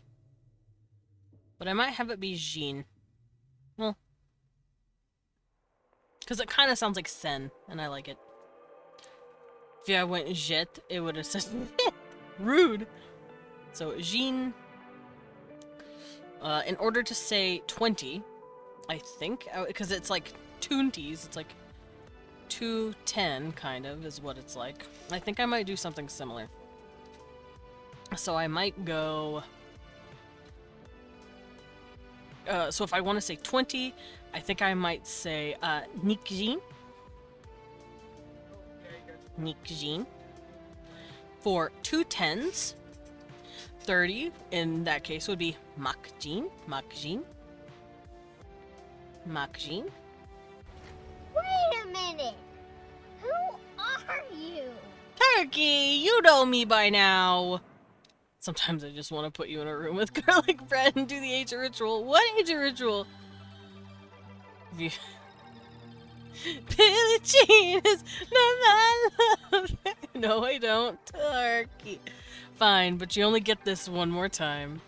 But I might have it be Jean. Well. Because it kind of sounds like Sen, and I like it. If I went Jet, it would have said rude. So, Jean. In order to say 20, I think, because it's like toonties, it's like 210 kind of is what it's like. I think I might do something similar. So I might go... so if I want to say 20, I think I might say Nikjin. Nikjin. For 2 10s, 30 in that case would be Makjin. Makjin. Makjin. Wait a minute. Who are you? Turkey, you know me by now. Sometimes I just want to put you in a room with garlic bread and do the age ritual. What age ritual? Billie Jean is not my love. No, I don't. Turkey. Fine, but you only get this one more time.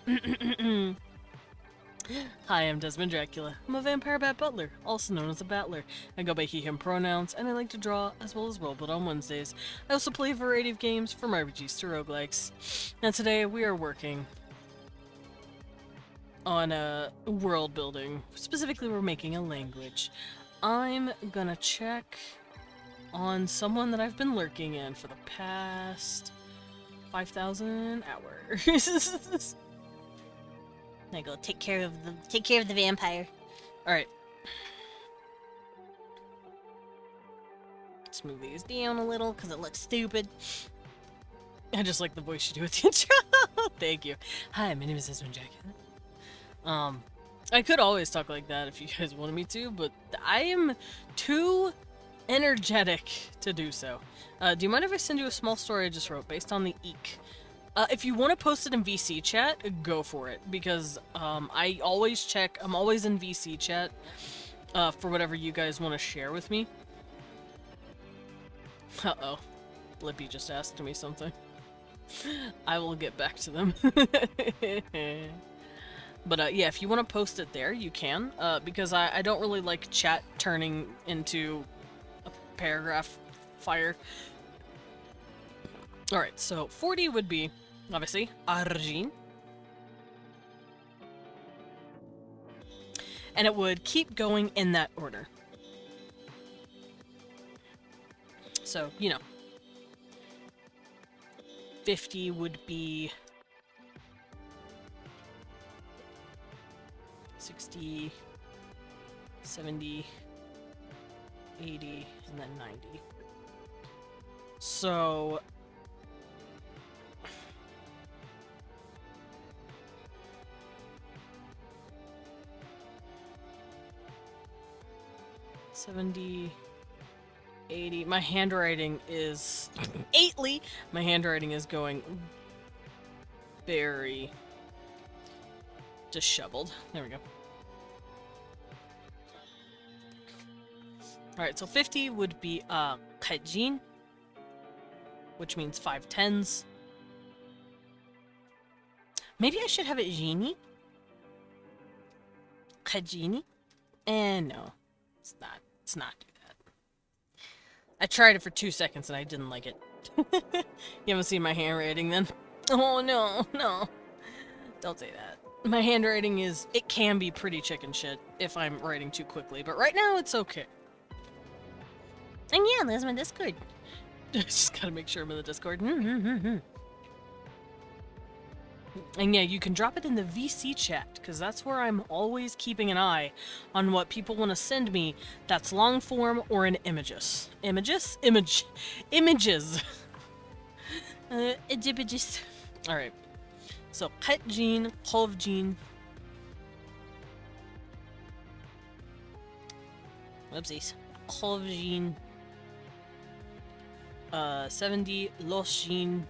Hi, I'm Desmond Dracula. I'm a vampire bat butler, also known as a battler. I go by he, him pronouns, and I like to draw as well as Worldbuild on Wednesdays. I also play a variety of games, from RPGs to roguelikes. And today we are working on world building. Specifically, we're making a language. I'm gonna check on someone that I've been lurking in for the past 5,000 hours. I go take care of the vampire. Alright. Let's move these down a little because it looks stupid. I just like the voice you do with the intro. Thank you. Hi, my name is Desmond Jacket. I could always talk like that if you guys wanted me to, but I am too energetic to do so. Do you mind if I send you a small story I just wrote based on the Eek? If you want to post it in VC chat, go for it, because I always check, I'm always in VC chat for whatever you guys want to share with me. Uh-oh. Blippi just asked me something. I will get back to them. But yeah, if you want to post it there, you can, because I don't really like chat turning into a paragraph fire. Alright, so 40 would be, obviously, argin. And it would keep going in that order. So, you know. 50 would be 60, 70, 80, and then 90. So 70, 80. My handwriting is 8ly. My handwriting is going very disheveled. There we go. Alright, so 50 would be Kaijin, which means 5 tens. Maybe I should have it Genie? Kajini? And no, it's not. Let's not do that. I tried it for 2 seconds and I didn't like it. You haven't seen my handwriting then? Oh no, no. Don't say that. My handwriting is, it can be pretty chicken shit if I'm writing too quickly, but right now it's okay. And yeah, there's my Discord. Just gotta make sure I'm in the Discord. And yeah, you can drop it in the VC chat, because that's where I'm always keeping an eye on what people want to send me that's long form or in images. Images? Images. Images. Alright. So, Ketjin, Hovjin. Whoopsies. Hovjin. 70, Losjin.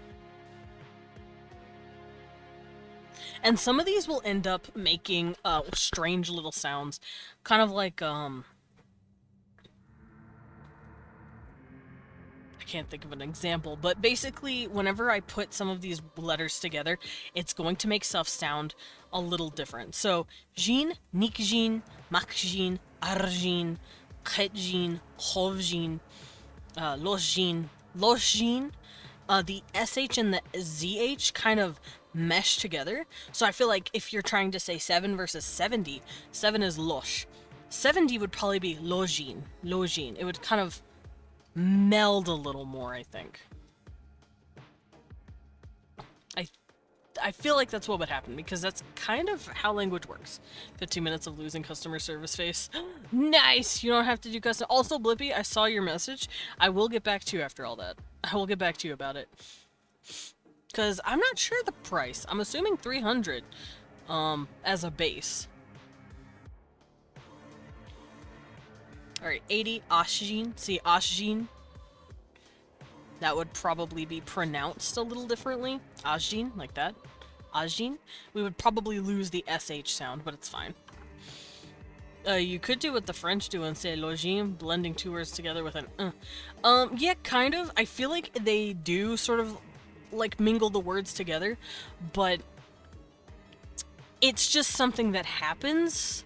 And some of these will end up making strange little sounds. Kind of like, I can't think of an example, but basically, whenever I put some of these letters together, it's going to make stuff sound a little different. So, Jin, Nikjin, Makjin, Arjin, Ketjin, Hovjin, Losjin, Losjin. The SH and the ZH kind of mesh together. So I feel like if you're trying to say 7 versus 70, 7 is Losh. 70 would probably be Lojin. Lojin. It would kind of meld a little more, I think. I feel like that's what would happen, because that's kind of how language works. 15 minutes of losing customer service face. Nice! You don't have to do custom. Also, Blippi, I saw your message. I will get back to you after all that. I will get back to you about it. Because I'm not sure the price. I'm assuming 300 as a base. Alright, 80, Ashjin. See, Ashjin. That would probably be pronounced a little differently. Ashjin, like that. Ashjin. We would probably lose the SH sound, but it's fine. You could do what the French do and say logime, blending two words together with an yeah, kind of. I feel like they do sort of like mingle the words together, but it's just something that happens.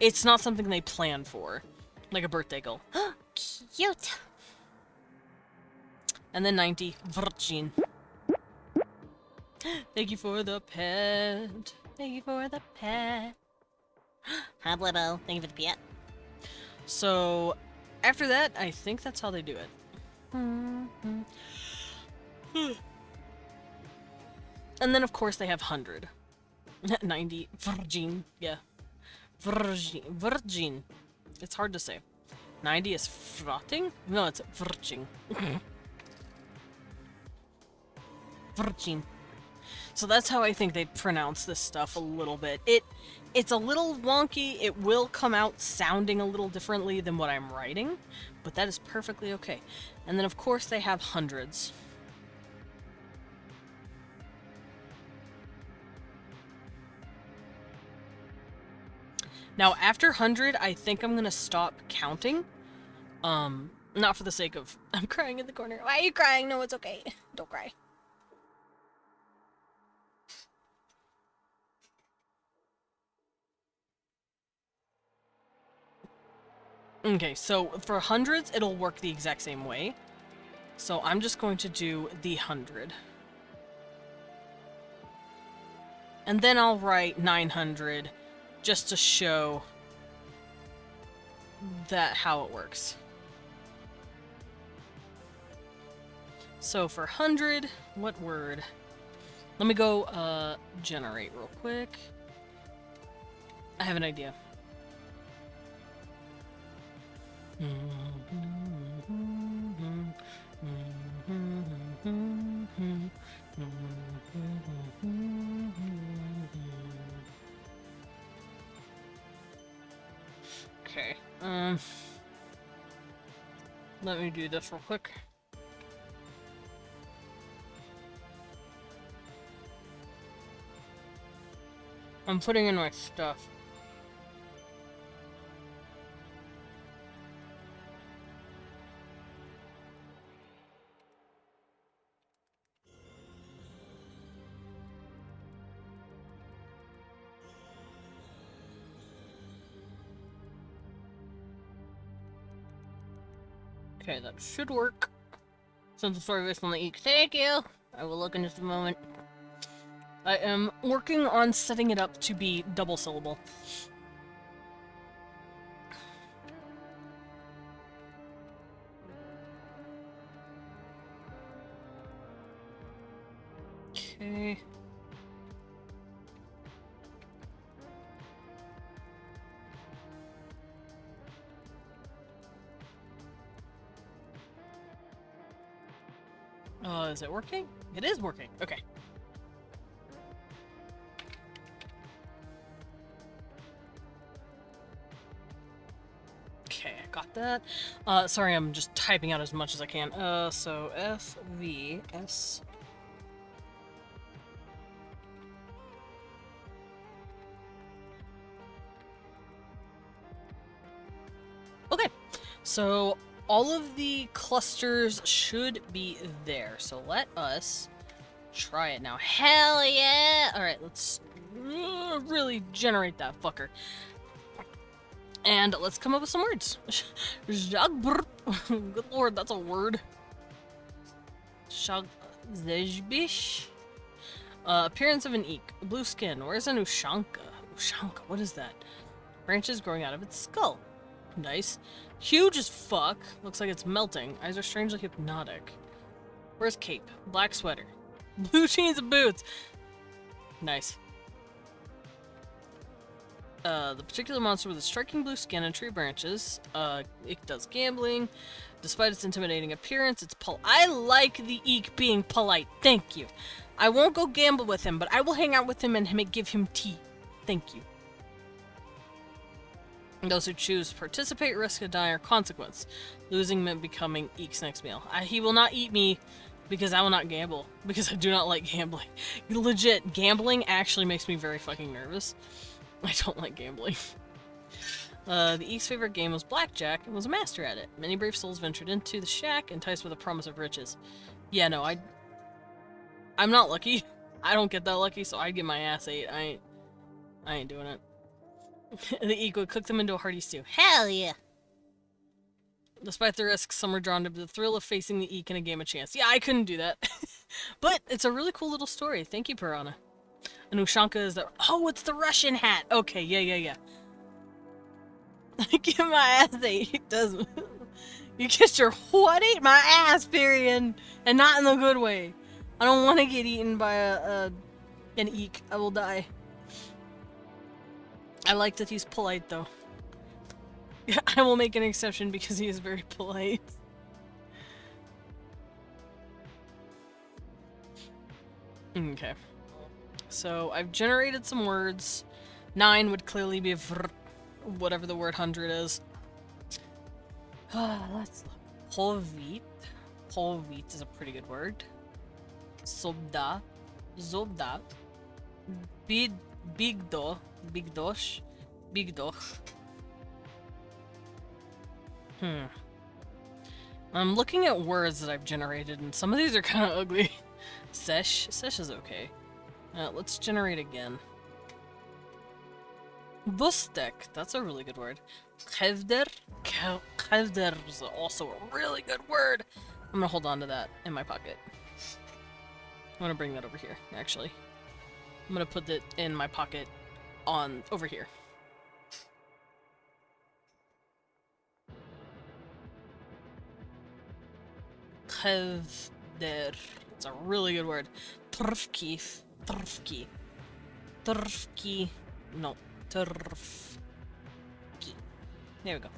It's not something they plan for, like a birthday goal. Cute. And then 90, virgin. Thank you for the pet. Thank you for the pet. Hi, Blibbo. Thank you for the pet. So, after that, I think that's how they do it. And then, of course, they have 100. 90. Virgin. Yeah. Virgin. Virgin. It's hard to say. 90 is frotting? No, it's virgin. Virgin. So that's how I think they pronounce this stuff a little bit. It's a little wonky. It will come out sounding a little differently than what I'm writing, but that is perfectly okay. And then, of course, they have hundreds. Now, after 100, I think I'm gonna stop counting. Not for the sake of... I'm crying in the corner. Why are you crying? No, it's okay. Don't cry. Okay, so for hundreds, it'll work the exact same way. So I'm just going to do the 100. And then I'll write 900 just to show that how it works. So for 100, what word? Let me go generate real quick. I have an idea. Okay, let me do this real quick. I'm putting in my stuff. Okay, that should work. Since the story based on the ink. Thank you! I will look in just a moment. I am working on setting it up to be double syllable. Okay. Is it working? It is working. Okay. Okay, I got that. Sorry, I'm just typing out as much as I can. So FVS. Okay, so all of the clusters should be there. So let us try it now. Hell yeah! Alright, let's really generate that fucker. And let's come up with some words. Good lord, that's a word. Appearance of an eek. Blue skin. Where's an ushanka? Ushanka, what is that? Branches growing out of its skull. Nice. Huge as fuck. Looks like it's melting. Eyes are strangely hypnotic. Where's cape? Black sweater. Blue jeans and boots. Nice. The particular monster with a striking blue skin and tree branches. It does gambling. Despite its intimidating appearance, it's I like the eek being polite. Thank you. I won't go gamble with him, but I will hang out with him and give him tea. Thank you. Those who choose participate risk a dire consequence. Losing meant becoming eek's next meal. He will not eat me because I will not gamble. Because I do not like gambling. Legit, gambling actually makes me very fucking nervous. I don't like gambling. The Eek's favorite game was blackjack and was a master at it. Many brave souls ventured into the shack, enticed with the promise of riches. Yeah, no, I'm not lucky. I don't get that lucky, so I'd get my ass ate. I ain't doing it. The Eek would cook them into a hearty stew. Hell yeah. Despite the risks, some were drawn to the thrill of facing the Eek in a game of chance. Yeah, I couldn't do that. But it's a really cool little story. Thank you, Piranha. And Ushanka is the— oh, it's the Russian hat! Okay, yeah. I get my ass ate. It doesn't. You get your what ate my ass, period. And not in the good way. I don't want to get eaten by an Eek. I will die. I like that he's polite, though. I will make an exception because he is very polite. Okay. So, I've generated some words. 9 would clearly be whatever the word 100 is. Let's look. Povit. Povit is a pretty good word. Sobda. Zobda. Bigdo. Bigdosh. Bigdoch. I'm looking at words that I've generated, and some of these are kind of ugly. Sesh. Sesh is okay. Let's generate again. Bustek. That's a really good word. Kevder. Kevder is also a really good word. I'm gonna hold on to that in my pocket. I'm gonna bring that over here, actually. I'm gonna put it in my pocket over here. Kevder. It's a really good word. Turfki. Turfki. Turfki. No. Turfki. There we go.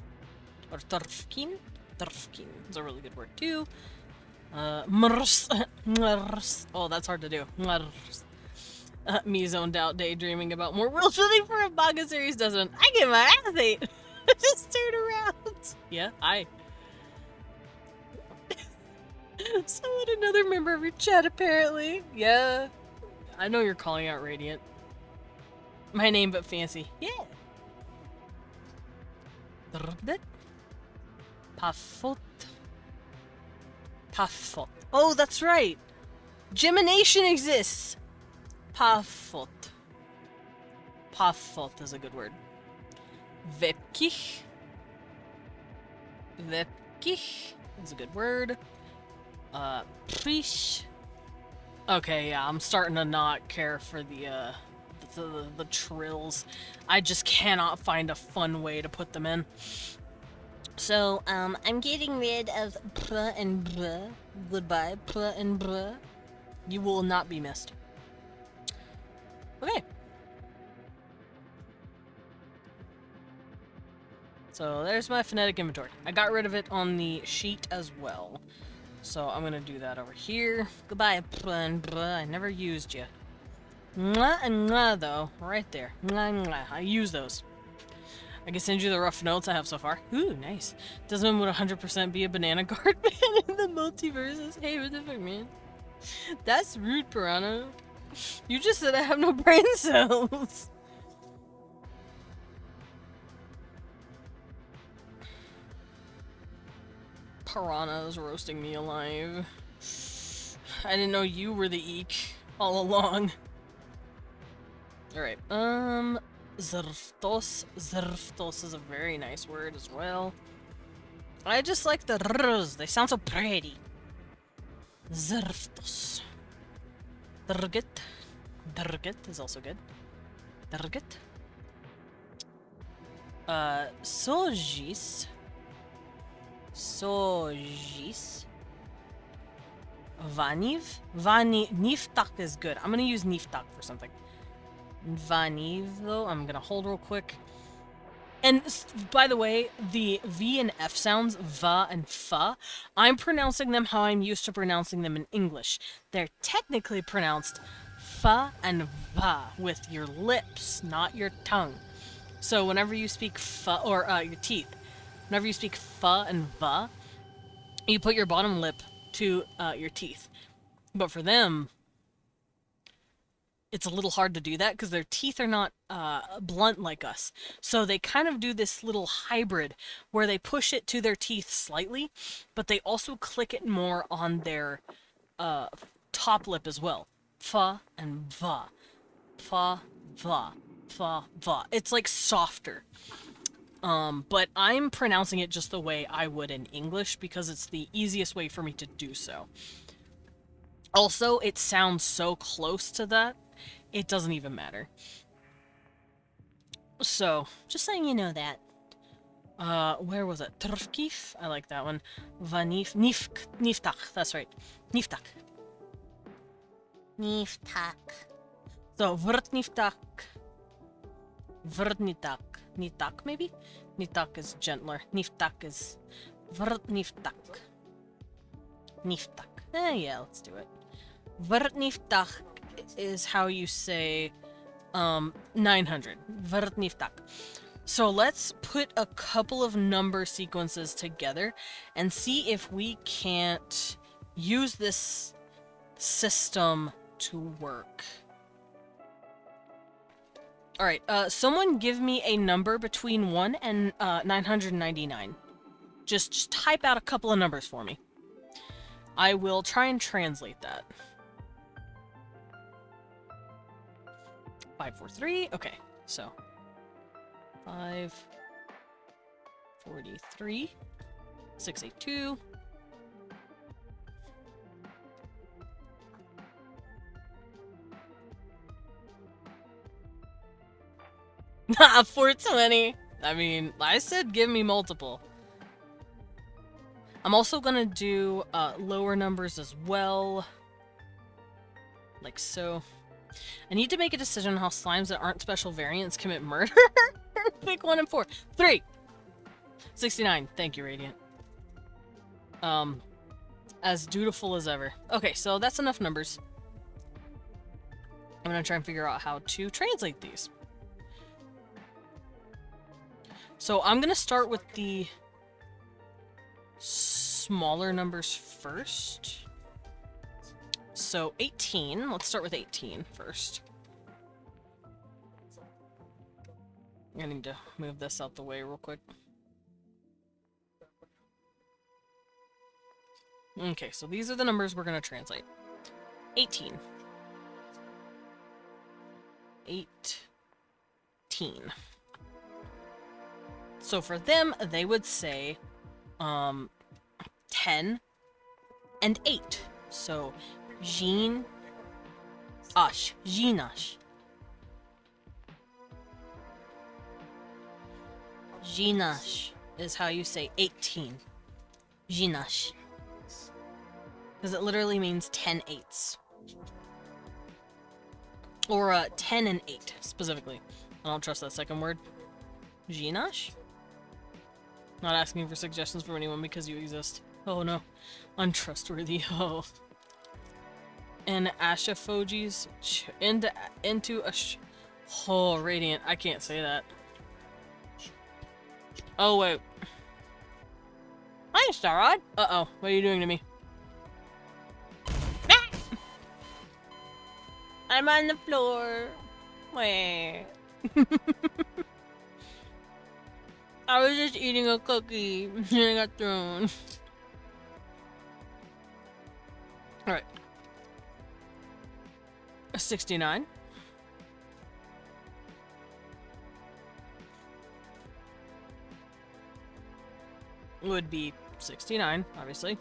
Or Turfkin. Turfkin is a really good word too. Mrs. Oh, that's hard to do. Me zoned out daydreaming about more world building for a manga series doesn't. I get my ass ate. Just turn around. Yeah, Someone, another member of your chat, apparently. Yeah. I know you're calling out Radiant. My name, but fancy. Yeah. Pafot. Pafot. Oh, that's right. Gemination exists. Pafot. Pafot is a good word. Vepkich. Vepkich is a good word. Prish. Okay, yeah, I'm starting to not care for the trills. I just cannot find a fun way to put them in. So, I'm getting rid of pr and br. Goodbye, pr and br. You will not be missed. Okay. So there's my phonetic inventory. I got rid of it on the sheet as well. So I'm gonna do that over here. Goodbye, pr and br. I never used you. Mwah and mwah, though. Right there. Mwah, mwah. I use those. I can send you the rough notes I have so far. Ooh, nice. Desmond would 100% be a banana guard man in the multiverses. Hey, what the fuck, man? That's rude, Piranha. You just said I have no brain cells. Piranha is roasting me alive. I didn't know you were the Eek all along. Alright, Zerftos. Zerftos is a very nice word as well. I just like the r's. They sound so pretty. Zerftos. Derget. Derget is also good. Derget. Sojis. Sojis. Vaniv. Niftak is good. I'm gonna use Niftak for something. Vaniv, though, I'm gonna hold real quick. And by the way, the V and F sounds, va and fa, I'm pronouncing them how I'm used to pronouncing them in English. They're technically pronounced fa and va with your lips, not your tongue. So whenever you speak fa, or your teeth, whenever you speak fa and va, you put your bottom lip to your teeth. But for them, it's a little hard to do that because their teeth are not blunt like us. So they kind of do this little hybrid where they push it to their teeth slightly, but they also click it more on their top lip as well. Fa and va. Fa, va. Fa, va. It's like softer. But I'm pronouncing it just the way I would in English because it's the easiest way for me to do so. Also, it sounds so close to that, it doesn't even matter. So, just saying you know that. Where was it? Trfkif? I like that one. Vanif... Niftach, that's right. Niftach. Niftak. So, vrt niftach. Vrt nitak. Nitak, maybe? Nitak is gentler. Niftach is... Vrt niftach. Niftach. Yeah, let's do it. Vrt niftach is how you say 900. Vrt niftach. So let's put a couple of number sequences together and see if we can't use this system to work. Alright, someone give me a number between 1 and 999. Just type out a couple of numbers for me. I will try and translate that. 543, okay, so 543, 682. Nah, 420. I mean, I said give me multiple. I'm also gonna do lower numbers as well. Like so. I need to make a decision on how slimes that aren't special variants commit murder. Pick 1 and 4. 3! 69. Thank you, Radiant. As dutiful as ever. Okay, so that's enough numbers. I'm gonna try and figure out how to translate these. So I'm gonna start with the smaller numbers first. So 18, let's start with 18 first. I need to move this out the way real quick. Okay, so these are the numbers we're gonna translate. 18. 18. So for them, they would say 10 and 8. So Jean Ash. Jeanash. Jeanash is how you say 18. Jeanash. Because it literally means 10 eighths. Or 10 and 8, specifically. I don't trust that second word. Jeanash? Not asking for suggestions from anyone because you exist. Oh no. Untrustworthy. Oh. And Ashafojis into a oh, Radiant. I can't say that. Oh, wait. Hi, Starrod. Uh-oh. What are you doing to me? Ah! I'm on the floor. Wait. I was just eating a cookie and I got thrown. Alright. 69. Would be 69, obviously.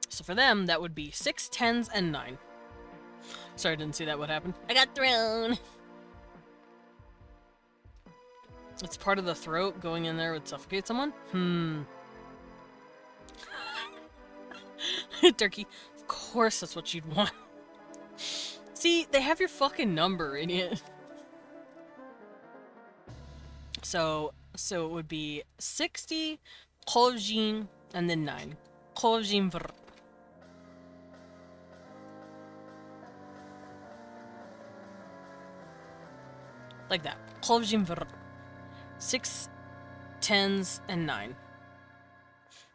So for them, that would be 6 10s and 9. Sorry, I didn't see that. What happened? I got thrown! It's part of the throat. Going in there would suffocate someone? Turkey. Of course that's what you'd want. See, they have your fucking number, idiot. So it would be 60, Kovjin, and then 9. Kovjin vr. Like that. Kovjin vr. 6 10s and 9.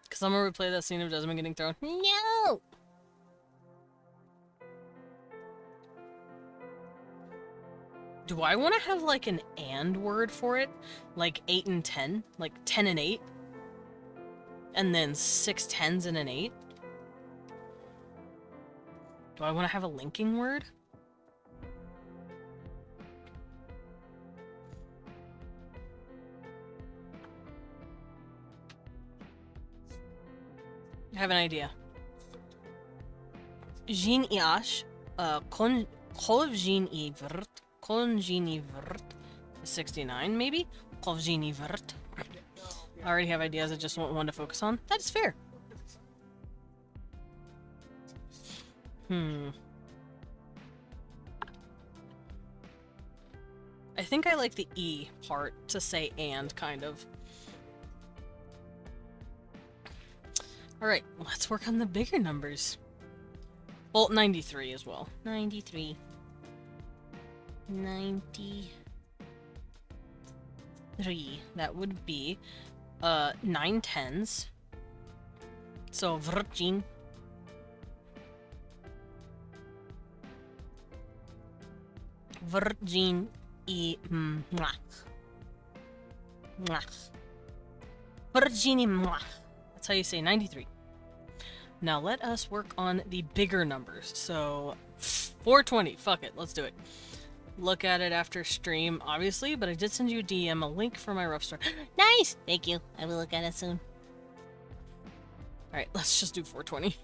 Because I'm gonna replay that scene of Desmond getting thrown. No! Do I want to have like an and word for it? Like 8 and 10? Like 10 and 8? And then 6 tens and an 8? Do I want to have a linking word? I have an idea. Jin iash, kon jin I vrt, kon jin I vrt, 69 maybe? Kol jin I vrt. I already have ideas, I just want one to focus on. That is fair. I think I like the E part to say and, kind of. Alright, let's work on the bigger numbers. Well, 93 as well. 93. 93. That would be 9 tens. So Virgin. Virgin I mwah. Mwah. Virgin I mwah. That's how you say 93. Now let us work on the bigger numbers. So 420. Fuck it. Let's do it. Look at it after stream, obviously, but I did send you a DM, a link for my rough start. Nice! Thank you. I will look at it soon. Alright, let's just do 420.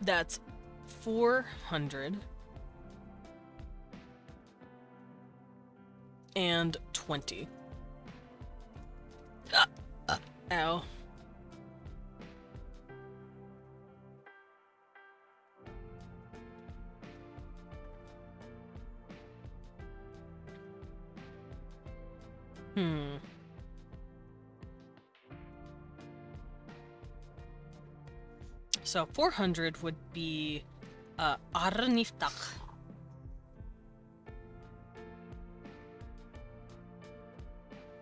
That's 400 and 20. Ow. So 400 would be Arniftach.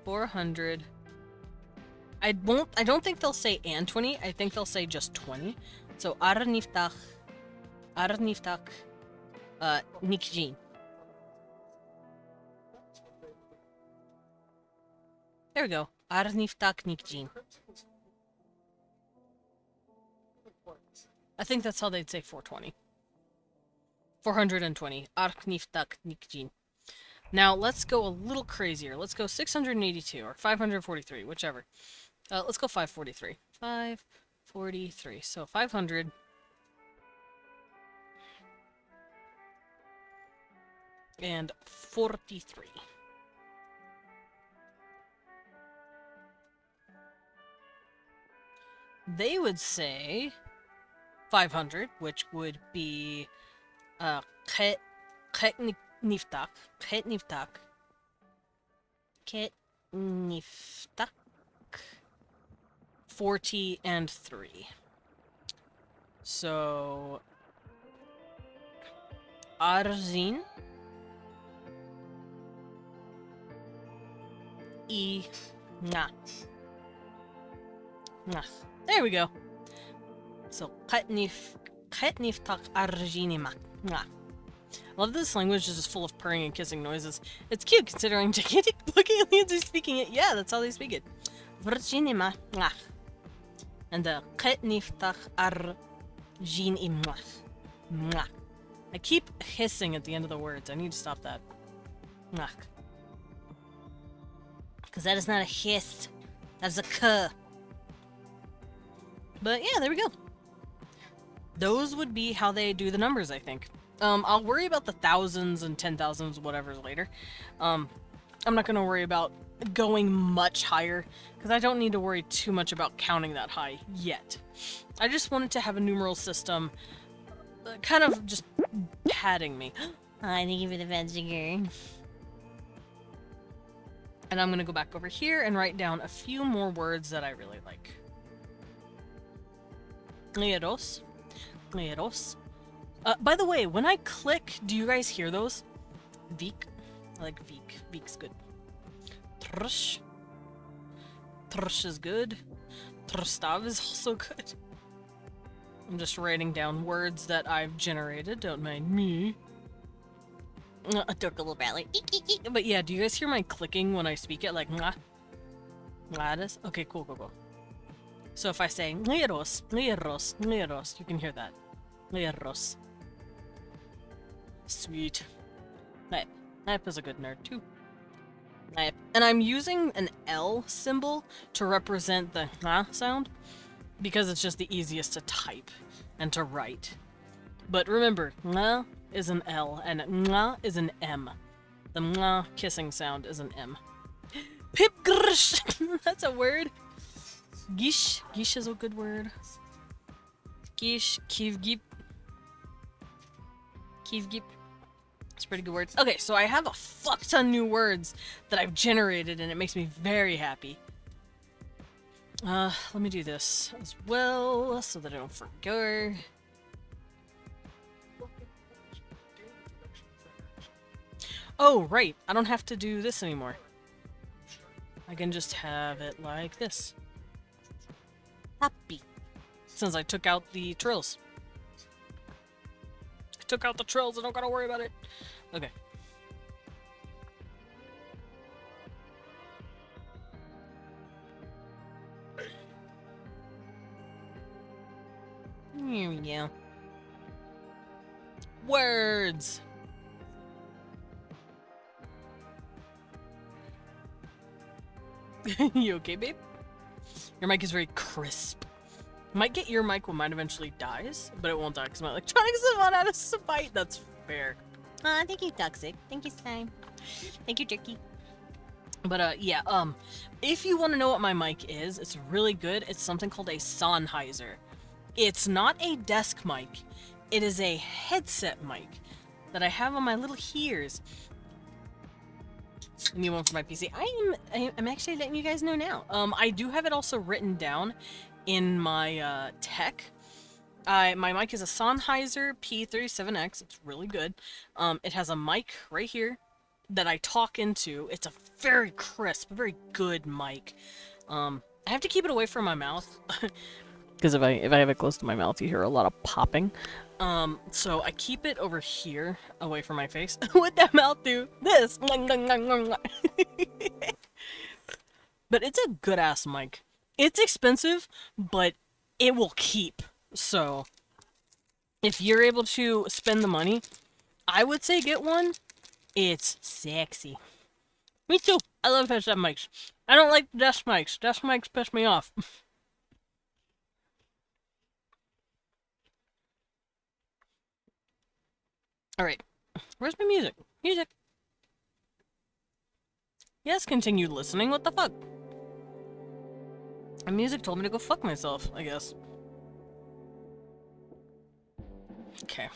400. I don't think they'll say and 20. I think they'll say just 20. So Arniftach Nikjin. There we go. Arniftach Nikjin. I think that's how they'd say 420. 420. Arniftach Nikjin. Now let's go a little crazier. Let's go 682 or 543, whichever. Let's go 543. 543. So 500. And 43. They would say 500, which would be Ket Niftak. 40 and 3. So Arzin I na. There we go. So Ketniftak Arjinimak. I love this language is just full of purring and kissing noises. It's cute considering gigantic book aliens are speaking it. Yeah, that's how they speak it. Virginima. And the Ketniftak Arjinimach. I keep hissing at the end of the words. I need to stop that. Because that is not a hiss. That's a k. But yeah, there we go. Those would be how they do the numbers, I think. I'll worry about the thousands and 10,000s, whatever, later. I'm not going to worry about going much higher, because I don't need to worry too much about counting that high yet. I just wanted to have a numeral system kind of just padding me. I thank you for the fancy. And I'm going to go back over here and write down a few more words that I really like. Leros. By the way, when I click, do you guys hear those? Vik. I like Vik. Vik's good. Trush. Trush is good. Trustav is also good. I'm just writing down words that I've generated, don't mind me. A dork little rattler. Eek, eek, eek. But yeah, do you guys hear my clicking when I speak it? Like, mwah? Gladys? Okay, cool, cool, cool. So if I say, Lieros, Lieros, Lieros, you can hear that. Lieros. Sweet. Nip. Nip is a good nerd, too. Nip. And I'm using an L symbol to represent the sound, because it's just the easiest to type and to write. But remember, is an L, and is an M. The kissing sound is an M. Pip grish! That's a word. Gish. Gish is a good word. Gish. Kivgip. Kivgip. It's pretty good words. Okay, so I have a fuck ton new words that I've generated, and it makes me very happy. Let me do this as well, so that I don't forget. Oh, right. I don't have to do this anymore. I can just have it like this. Happy. Since I took out the trills. I took out the trills, I don't gotta worry about it. Okay. Here we go. Words! You okay, babe? Your mic is very crisp. Might get your mic when mine eventually dies, but it won't die because my electronics have run out of spite. That's fair. Thank you, Toxic. Thank you, Slime. Thank you, Jerky. But, yeah, if you want to know what my mic is, it's really good. It's something called a Sennheiser. It's not a desk mic. It is a headset mic that I have on my little ears. New one for my PC. I'm actually letting you guys know now. I do have it also written down in my, tech. My mic is a Sennheiser P37X. It's really good. It has a mic right here that I talk into. It's a very crisp, very good mic. I have to keep it away from my mouth. Because if I have it close to my mouth, you hear a lot of popping. So I keep it over here, away from my face. What'd that mouth do? This! But it's a good-ass mic. It's expensive, but it will keep. So, if you're able to spend the money, I would say get one. It's sexy. Me too! I love headset mics. I don't like desk mics. Desk mics piss me off. Alright. Where's my music? Music! Yes, continue listening. What the fuck? My music told me to go fuck myself, I guess. Okay.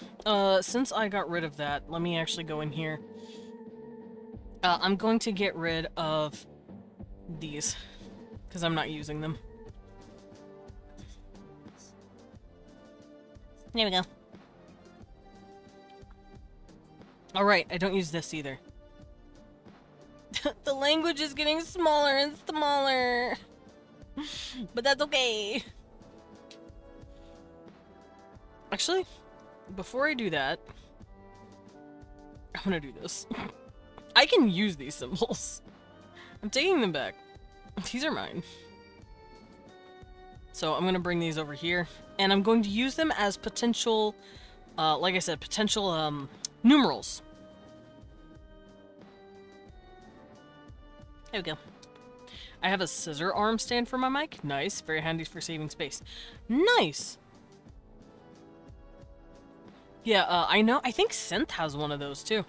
Since I got rid of that, let me actually go in here. I'm going to get rid of these, because I'm not using them. There we go. Alright, I don't use this either. The language is getting smaller and smaller. But that's okay. Actually, before I do that, I'm gonna do this. I can use these symbols. I'm taking them back. These are mine. So I'm gonna bring these over here, and I'm going to use them as potential, like I said, potential, numerals. There we go. I have a scissor arm stand for my mic. Nice. Very handy for saving space. Nice! Yeah, I know. I think Synth has one of those, too.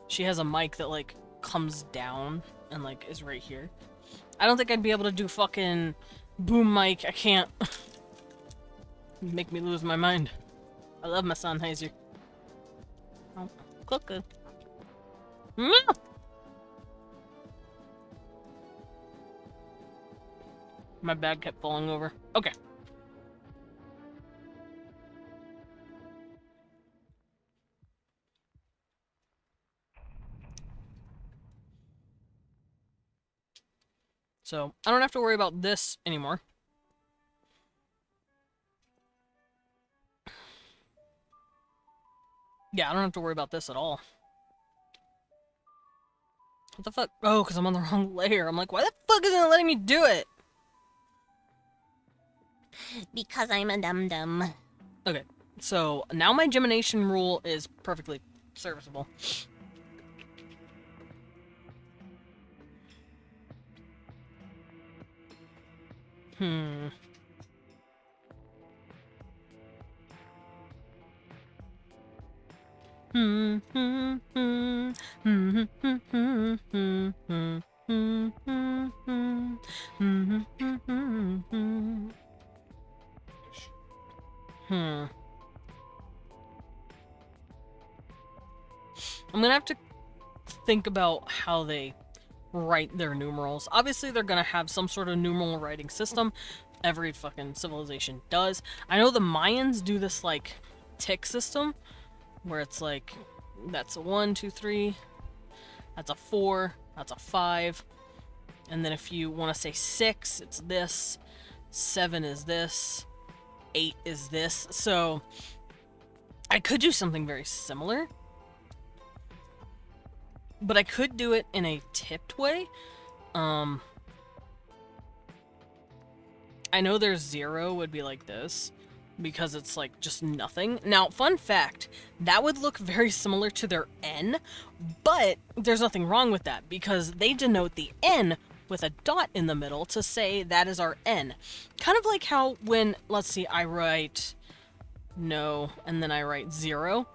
She has a mic that, like, comes down and, like, is right here. I don't think I'd be able to do fucking boom mic. I can't. Make me lose my mind. I love my Sennheiser. Oh, cuckoo. My bag kept falling over. Okay. So, I don't have to worry about this anymore. Yeah, I don't have to worry about this at all. What the fuck? Oh, because I'm on the wrong layer. I'm like, why the fuck isn't it letting me do it? Because I'm a dum-dum. Okay, so now my gemination rule is perfectly serviceable. Hmm. Hmm. Hmm. Hmm. Hmm. Hmm. Hmm. Hmm. Hmm. Hmm. Hmm. Hmm. Hmm. Hmm. Hmm. I'm gonna have to think about how they write their numerals. Obviously, they're gonna have some sort of numeral writing system. Every fucking civilization does. I know the Mayans do this, like, tick system, where it's like, that's a 1, 2, 3, that's a 4, that's a 5, and then if you want to say 6, it's this, 7 is this, 8 is this. So, I could do something very similar, but I could do it in a tipped way. I know their 0 would be like this, because it's like just nothing. Now, fun fact, that would look very similar to their N, but there's nothing wrong with that, because they denote the N with a dot in the middle to say that is our N. Kind of like how when, let's see, I write no, and then I write 0.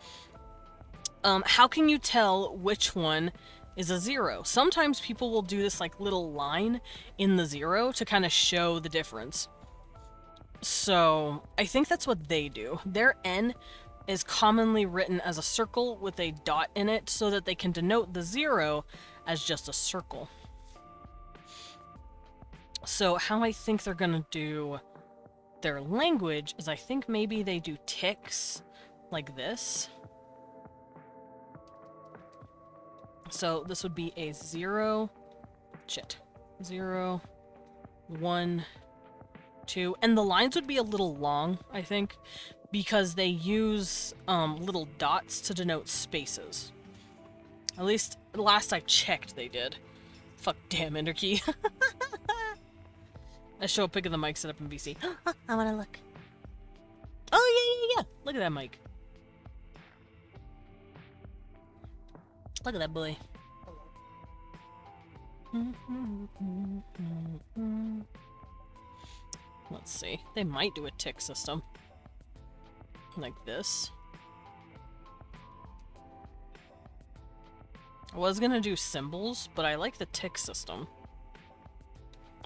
How can you tell which one is a 0? Sometimes people will do this like little line in the 0 to kind of show the difference. So, I think that's what they do. Their N is commonly written as a circle with a dot in it so that they can denote the 0 as just a circle. So, how I think they're gonna do their language is I think maybe they do ticks like this. So this would be a 0, 0, 1, 2, and the lines would be a little long, I think, because they use little dots to denote spaces. At least last I checked they did. Fuck damn Enderkey. I show a pic of the mic set up in VC. I wanna look. Oh yeah. Look at that mic. Look at that boy. Let's see. They might do a tick system. Like this. I was gonna do symbols, but I like the tick system.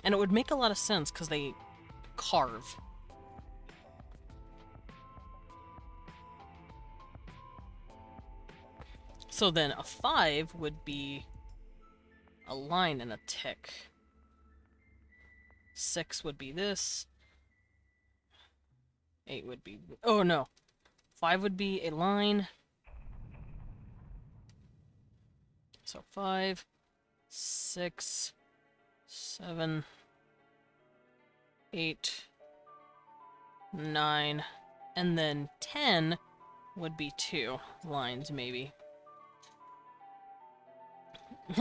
And it would make a lot of sense because they carve. So then a 5 would be a line and a tick. 6 would be this. 8 would be... Oh, no. 5 would be a line. So 5, 6, 7, 8, 9, and then 10 would be 2 lines, maybe.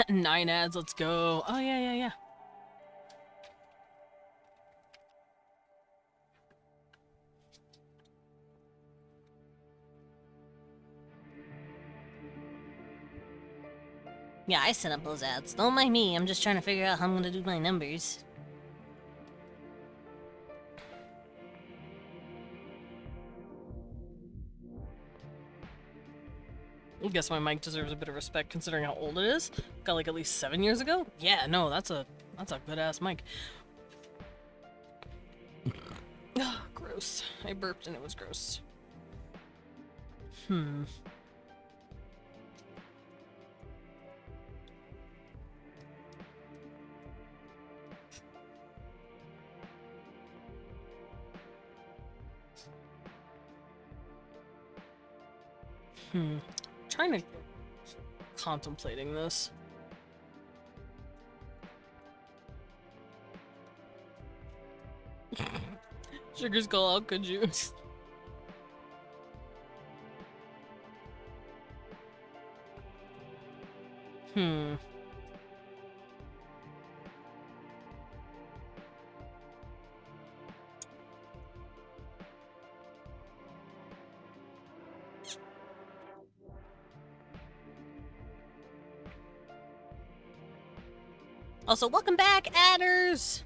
9 ads, let's go. Oh, yeah. Yeah, I set up those ads. Don't mind me, I'm just trying to figure out how I'm gonna do my numbers. I guess my mic deserves a bit of respect considering how old it is. Got like at least 7 years ago? Yeah, no, that's a good ass mic. Gross. I burped and it was gross. Trying to... contemplating this. Sugar Skull, how could you? Also, welcome back, adders!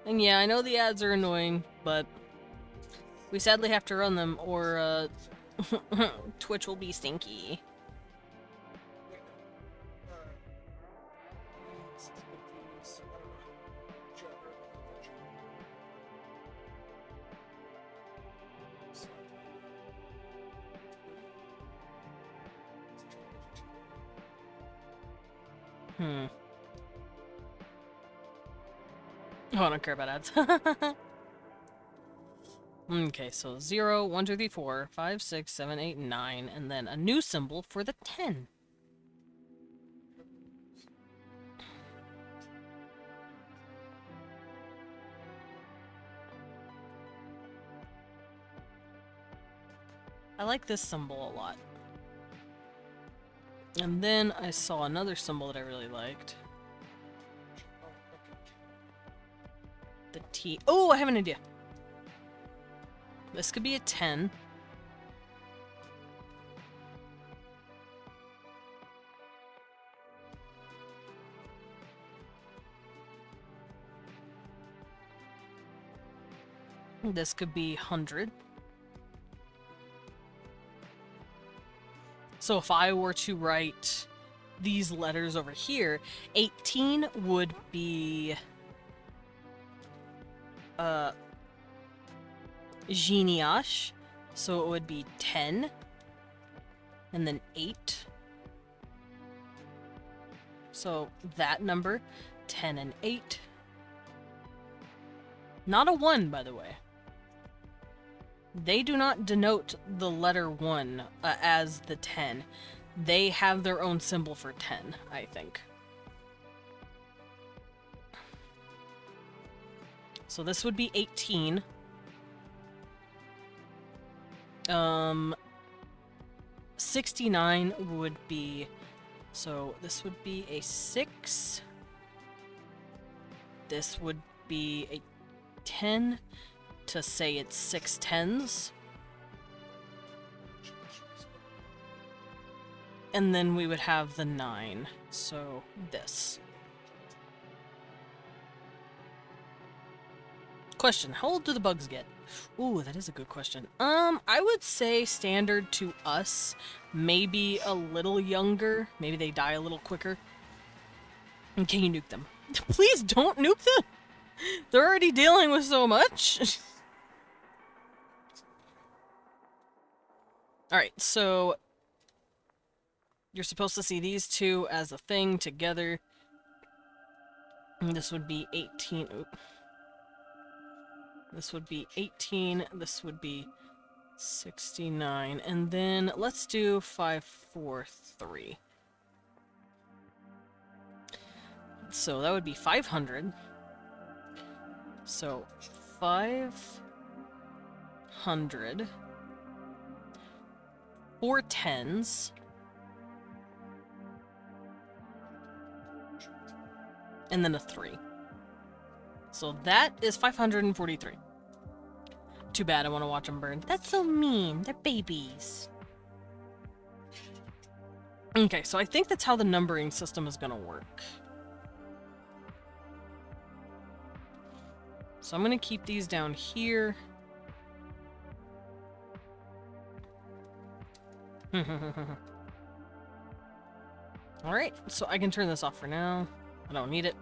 And yeah, I know the ads are annoying, but we sadly have to run them, or Twitch will be stinky. Oh, I don't care about ads. Okay, so 0, 1, 2, 3, 4, 5, 6, 7, 8, 9, and then a new symbol for the 10. I like this symbol a lot. And then I saw another symbol that I really liked. The T. Oh, I have an idea. This could be a 10. This could be 100. So if I were to write these letters over here, 18 would be Geniash, so it would be 10, and then 8. So that number, 10 and 8. Not a 1, by the way. They do not denote the letter 1 as the 10. They have their own symbol for 10, I think. So this would be 18. 69 would be... So this would be a 6. This would be a 10. To say it's 6 tens. And then we would have the 9. So this. Question, how old do the bugs get? Ooh, that is a good question. I would say standard to us. Maybe a little younger. Maybe they die a little quicker. And can you nuke them? Please don't nuke them! They're already dealing with so much! Alright, so you're supposed to see these two as a thing together. And this would be 18. Oop. This would be 18. This would be 69. And then let's do 5, 4, 3. So that would be 500. So 500. 4 tens. And then a 3. So that is 543. Too bad, I want to watch them burn. That's so mean. They're babies. Okay, so I think that's how the numbering system is going to work. So I'm going to keep these down here. Alright, so I can turn this off for now. I don't need it.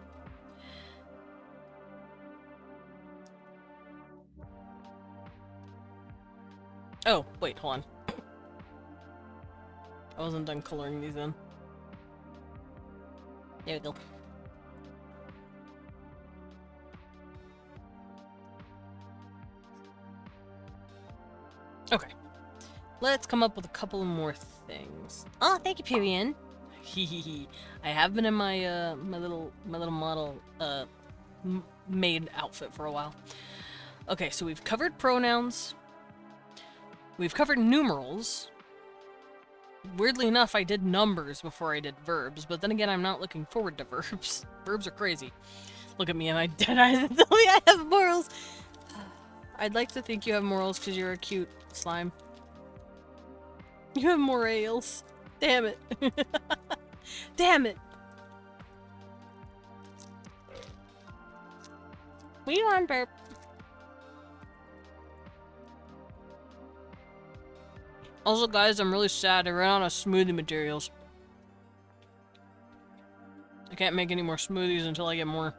Oh, wait, hold on. I wasn't done coloring these in. There we go. Okay. Let's come up with a couple more things. Oh, thank you, Pyrian. I have been in my my little model maid outfit for a while. Okay, so we've covered pronouns. We've covered numerals. Weirdly enough, I did numbers before I did verbs, but then again, I'm not looking forward to verbs. Verbs are crazy. Look at me and my dead eyes and tell me I have morals. I'd like to think you have morals because you're a cute slime. You have morals. Damn it. Damn it. We want burp. Also, guys, I'm really sad. I ran out of smoothie materials. I can't make any more smoothies until I get more.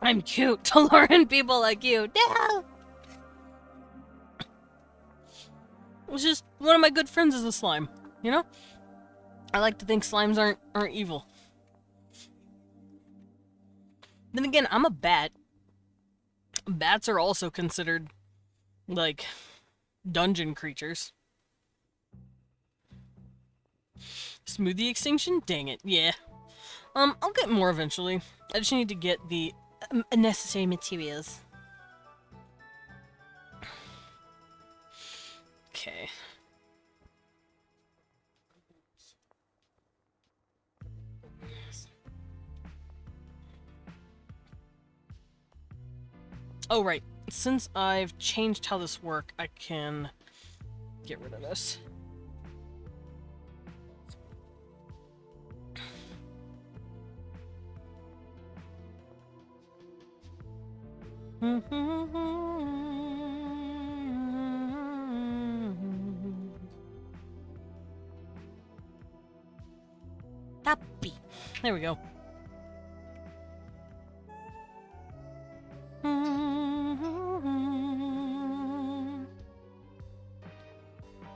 I'm cute to luring people like you. No! It's just one of my good friends is a slime, you know? I like to think slimes aren't evil. Then again, I'm a bat. Bats are also considered, like, dungeon creatures. Smoothie extinction? Dang it, yeah. I'll get more eventually. I just need to get the necessary materials. Okay. Oh, right. Since I've changed how this works, I can get rid of this. Tappy. There we go.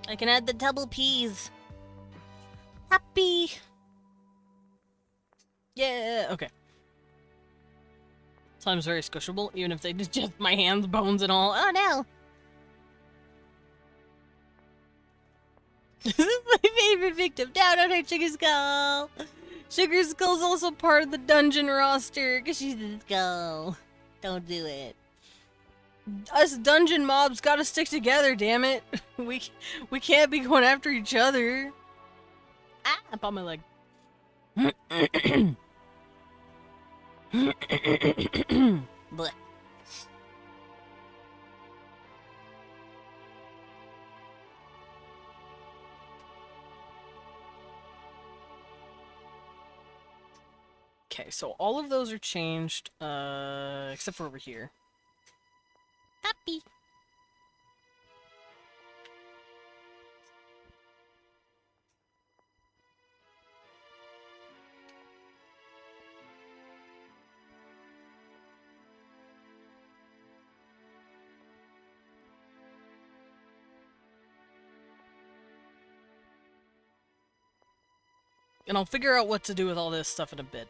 I can add the double P's. Happy. Yeah, okay. Slime's very squishable, even if they just my hands, bones, and all. Oh no! This is my favorite victim. Down on her Sugar Skull. Sugar Skull's also part of the dungeon roster because she's a skull. Don't do it. Us dungeon mobs gotta stick together, damn it. We can't be going after each other. Ah, I popped my leg. Blech. Okay, so all of those are changed, except for over here. Happy. And I'll figure out what to do with all this stuff in a bit.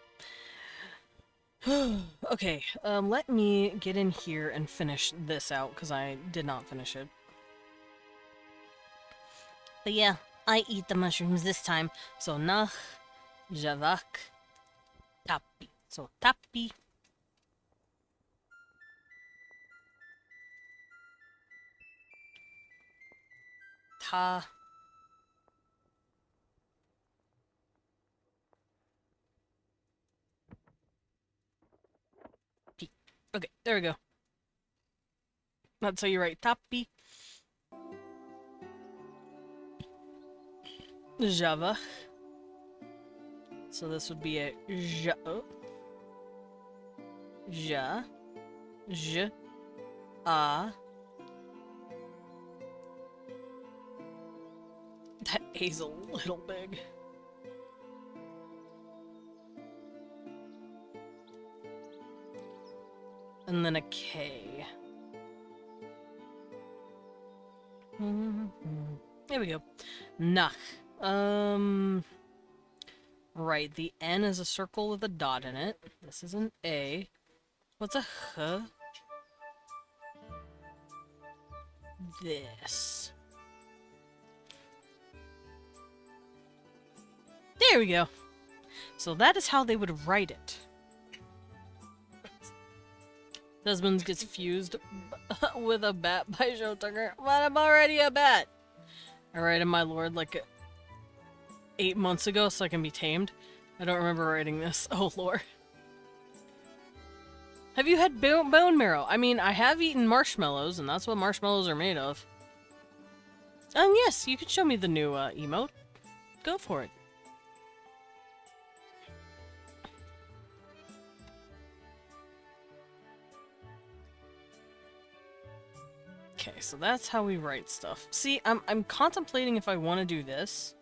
Okay, let me get in here and finish this out, because I did not finish it. But yeah, I eat the mushrooms this time. So, nach, javak, tapi. So, tapi. Ta. Okay, there we go. That's how you write tapi. Java. So this would be a ja. Oh. Ja. J. A. That A's a little big. And then a K. There we go. Nach. Right, the N is a circle with a dot in it. This is an A. What's a H? This. There we go. So that is how they would write it. Desmond gets fused with a bat by Joe Tucker. But I'm already a bat! I write in my lord like 8 months ago so I can be tamed. I don't remember writing this. Oh lord. Have you had bone marrow? I mean, I have eaten marshmallows, and that's what marshmallows are made of. Yes, you can show me the new emote. Go for it. Okay, so that's how we write stuff. See, I'm contemplating if I want to do this,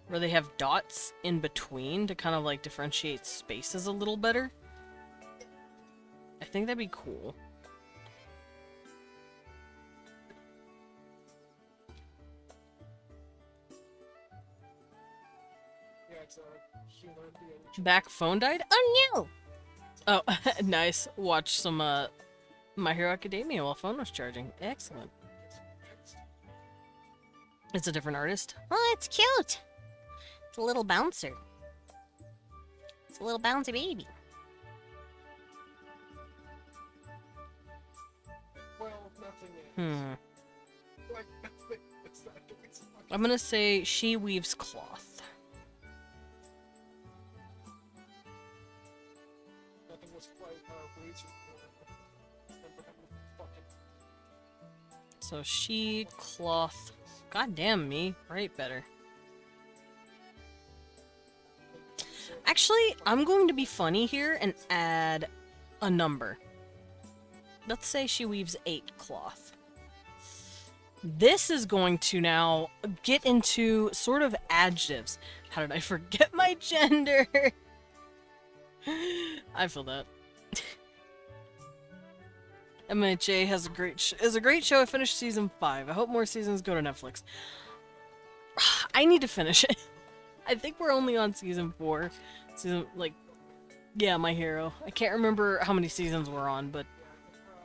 where they have dots in between to kind of like differentiate spaces a little better. I think that'd be cool. Yeah, it's a human being. Back phone died? Oh no! Oh, nice. Watch some My Hero Academia while phone was charging. Excellent. It's a different artist. Oh, it's cute. It's a little bouncer. It's a little bouncy baby. Well, nothing is. Like, nothing is not doing so much. I'm gonna say she weaves cloth. Nothing was quite razor fucking. So she cloth. God damn me. Right better. Actually, I'm going to be funny here and add a number. Let's say she weaves 8 cloth. This is going to now get into sort of adjectives. How did I forget my gender? I feel that. MHA has is a great show. I finished season 5. I hope more seasons go to Netflix. I need to finish it. I think we're only on season 4. Yeah, My Hero. I can't remember how many seasons we're on, but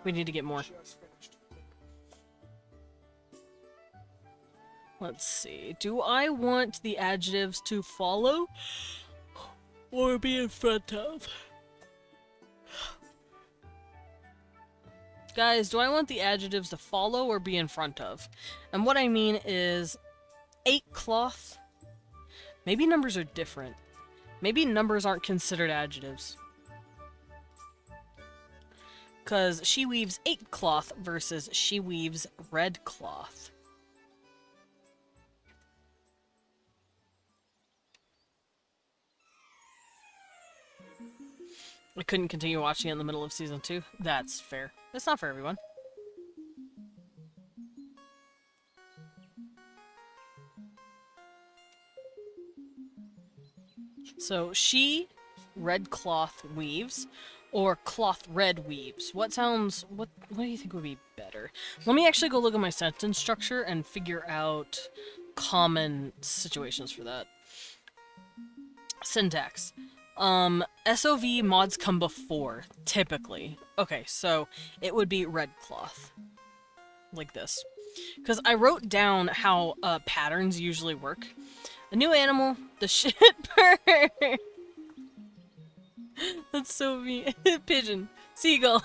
we need to get more. Just finished. Let's see. Do I want the adjectives to follow or be in front of? Guys, do I want the adjectives to follow or be in front of? And what I mean is 8 cloth. Maybe numbers are different. Maybe numbers aren't considered adjectives. Because she weaves 8 cloth versus she weaves red cloth. I couldn't continue watching it in the middle of season 2. That's fair. It's not for everyone. So she red cloth weaves or cloth red weaves. What do you think would be better? Let me actually go look at my sentence structure and figure out common situations for that. Syntax. SOV mods come before, typically. Okay, so it would be red cloth. Like this. Because I wrote down how patterns usually work. A new animal, the shit bird. That's so mean. Pigeon. Seagull.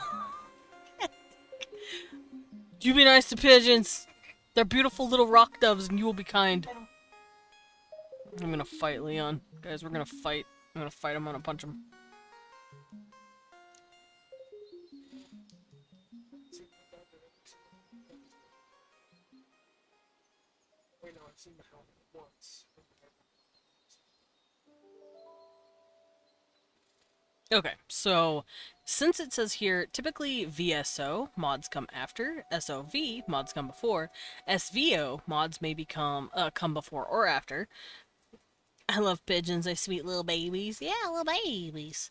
You be nice to pigeons. They're beautiful little rock doves and you will be kind. I'm gonna fight Leon. Guys, we're gonna fight. I'm gonna fight him, I'm gonna punch him. Wait, no, I've seen the helmet once. Okay, so since it says here, typically VSO mods come after, SOV mods come before, SVO mods may come before or after. I love pigeons, they're sweet little babies. Yeah, little babies.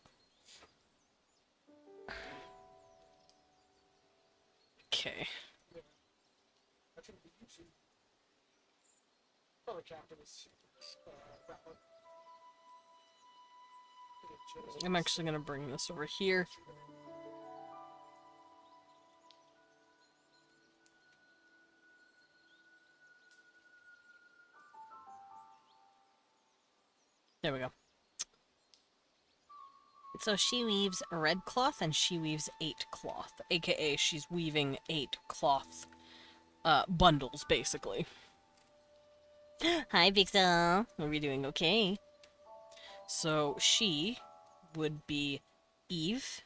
Okay. I think we usually. Probably captain is that one. I'm actually gonna bring this over here. There we go. So she weaves red cloth and she weaves 8 cloth. AKA she's weaving 8 cloth bundles, basically. Hi, Pixel. Are we doing okay? So she would be Eve.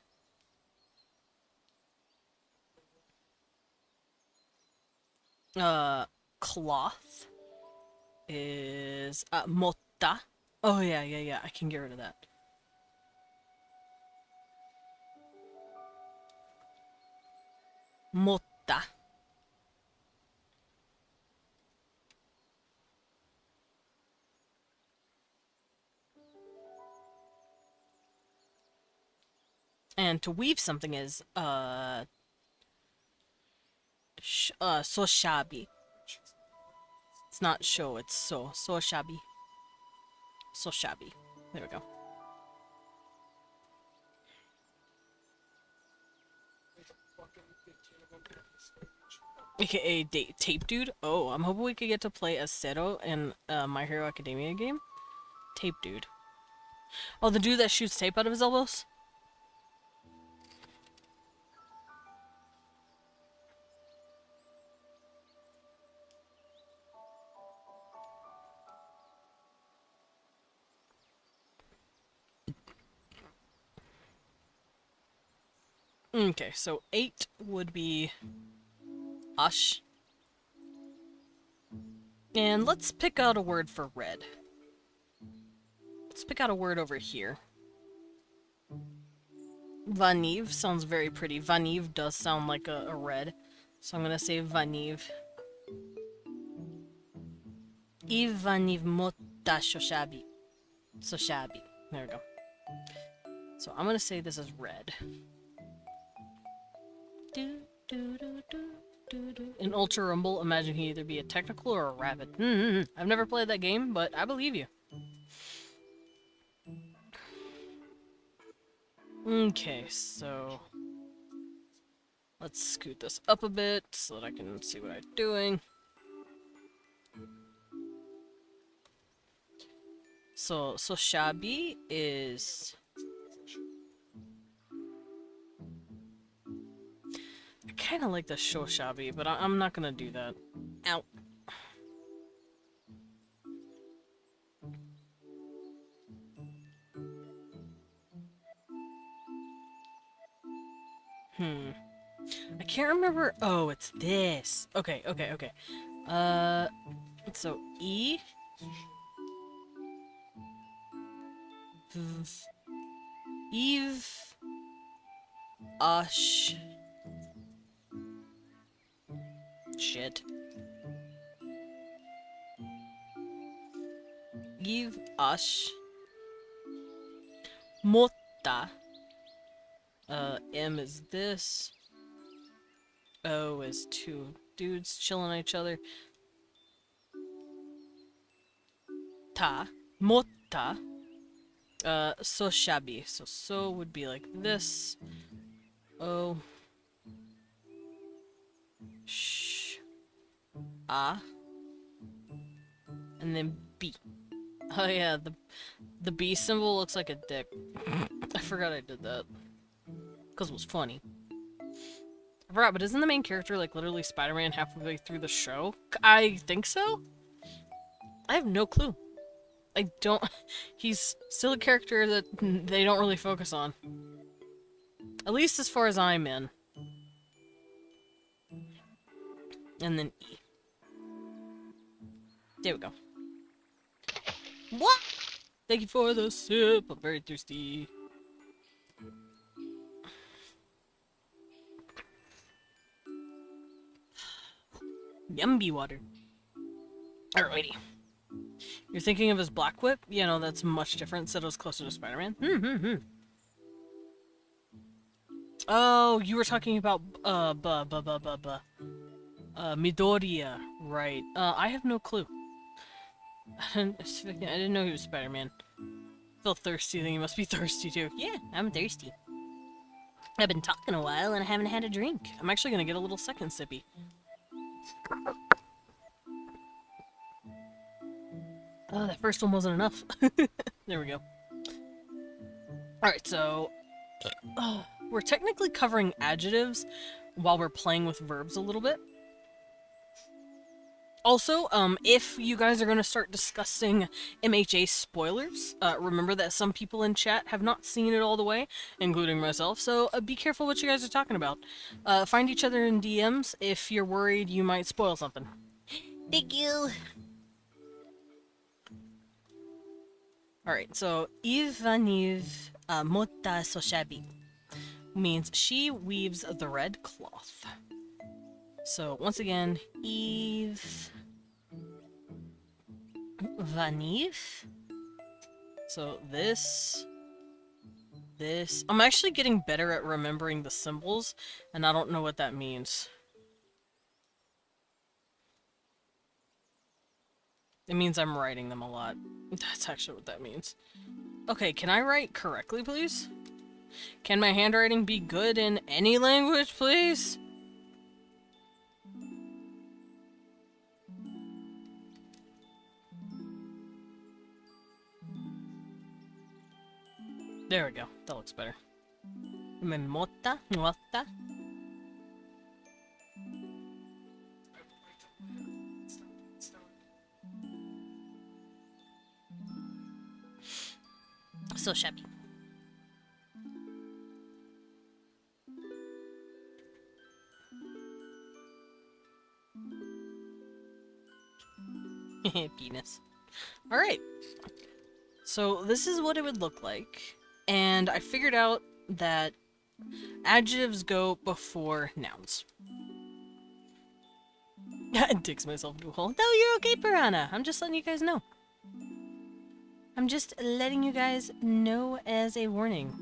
Cloth is motta. Oh yeah, I can get rid of that. Motta. And to weave something is, so shabby. It's not show, it's so shabby. So shabby. There we go. AKA Tape Dude. Oh, I'm hoping we could get to play as Zero in My Hero Academia game. Tape Dude. Oh, the dude that shoots tape out of his elbows? Okay, so 8 would be Ush. And let's pick out a word for red. Let's pick out a word over here. Vaniv sounds very pretty. Vaniv does sound like a red. So I'm gonna say Vaniv. Eve Vaniv Mota Shoshabi. Soshabi. There we go. So I'm gonna say this is red. In Ultra Rumble, imagine he'd either be a technical or a rabbit. I've never played that game, but I believe you. Okay, so let's scoot this up a bit so that I can see what I'm doing. So Shabi is... I kind of like the Shoshabi, but I'm not gonna do that. Ow. I can't remember. Oh, it's this. Okay. So E. Eve. Ush. Shit. Eve. Ush. Mota. M is this. O is two dudes chilling at each other. Ta. Mota. So shabby. So would be like this. O. Sh. Ah. And then B. Oh yeah, the B symbol looks like a dick. I forgot I did that. Because it was funny. I forgot, but isn't the main character like literally Spider-Man halfway through the show? I think so? I have no clue. I don't... He's still a character that they don't really focus on. At least as far as I'm in. And then E. There we go. What? Thank you for the sip. I'm very thirsty. Yumby water. Alrighty. You're thinking of his Black Whip? Yeah, no, that's much different. Said it was closer to Spider-Man. Oh, you were talking about, Midoriya. Right. I have no clue. I didn't know he was Spider-Man. Feel thirsty, then you must be thirsty too. Yeah, I'm thirsty. I've been talking a while and I haven't had a drink. I'm actually gonna get a little second sippy. Oh, that first one wasn't enough. There we go. Alright, so... we're technically covering adjectives while we're playing with verbs a little bit. Also, if you guys are going to start discussing MHA spoilers, remember that some people in chat have not seen it all the way, including myself, so be careful what you guys are talking about. Find each other in DMs if you're worried you might spoil something. Thank you! Alright, so Ivaniv Mota Soshabi means she weaves the red cloth. So once again, Eve Vaniv. So this this. I'm actually getting better at remembering the symbols, and I don't know what that means. It means I'm writing them a lot. That's actually what that means. Okay, can I write correctly, please? Can my handwriting be good in any language, please? There we go. That looks better. Memota, mota. So shabby. Penis. Alright. So this is what it would look like. And I figured out that adjectives go before nouns. It digs myself into a hole. No, you're okay, Piranha. I'm just letting you guys know. I'm just letting you guys know as a warning.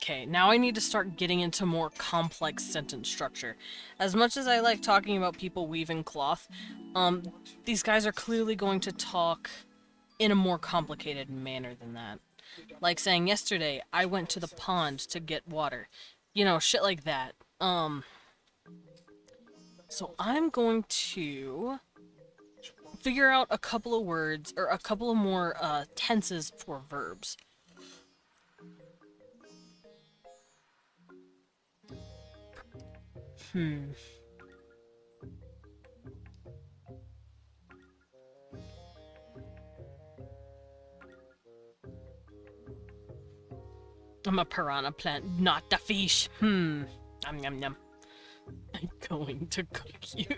Okay, now I need to start getting into more complex sentence structure. As much as I like talking about people weaving cloth, these guys are clearly going to talk in a more complicated manner than that. Like saying, yesterday, I went to the pond to get water. You know, shit like that. So I'm going to figure out a couple of words, or a couple of more, tenses for verbs. I'm a piranha plant, not a fish. Yum, yum, yum. I'm going to cook you.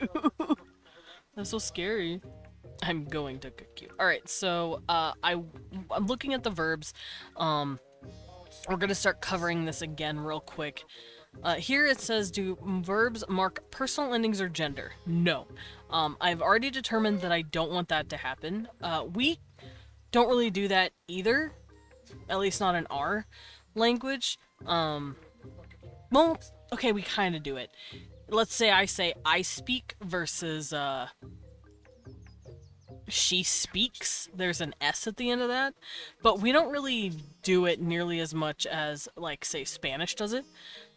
That's so scary. I'm going to cook you. Alright, so, I'm looking at the verbs. We're gonna start covering this again real quick. Here it says, do verbs mark personal endings or gender? No. I've already determined that I don't want that to happen. We don't really do that either. At least not in our language. Well, okay, we kind of do it. Let's say I speak versus, she speaks. There's an S at the end of that. But we don't really do it nearly as much as, like, say, Spanish does it.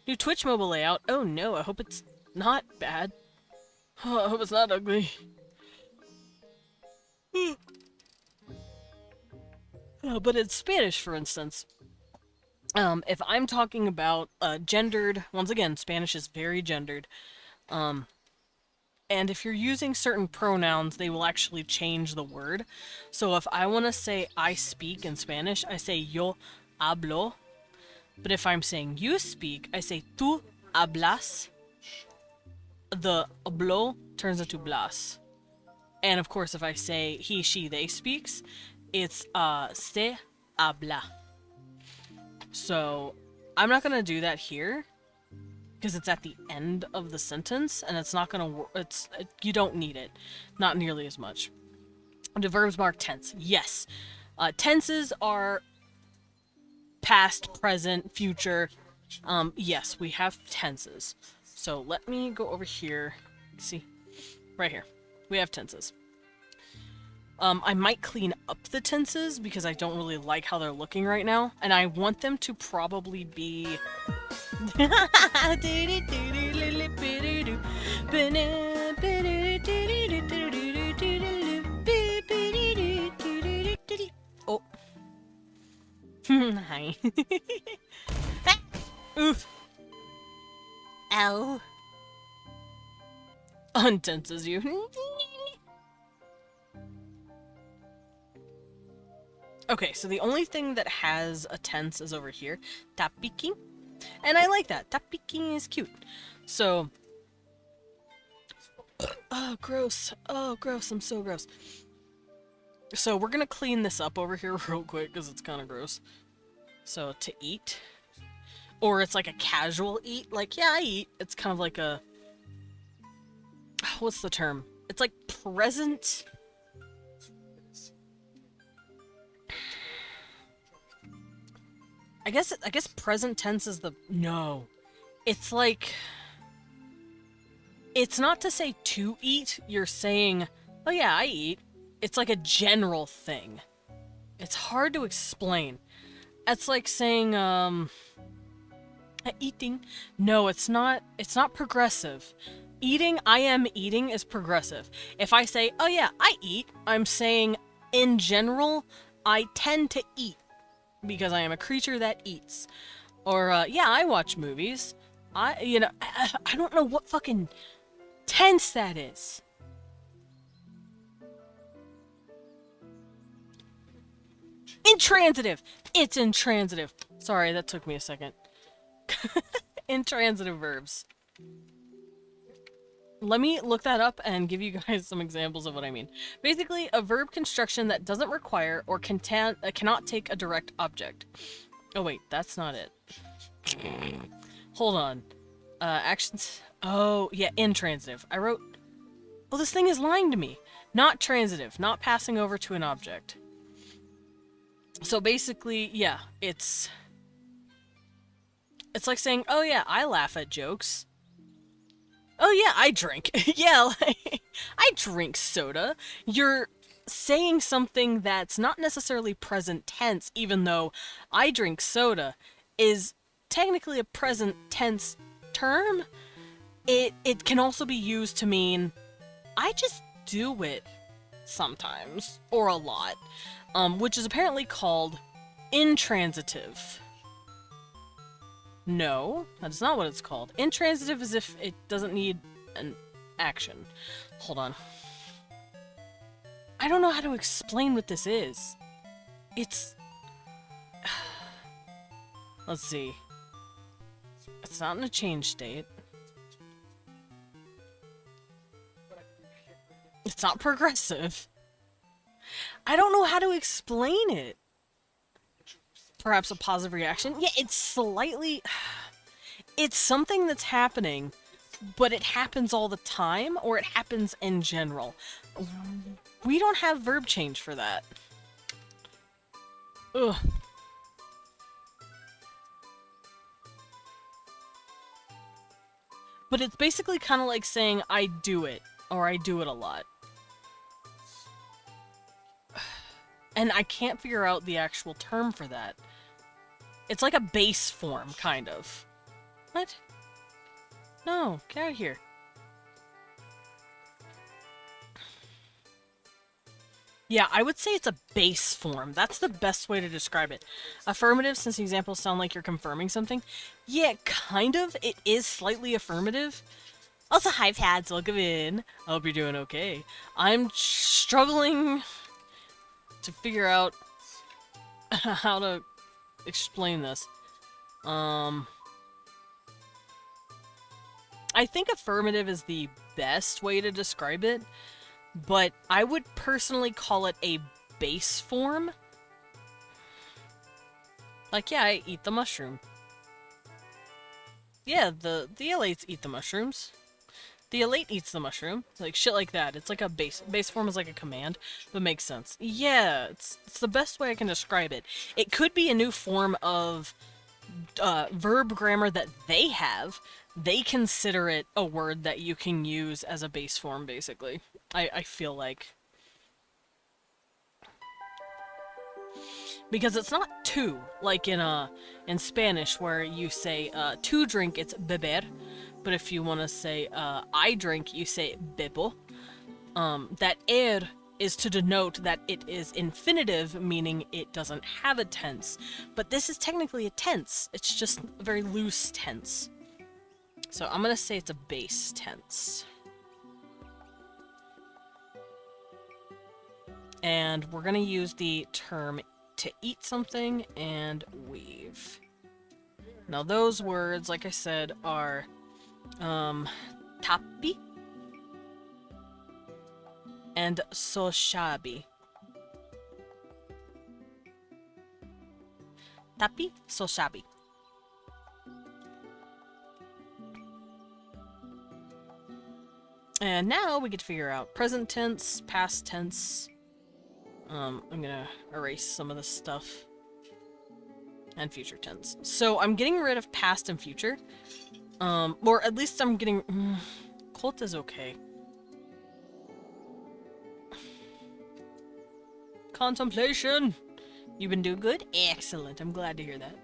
New Twitch mobile layout. Oh no, I hope it's not bad. Oh, I hope it's not ugly. But in Spanish, for instance, if I'm talking about gendered, once again, Spanish is very gendered, and if you're using certain pronouns, they will actually change the word. So if I want to say I speak in Spanish, I say yo hablo. But if I'm saying you speak, I say tú hablas. The hablo turns into blas. And of course, if I say he, she, they speaks, it's se habla. So I'm not gonna do that here because it's at the end of the sentence, and it's not gonna work. You don't need it, not nearly as much. Do verbs mark tense? Yes. Tenses are past, present, future. Yes, we have tenses. So let me go over here. See, right here, we have tenses. I might clean up the tenses because I don't really like how they're looking right now, and I want them to probably be. Oh. Hi. Oof. Ow. Untenses you. Okay, so the only thing that has a tense is over here. Tapiki. And I like that. Tapiki is cute. So. Oh, gross. Oh, gross. I'm so gross. So we're gonna clean this up over here real quick because it's kind of gross. So to eat. Or it's like a casual eat. Like, yeah, I eat. It's kind of like a... What's the term? It's like present. I guess present tense is the no. It's like it's not to say to eat, you're saying, "Oh yeah, I eat." It's like a general thing. It's hard to explain. It's like saying eating. No, it's not progressive. Eating, I am eating is progressive. If I say, "Oh yeah, I eat," I'm saying in general, I tend to eat because I am a creature that eats. Or yeah, I watch movies. I don't know what fucking tense that is. Intransitive. It's intransitive. Sorry, that took me a second. Intransitive verbs. Let me look that up and give you guys some examples of what I mean. Basically, a verb construction that doesn't require or cannot take a direct object. Oh wait, that's not it. Hold on. Actions. Oh, yeah, intransitive. I wrote... Well, this thing is lying to me. Not transitive, not passing over to an object. So basically, yeah, it's like saying, "Oh yeah, I laugh at jokes." "Oh yeah, I drink." Yeah, like, I drink soda. You're saying something that's not necessarily present tense, even though "I drink soda" is technically a present tense term. It can also be used to mean I just do it sometimes or a lot, which is apparently called intransitive. No, that's not what it's called. Intransitive is if it doesn't need an action. Hold on. I don't know how to explain what this is. It's... Let's see. It's not in a change state. It's not progressive. I don't know how to explain it. Perhaps a positive reaction? Yeah, it's slightly... It's something that's happening, but it happens all the time, or it happens in general. We don't have verb change for that. Ugh. But it's basically kind of like saying, "I do it," or "I do it a lot." And I can't figure out the actual term for that. It's like a base form, kind of. What? No, get out of here. Yeah, I would say it's a base form. That's the best way to describe it. Affirmative, since the examples sound like you're confirming something. Yeah, kind of. It is slightly affirmative. Also, hi, Pads. Welcome in. I hope you're doing okay. I'm struggling to figure out how to explain this. I think affirmative is the best way to describe it, but I would personally call it a base form. Like, yeah, I eat the mushroom. Yeah, the elates eat the mushrooms. The elate eats the mushroom. Like, shit like that. It's like a base form is like a command, but makes sense. Yeah, it's the best way I can describe it. It could be a new form of verb grammar that they have. They consider it a word that you can use as a base form, basically. I feel like. Because it's not to, like in Spanish, where you say to drink, it's beber. But if you want to say I drink, you say bebo. That is to denote that it is infinitive, meaning it doesn't have a tense. But this is technically a tense. It's just a very loose tense. So I'm going to say it's a base tense. And we're going to use the term to eat something and weave. Now those words, like I said, are tapi and soshabi. Tapi, soshabi. And now we get to figure out present tense, past tense. I'm gonna erase some of this stuff. And future tense. So I'm getting rid of past and future. Or at least I'm getting... Cult is okay. Contemplation! You've been doing good? Excellent. I'm glad to hear that.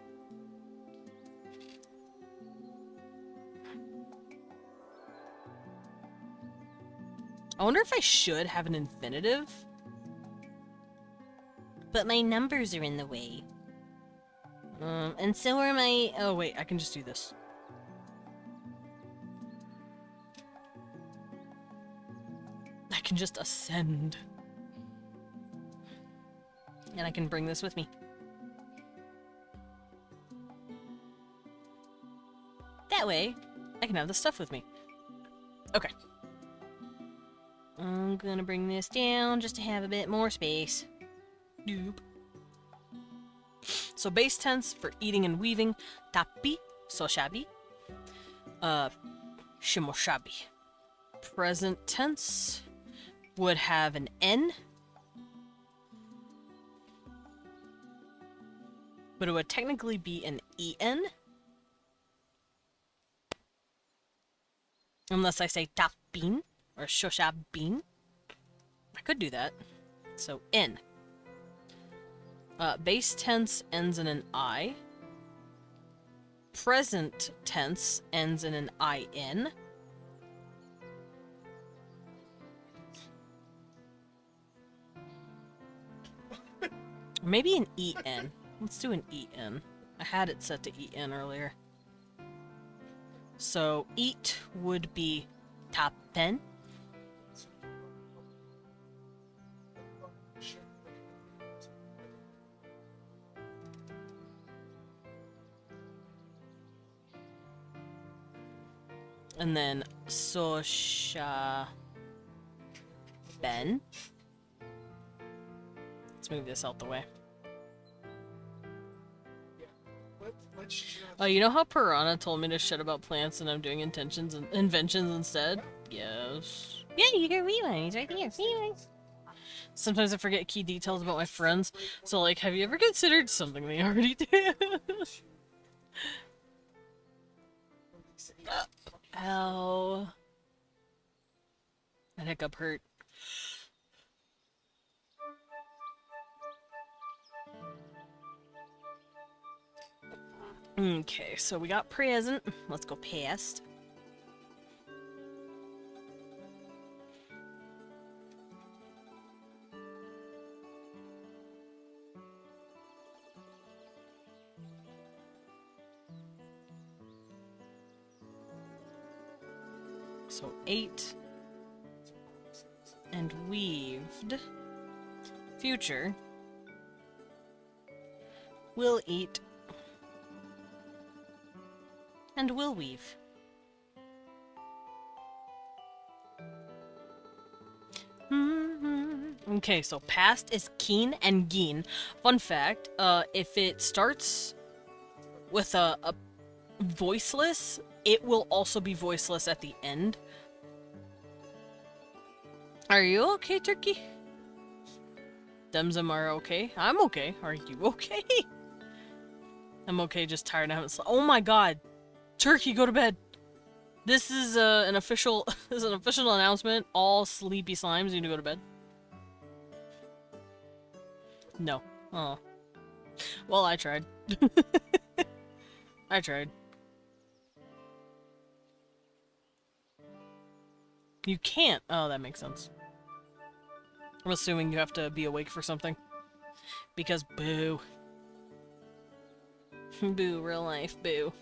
I wonder if I should have an infinitive? But my numbers are in the way. And so are my... Oh, wait. I can just do this. I can just ascend. And I can bring this with me. That way, I can have the stuff with me. Okay. I'm gonna bring this down just to have a bit more space. Nope. So base tense for eating and weaving, tapi, soshabi, shimoshabi. Present tense would have an N, but it would technically be an EN. Unless I say tapin or shoshabin. I could do that. So N. Base tense ends in an I. Present tense ends in an IN. Maybe an EN. Let's do an EN. I had it set to EN earlier. So eat would be tapen. And then sosha ben. Let's move this out the way. Let's just... Oh, you know how Piranha told me to shit about plants and I'm doing inventions instead? Yes. Yeah, you can rewind. He's right here. Rewind. Sometimes I forget key details about my friends. So, like, have you ever considered something they already did? Ow. That hiccup hurt. Okay, so we got present. Let's go past. So 8 and weaved. Future. Will eat. And will weave. Okay, so past is keen and geen. Fun fact, if it starts with a voiceless, it will also be voiceless at the end. Are you okay, Turkey? Demzem are okay. I'm okay. Are you okay? I'm okay, just tired. I haven't slept. Oh my god. Turkey, go to bed. This is an official announcement. All sleepy slimes need to go to bed. No. Oh. Well, I tried. I tried. You can't. Oh, that makes sense. I'm assuming you have to be awake for something. Because boo. Boo, real life, boo.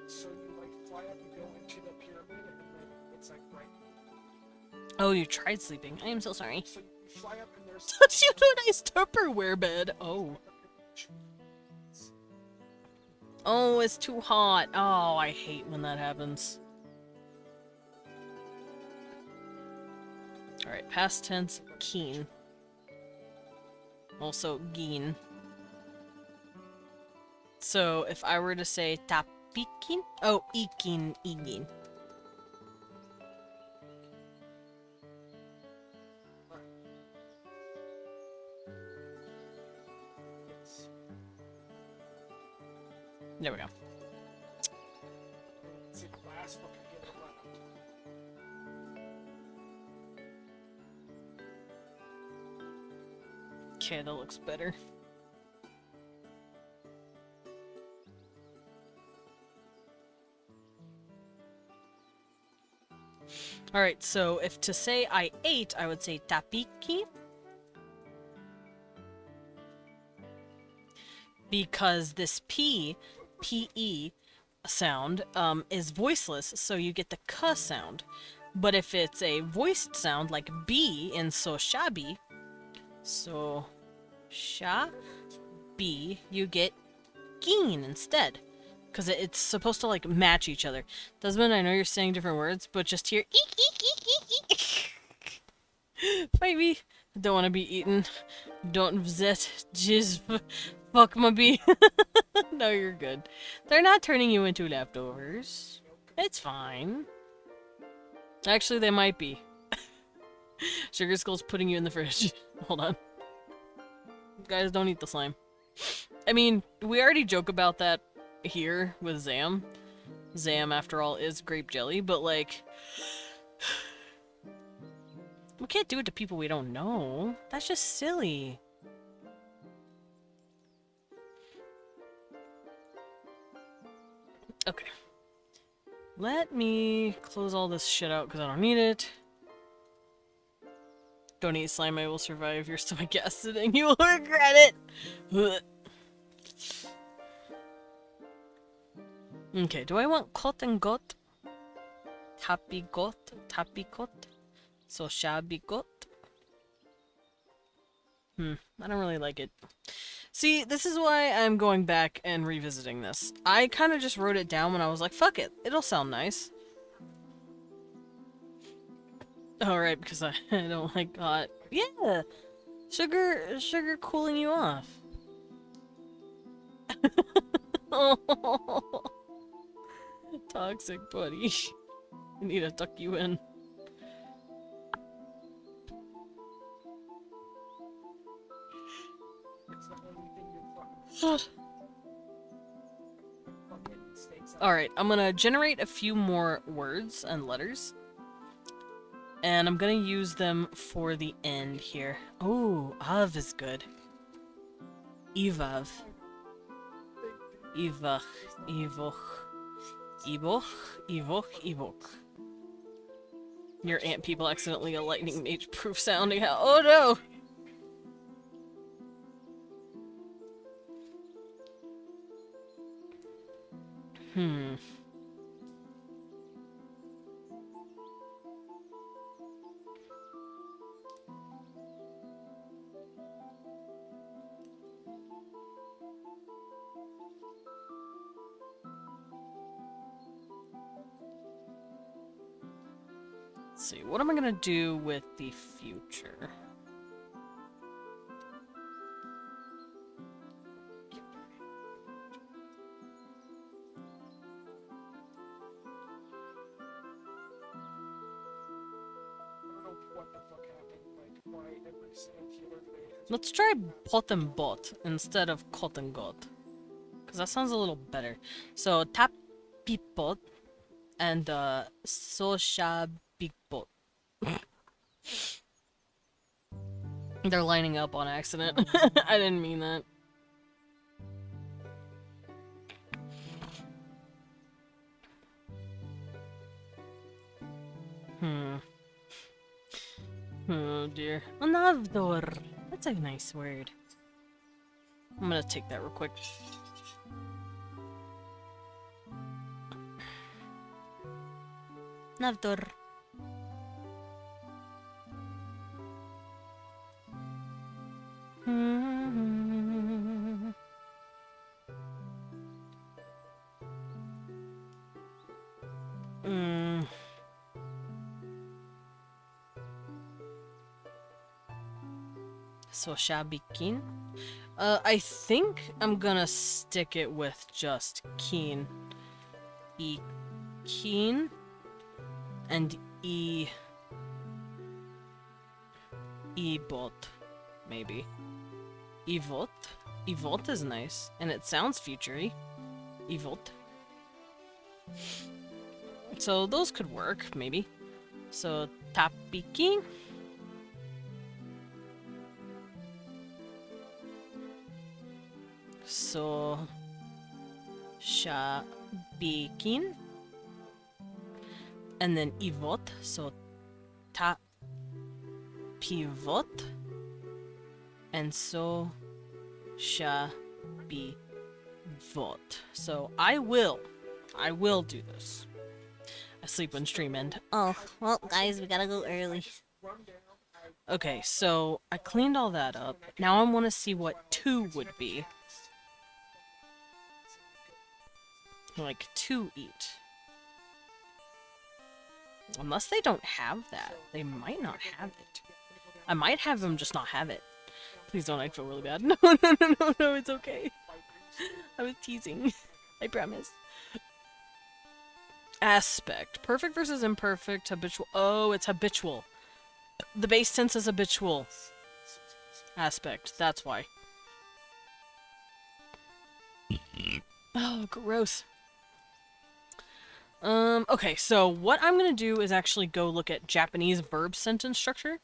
So you like fly up and go into the pyramid and then it's like right. Oh, you tried sleeping. I am so sorry. So you fly up and there's You do a nice Tupperware bed. Oh. Oh, it's too hot. Oh, I hate when that happens. Alright, past tense, keen. Also, geen. So, if I were to say tapikin? Oh, ikin, igin. There we go. See the last fucking hit of left. Okay, that looks better. Alright, so if to say I ate, I would say tapiki. Because this P-E sound, is voiceless, so you get the K sound. But if it's a voiced sound, like B in so shabby, so sha-B, you get keen instead. Because it's supposed to, like, match each other. Desmond, I know you're saying different words, but just hear eek, eek, eek, eek, eek. Fight me. I don't want to be eaten. Don't zet. Jizz. Fuck my bee. No, you're good. They're not turning you into leftovers. It's fine. Actually, they might be. Sugar Skull's putting you in the fridge. Hold on. Guys, don't eat the slime. I mean, we already joke about that here with Zam. Zam, after all, is grape jelly, but like... we can't do it to people we don't know. That's just silly. Okay. Let me close all this shit out because I don't need it. Don't eat slime, I will survive your stomach acid and you will regret it! Ugh. Okay, do I want kot and got? Happy got? Happy got? So shabby got? I don't really like it. See, this is why I'm going back and revisiting this. I kind of just wrote it down when I was like, fuck it, it'll sound nice. Oh, right, because I don't like hot. Yeah! Sugar cooling you off. Oh. Toxic buddy. I need to tuck you in. It's the only thing you fucking mistakes on. Alright, I'm gonna generate a few more words and letters. And I'm gonna use them for the end here. Oh, Av is good. Evav. Evach. Evoch. Evoch. Evoch. Evoch. Your ant people accidentally a lightning mage proof sounding out. Oh no! Let's see, what am I gonna do with the future? I don't know what the fuck happened. Like, why every single healer today has Let's try pot and bot instead of cot and got. Because that sounds a little better. So, tap beep bot and sosha big bot. They're lining up on accident. I didn't mean that. Oh dear. Anavdor. That's a nice word. I'm gonna take that real quick. Navdor. So shabikin. I think I'm gonna stick it with just keen. Keen and bot, maybe. Evot is nice, and it sounds futury. Ivot. So those could work, maybe. So tapiki. So shabikin. And then ivot. So ta pivot. And so shabivot. So I will do this. I sleep when stream end. Oh, well, guys, we gotta go early. Okay, so I cleaned all that up. Now I want to see what 2 would be. Like, 2 eat. Unless they don't have that. They might not have it. I might have them just not have it. Please don't, I feel really bad. No, it's okay. I was teasing. I promise. Aspect. Perfect versus imperfect. Habitual. Oh, it's habitual. The base tense is habitual. Aspect. That's why. Oh, gross. Okay, so what I'm gonna do is actually go look at Japanese verb sentence structure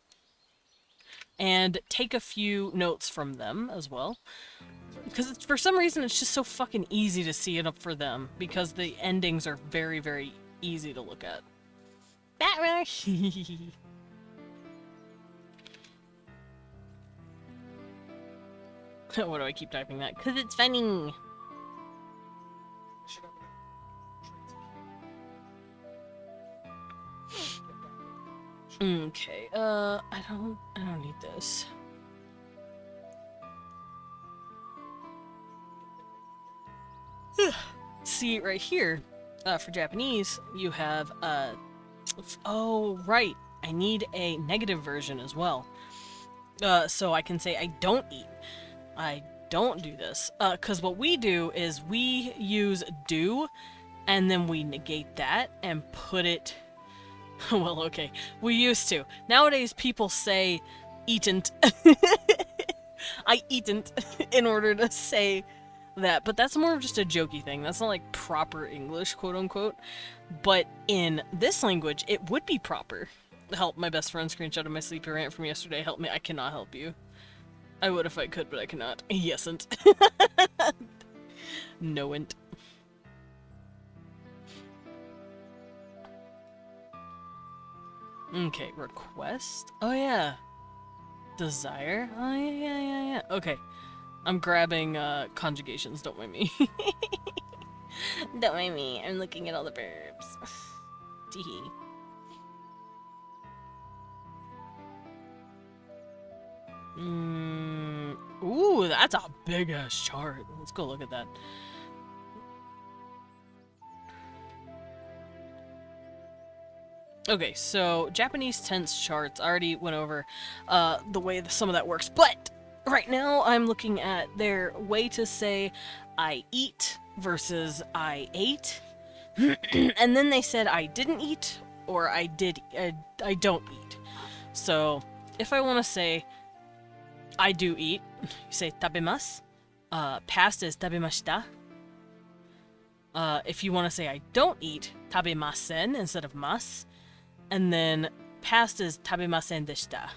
and take a few notes from them as well. Because for some reason it's just so fucking easy to see it up for them because the endings are very, very easy to look at. Bat runner. Why do I keep typing that? Cause it's funny. Okay, I don't need this. See, right here, for Japanese, you have, oh, right, I need a negative version as well. So I can say I don't eat. I don't do this. Cause what we do is we use do, and then we negate that and put it... Well, okay. We used to. Nowadays, people say eatent. I eatent in order to say that. But that's more of just a jokey thing. That's not like proper English, quote unquote. But in this language, it would be proper. Help, my best friend screenshot of my sleepy rant from yesterday. Help me. I cannot help you. I would if I could, but I cannot. Yesn't. Noent. Okay, request? Oh yeah. Desire? Oh yeah. Okay. I'm grabbing conjugations, don't mind me. Don't mind me. I'm looking at all the verbs. Teehee. Ooh, that's a big ass chart. Let's go look at that. Okay, so Japanese tense charts, I already went over the way some of that works, but right now I'm looking at their way to say I eat versus I ate, and then they said I didn't eat or I don't eat. So if I want to say I do eat, you say tabemasu. Past is tabemashita. If you want to say I don't eat, tabemasen instead of mas. And then past is tabemasen deshita.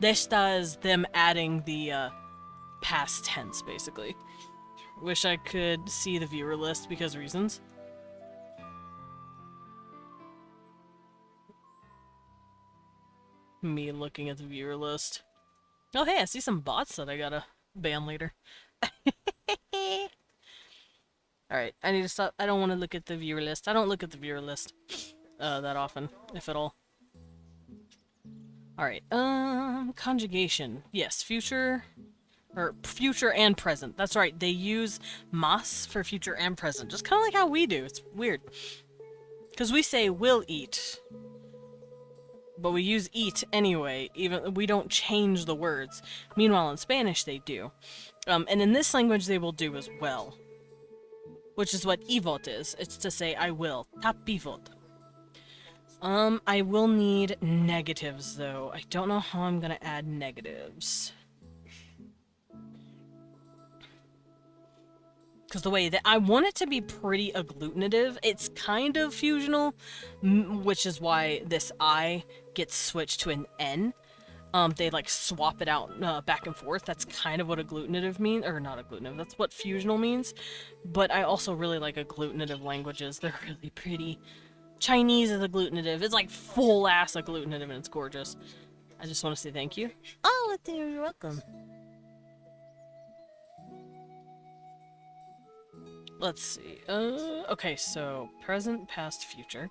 Deshita is them adding the past tense, basically. Wish I could see the viewer list because of reasons. Me looking at the viewer list. Oh hey, I see some bots that I gotta ban later. Alright, I need to stop. I don't want to look at the viewer list. I don't look at the viewer list that often, if at all. Alright, conjugation. Yes, future and present. That's right, they use mas for future and present. Just kind of like how we do. It's weird. Because we say will eat. But we use eat anyway, even we don't change the words. Meanwhile, in Spanish, they do. And in this language, they will do as well. Which is what ivot is. It's to say, I will. Tapivot. I will need negatives, though. I don't know how I'm gonna add negatives. Because the way that I want it to be pretty agglutinative, it's kind of fusional, which is why this I gets switched to an N. They like swap it out back and forth. That's kind of what agglutinative means, or not agglutinative, that's what fusional means. But I also really like agglutinative languages. They're really pretty. Chinese is agglutinative. It's like full ass agglutinative and it's gorgeous. I just want to say thank you. Oh, you're welcome. Let's see. Okay, so present, past, future.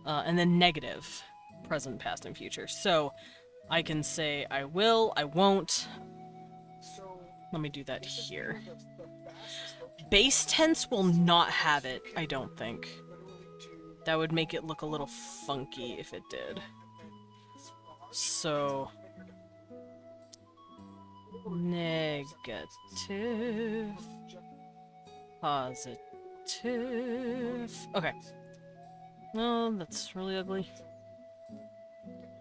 And then negative. Present, past, and future. So I can say I will, I won't. Let me do that here. Base tense will not have it, I don't think. That would make it look a little funky if it did. So... negative... positive... Okay. No, that's really ugly.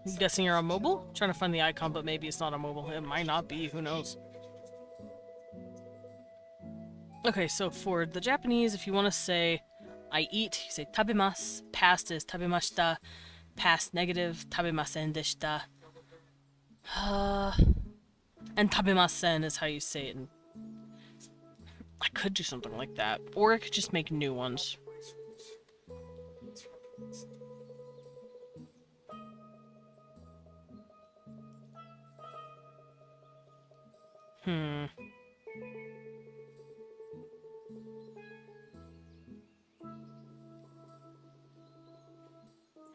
I'm guessing you're on mobile? Trying to find the icon, but maybe it's not on mobile. It might not be, who knows. Okay, so for the Japanese, if you want to say I eat, you say tabemasu. Past is tabemashita. Past negative, tabemasen deshita. And tabemasen is how you say it. I could do something like that. Or I could just make new ones.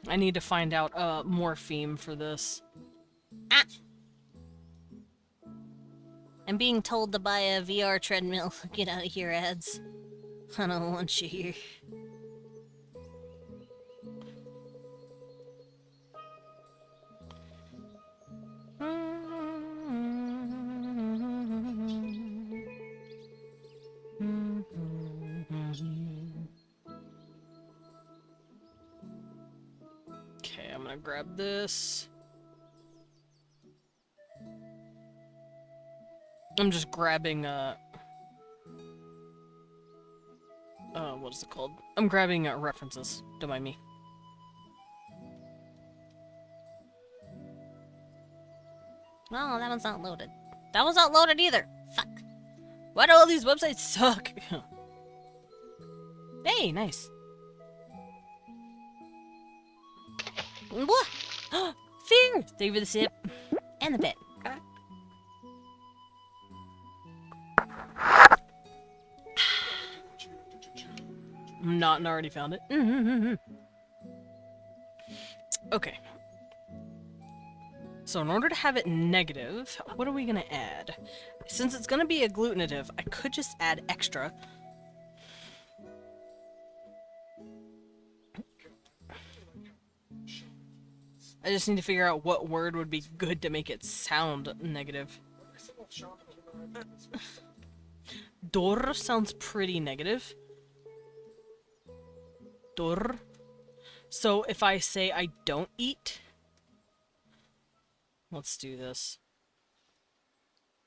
I need to find out a morpheme for this. Ah! I'm being told to buy a VR treadmill. Get out of here, ads. I don't want you here. Okay, I'm gonna grab this. I'm just grabbing, what is it called? I'm grabbing, references. Don't mind me. Oh, that one's not loaded. That one's not loaded either. Fuck. Why do all these websites suck? Hey, nice. What? Fear! Thank you for the sip. And the bit. I'm not and already found it. Okay. So in order to have it negative, what are we gonna add? Since it's gonna be agglutinative, I could just add extra. I just need to figure out what word would be good to make it sound negative. Dor sounds pretty negative. Dor. So if I say I don't eat, let's do this.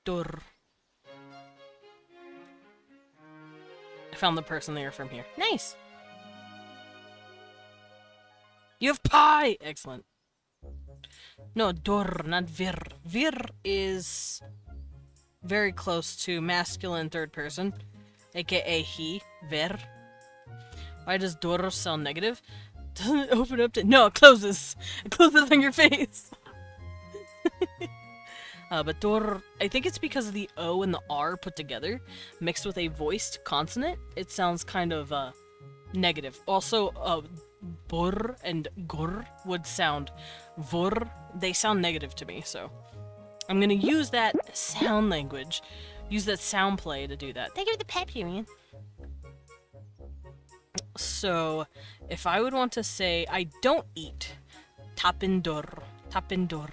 Dor. I found the person there from here. Nice. You have pie! Excellent. No, dor, not vir. Vir is very close to masculine third person, aka he, ver. Why does dor sound negative? Doesn't it open up to— no, it closes. It closes on your face. But dor, I think it's because of the O and the R put together, mixed with a voiced consonant. It sounds kind of, negative. Also, bor and gor would sound vor. They sound negative to me, so I'm gonna use that sound language, use that sound play to do that. Thank you for the pep, Period. So, if I would want to say I don't eat, tapindor, tapindor.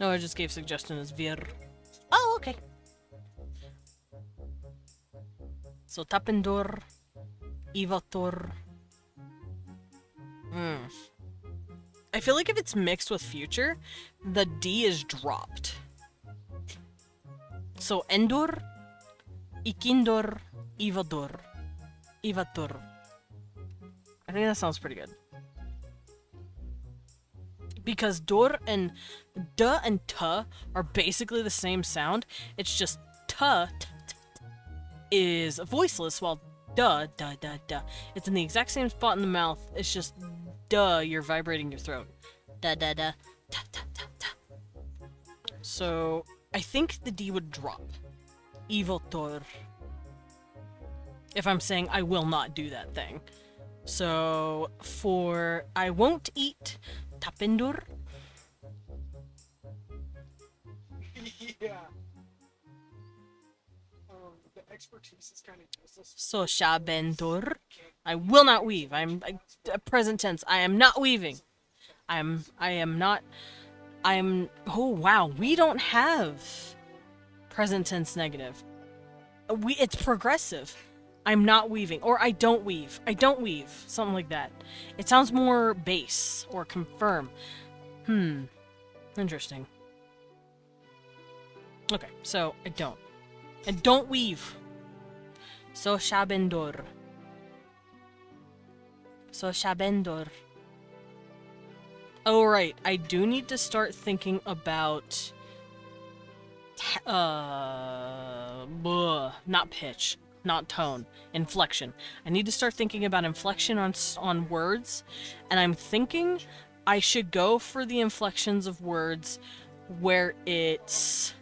No, I just gave suggestion as vir. Oh, okay. So tapindor, ivator. I feel like if it's mixed with future, the D is dropped. So endor, Ikindor, Ivador. Ivator. I think that sounds pretty good. Because dor and duh and tuh are basically the same sound. It's just tuh is voiceless, while duh, duh, duh, duh. It's in the exact same spot in the mouth. It's just duh, you're vibrating your throat. Duh, duh, duh, duh, duh, duh, duh. So, I think the D would drop. Evotor. If I'm saying I will not do that thing. So, for I won't eat tapendur. Yeah. The expertise is kind of useless. So shabendur. I will not weave. Present tense. I am not weaving. I am not. Oh wow, we don't have present tense negative. It's progressive. I'm not weaving, or I don't weave. I don't weave. Something like that. It sounds more base or confirm. Interesting. Okay, so I don't. And don't weave. So shabendur. So shabendur. Oh right, I do need to start thinking about not pitch, not tone, inflection. I need to start thinking about inflection on words, and I'm thinking I should go for the inflections of words where it's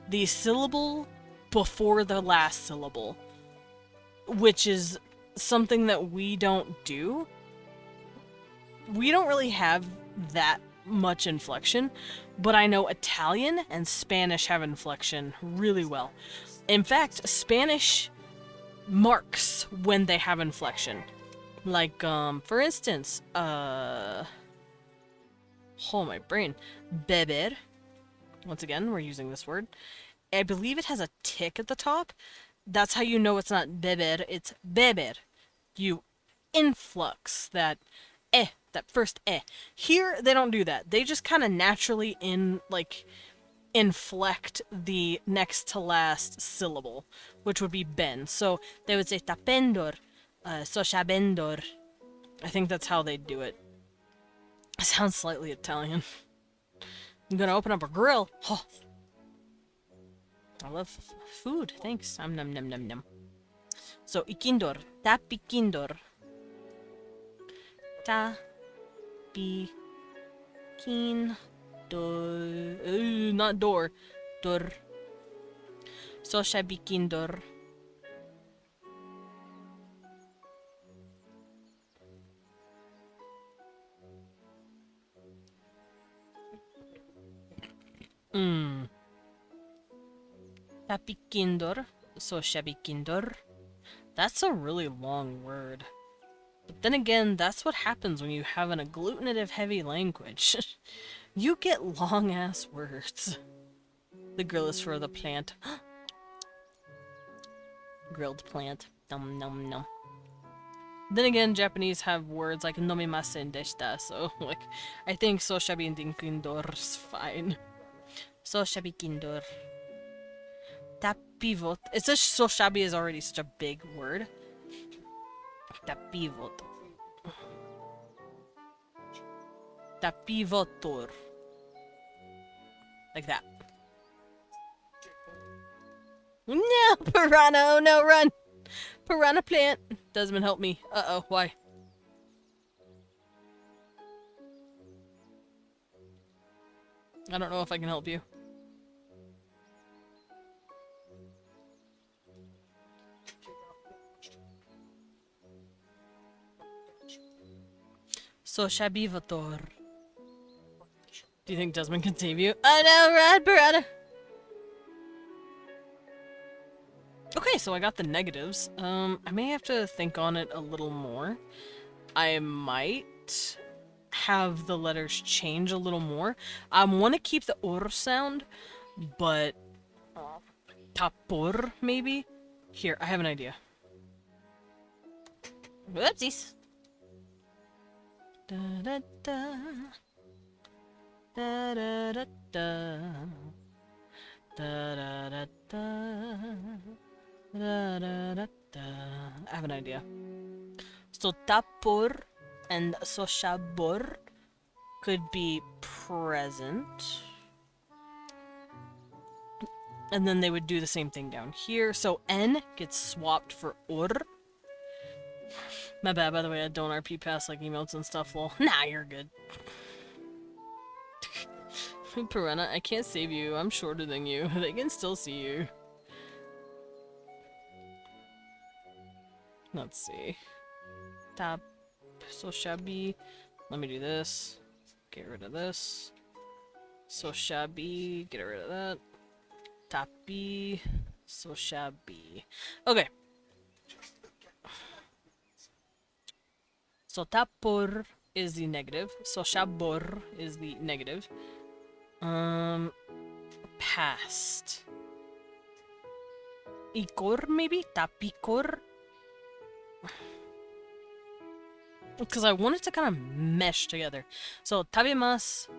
the syllable before the last syllable, which is something that we don't do. We don't really have that much inflection, but I know Italian and Spanish have inflection really well. In fact, Spanish marks when they have inflection. Like, for instance, oh, my brain. Beber. Once again, we're using this word. I believe it has a tick at the top. That's how you know it's not beber, it's beber. You influx that that first eh. Here, they don't do that. They just kind of naturally inflect the next to last syllable, which would be ben. So they would say tapendor, soshabendor. I think that's how they do it. It sounds slightly Italian. I'm gonna open up a grill. Oh. I love food. Thanks. Num num num num num. So ikindor, tapikindor. Ta be keen do not door dor so shabikindor. Tapikindor so shabikindor. That's a really long word. But then again, that's what happens when you have an agglutinative-heavy language. You get long-ass words. The grill is for the plant. Grilled plant. Num num num. Then again, Japanese have words like nomimasen deshita, so, like, I think so shabi kindor's fine. So shabi kindor. Tapivot. It's just so shabi is already such a big word. Tapivot. Tapivotor. Like that. No, piranha! Oh no, run! Piranha plant! Desmond, help me. Uh-oh, why? I don't know if I can help you. So shabivator. Do you think Desmond can save you? I know, run, piranha! Okay, so I got the negatives. I may have to think on it a little more. I might have the letters change a little more. I want to keep the or sound, but tapor maybe. Here, I have an idea. Whoopsies. Da da da. Da da da da. Da da da da. I have an idea. So tapor and soshabor could be present. And then they would do the same thing down here. So N gets swapped for ur. My bad, by the way, I don't RP past like emotes and stuff. Well, nah, you're good. Piranha, I can't save you. I'm shorter than you. They can still see you. Let's see. Tap. So shabby. Let me do this. Get rid of this. So shabby. Get rid of that. Tapi. So shabby. Okay. So tapor is the negative. So shabor is the negative. Past. Ikor maybe? Tapikor? Because I want it to kind of mesh together. So tabimasu,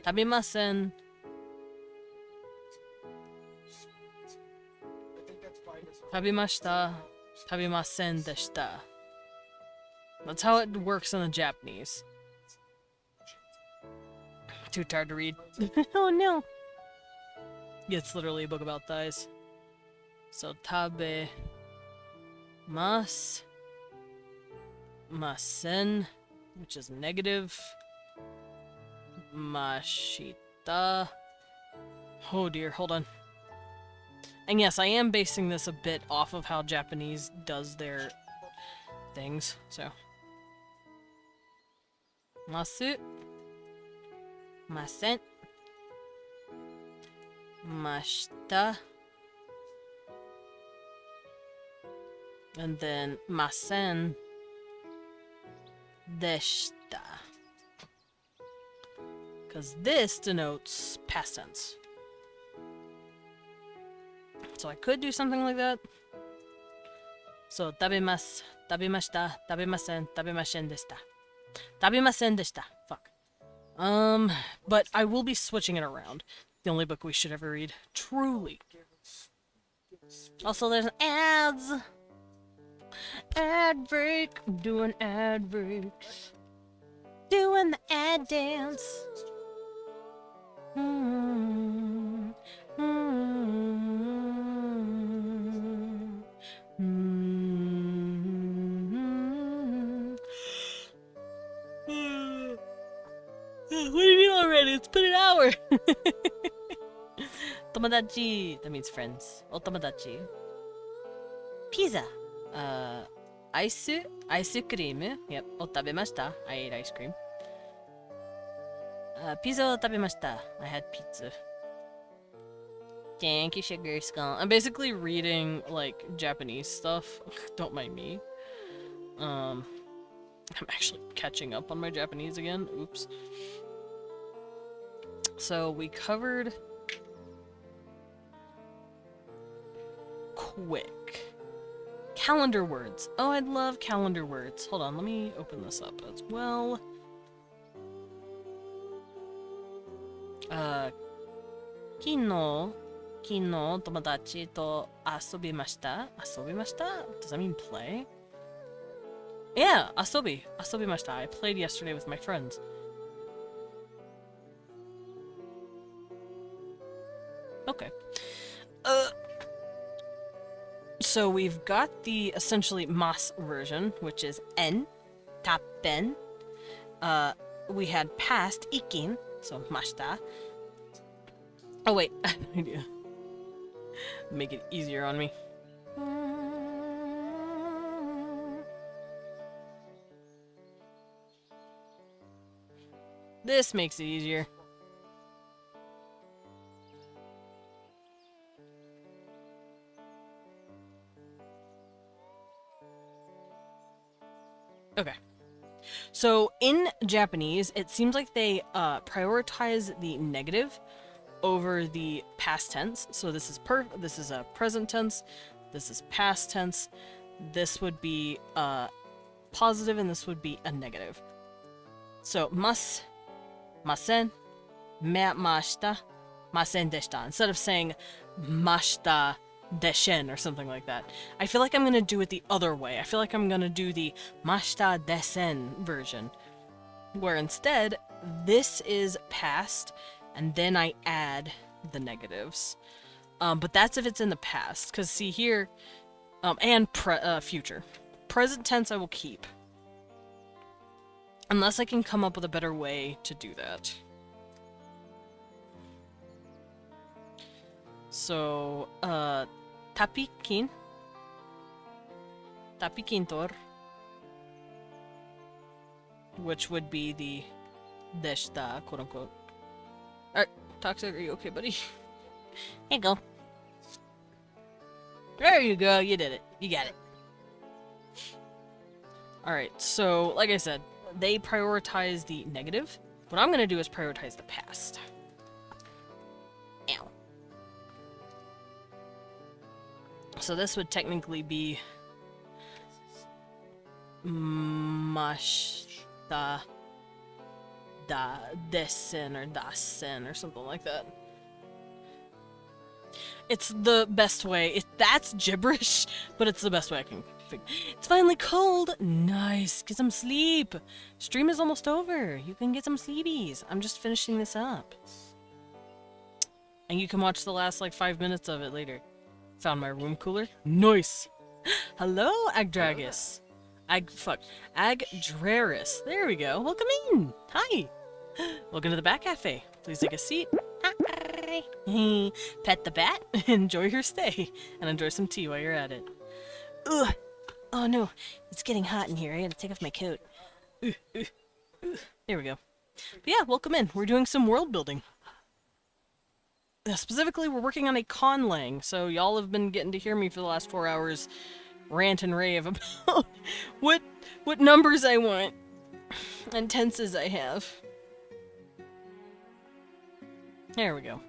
tabimasen. I think that's fine as well. Tabimashita, tabimasen deshita. That's how it works in the Japanese. Too tired to read. Oh no! Yeah, it's literally a book about thighs. So tabe mas masen, which is negative. Mashita. Oh dear, hold on. And yes, I am basing this a bit off of how Japanese does their things, so. Masu. Masen. Mashita. And then masen deshita. Because this denotes past tense. So I could do something like that. So tabimasu, tabimashita, tabimasen, tabimashen deshita. Tabimasen deshita. Fuck. But I will be switching it around. The only book we should ever read. Truly. Also, there's ads. Ad break. I'm doing ad breaks. Doing the ad dance. Mm-hmm. Mm-hmm. Mm-hmm. What do you mean already? It's been an hour! Tomodachi. That means friends. O tomodachi. Pizza. Ice cream. Yep. O tabemashita. I ate ice cream. Pizza o tabemashita. I had pizza. Thank you, Sugar Skull. I'm basically reading, like, Japanese stuff. Don't mind me. I'm actually catching up on my Japanese again. Oops. So, we covered... quick. Calendar words. Oh, I'd love calendar words. Hold on, let me open this up as well. Kino, tomodachi to asobimashita. Asobimashita? Does that mean play? Yeah, asobimashita. I played yesterday with my friends. Okay. So we've got the essentially mas version, which is en, tappen. We had past ikin, so mashita. Oh wait, I have an idea. Make it easier on me. This makes it easier. Okay. So in Japanese, it seems like they prioritize the negative over the past tense. So this is a present tense, this is past tense, this would be positive, and this would be a negative. So mas, masen, mashita, masen deshita. Instead of saying mashita deshen or something like that. I feel like I'm gonna do it the other way. I feel like I'm gonna do the mashita desen version, where instead this is past and then I add the negatives. But that's if it's in the past, because see here, and future. Present tense I will keep. Unless I can come up with a better way to do that. So, tapikin. Tapikintor. Which would be the deshta, quote unquote. Alright, Toxic, are you okay, buddy? Here you go. There you go, you did it. You got it. Alright, so, like I said, they prioritize the negative. What I'm gonna do is prioritize the past. Ow. So this would technically be mashta da desen or dasen or something like that. It's the best way. That's gibberish, but it's the best way I can figure. It's finally cold. Nice. Get some sleep. Stream is almost over. You can get some sleepies. I'm just finishing this up. And you can watch the last like 5 minutes of it later. Found my room cooler. Nice. Hello, Agdragus. Agdraris. There we go. Welcome in. Hi. Welcome to the Bat Cafe. Please take a seat. Hi. Pet the bat. Enjoy your stay. And enjoy some tea while you're at it. Ugh. Oh no. It's getting hot in here. I gotta take off my coat. There we go. But yeah, welcome in. We're doing some world building. Specifically, we're working on a conlang, so y'all have been getting to hear me for the last 4 hours rant and rave about what numbers I want and tenses I have. There we go.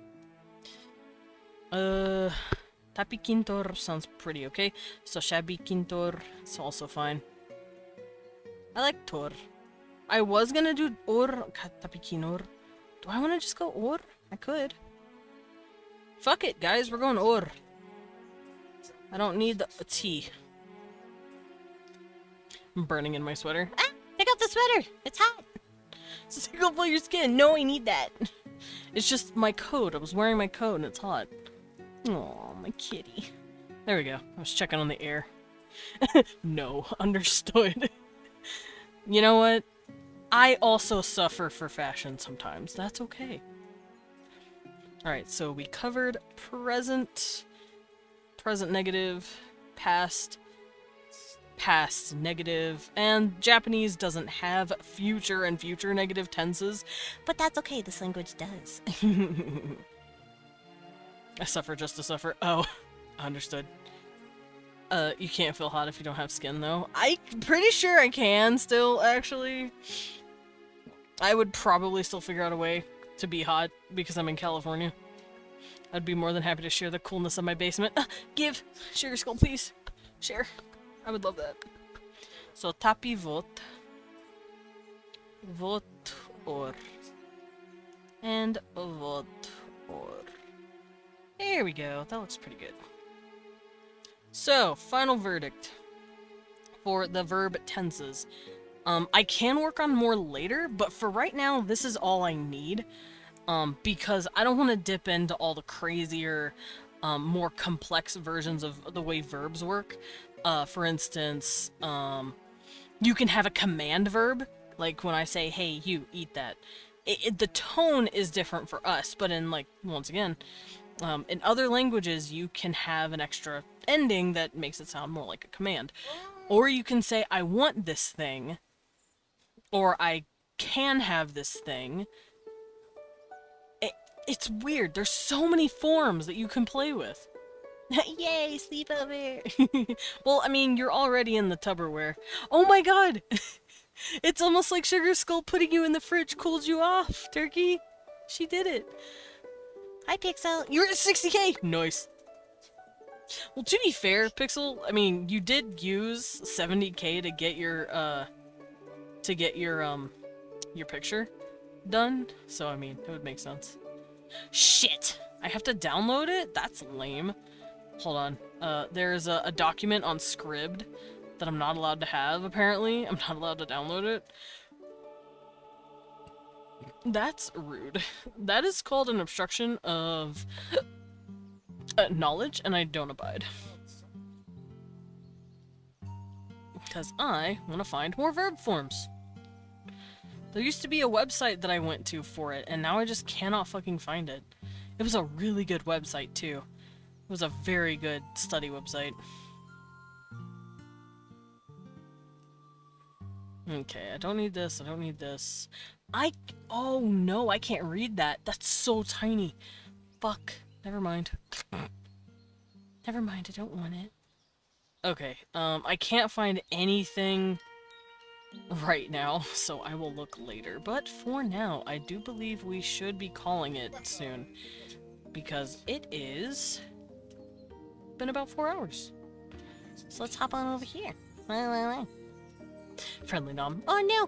Tapi Quintor sounds pretty okay. So Shabby Quintor is also fine. I like Tor. I was gonna do Or Tapi Quinor. Do I want to just go Or? I could. Fuck it, guys. We're going Or. I don't need the tea. I'm burning in my sweater. Ah, pick up the sweater. It's hot. Single pull your skin. No, I need that. It's just my coat. I was wearing my coat and it's hot. Oh, my kitty. There we go. I was checking on the air. No, understood. You know what? I also suffer for fashion sometimes. That's okay. Alright, so we covered present negative, past negative, and Japanese doesn't have future and future negative tenses. But that's okay, this language does. I suffer just to suffer. Oh, understood. You can't feel hot if you don't have skin, though. I'm pretty sure I can still, actually. I would probably still figure out a way to be hot because I'm in California. I'd be more than happy to share the coolness of my basement. Give! Share your skull, please. Share. I would love that. So, tapi vote. Vote or. And vote or. There we go. That looks pretty good. So, final verdict for the verb tenses. I can work on more later, but for right now, this is all I need. Because I don't want to dip into all the crazier, more complex versions of the way verbs work. For instance, you can have a command verb, like when I say, hey, you, eat that. The tone is different for us, but in, like, once again, in other languages, you can have an extra ending that makes it sound more like a command. Or you can say, I want this thing, or I can have this thing. It's weird. There's so many forms that you can play with. Yay, sleepover! Well, I mean, you're already in the Tupperware. Oh my god! It's almost like Sugar Skull putting you in the fridge cooled you off, Turkey. She did it. Hi, Pixel. You're at 60k! Nice. Well, to be fair, Pixel, I mean, you did use 70k to get your picture done. So, I mean, it would make sense. Shit! I have to download it? That's lame. hold on. There's a document on Scribd that I'm not allowed to have, apparently. I'm not allowed to download it. That's rude. That is called an obstruction of knowledge, and I don't abide. Because I want to find more verb forms. There used to be a website that I went to for it, and now I just cannot fucking find it. It was a really good website, too. It was a very good study website. Okay, I don't need this, I don't need this. Oh no, I can't read that. That's so tiny. Fuck. Never mind. Never mind, I don't want it. Okay, I can't find anything right now, so I will look later. But for now, I do believe we should be calling it soon. Because it is... been about 4 hours. So let's hop on over here. Friendly nom. Oh no!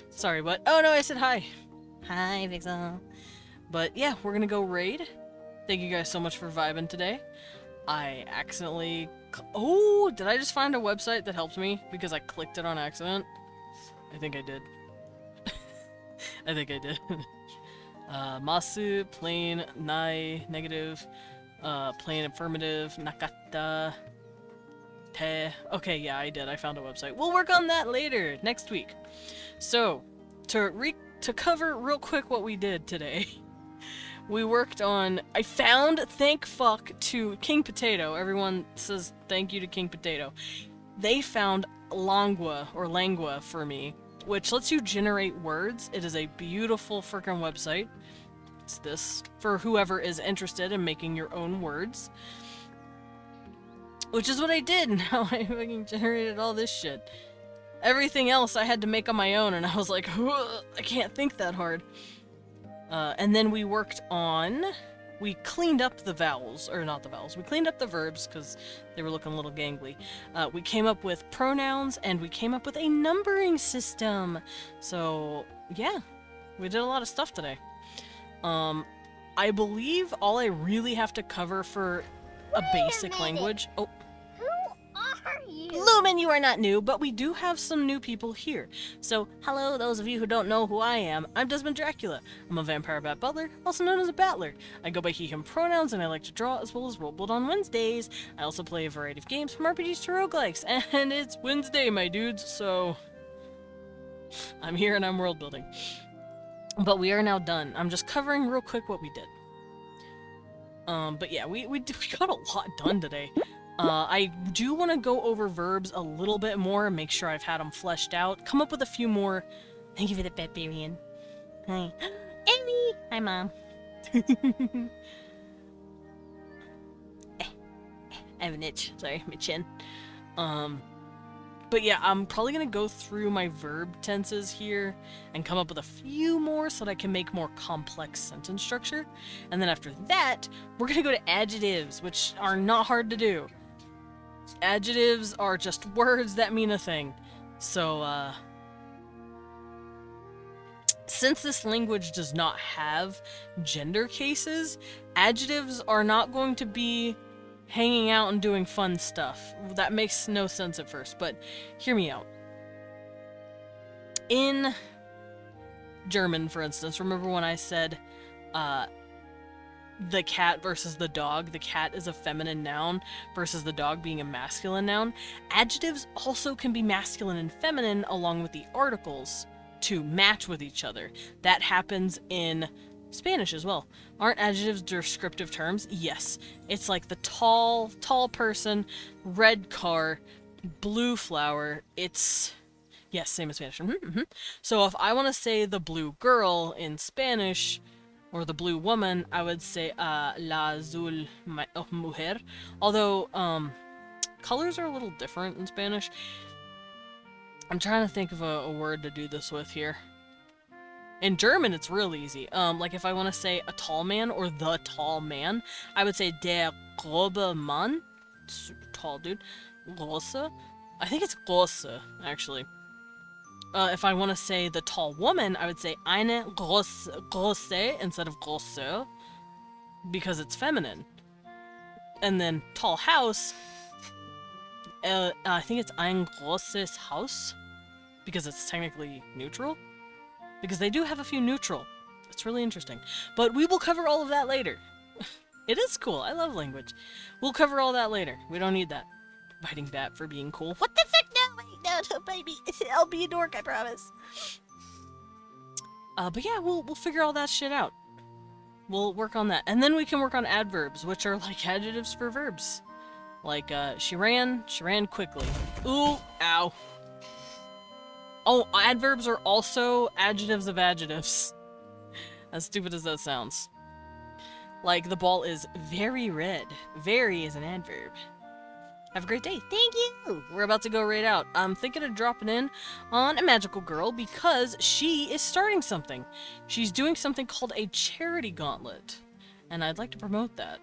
Sorry, what? Oh no, I said hi! Hi, Vixel. But yeah, we're gonna go raid. Thank you guys so much for vibing today. I accidentally... Oh! Did I just find a website that helped me because I clicked it on accident? I think I did. I think I did. Masu, plain, nai, negative, plain affirmative, nakata, te. Okay, yeah, I did. I found a website. We'll work on that later, next week. So, to cover real quick what we did today, we worked on... I found thank fuck to King Potato. Everyone says thank you to King Potato. They found Langua for me, which lets you generate words. It is a beautiful freaking website. It's this for whoever is interested in making your own words. Which is what I did. Now I fucking generated all this shit. Everything else I had to make on my own, and I was like, I can't think that hard. And then we worked on... We cleaned up the vowels, or not the vowels, we cleaned up the verbs because they were looking a little gangly. We came up with pronouns, and we came up with a numbering system. So, yeah, we did a lot of stuff today. I believe all I really have to cover for a basic language... Oh. Who are you? Lumen, you are not new, but we do have some new people here. So, hello, those of you who don't know who I am. I'm Desmond Dracula. I'm a vampire bat butler, also known as a battler. I go by he, him pronouns, and I like to draw as well as Worldbuild on Wednesdays. I also play a variety of games from RPGs to roguelikes, and it's Wednesday, my dudes, so... I'm here and I'm world building. But we are now done. I'm just covering real quick what we did. But yeah, we got a lot done today. I do want to go over verbs a little bit more and make sure I've had them fleshed out. Come up with a few more. Thank you for the barbarian. Hi. Amy! Hi, Mom. I have an itch. Sorry, my chin. But yeah, I'm probably gonna go through my verb tenses here and come up with a few more so that I can make more complex sentence structure. And then after that, we're gonna go to adjectives, which are not hard to do. Adjectives are just words that mean a thing. So, since this language does not have gender cases, adjectives are not going to be hanging out and doing fun stuff. That makes no sense at first, but hear me out. In German, for instance, remember when I said the cat versus the dog? The cat is a feminine noun versus the dog being a masculine noun. Adjectives also can be masculine and feminine along with the articles to match with each other. That happens in Spanish as well. Aren't adjectives descriptive terms? Yes. It's like the tall person, red car, blue flower. It's... Yes, same as Spanish. So if I want to say the blue girl in Spanish, or the blue woman, I would say la azul mujer. Although, colors are a little different in Spanish. I'm trying to think of a word to do this with here. In German, it's real easy. Like if I want to say a tall man or the tall man, I would say der grobe Mann. Super tall dude. Große. I think it's große, actually. If I want to say the tall woman, I would say eine große instead of große, because it's feminine. And then tall house, I think it's ein großes Haus, because it's technically neutral. Because they do have a few neutral. It's really interesting. But we will cover all of that later. It is cool. I love language. We'll cover all that later. We don't need that. Biting bat for being cool. What the fuck? No, wait, no, baby. I'll be a dork, I promise. But yeah, we'll figure all that shit out. We'll work on that. And then we can work on adverbs, which are like adjectives for verbs. Like, she ran quickly. Ooh, ow. Oh, adverbs are also adjectives of adjectives. As stupid as that sounds. Like, the ball is very red. Very is an adverb. Have a great day. Thank you! We're about to go right out. I'm thinking of dropping in on a magical girl because she is starting something. She's doing something called a charity gauntlet. And I'd like to promote that.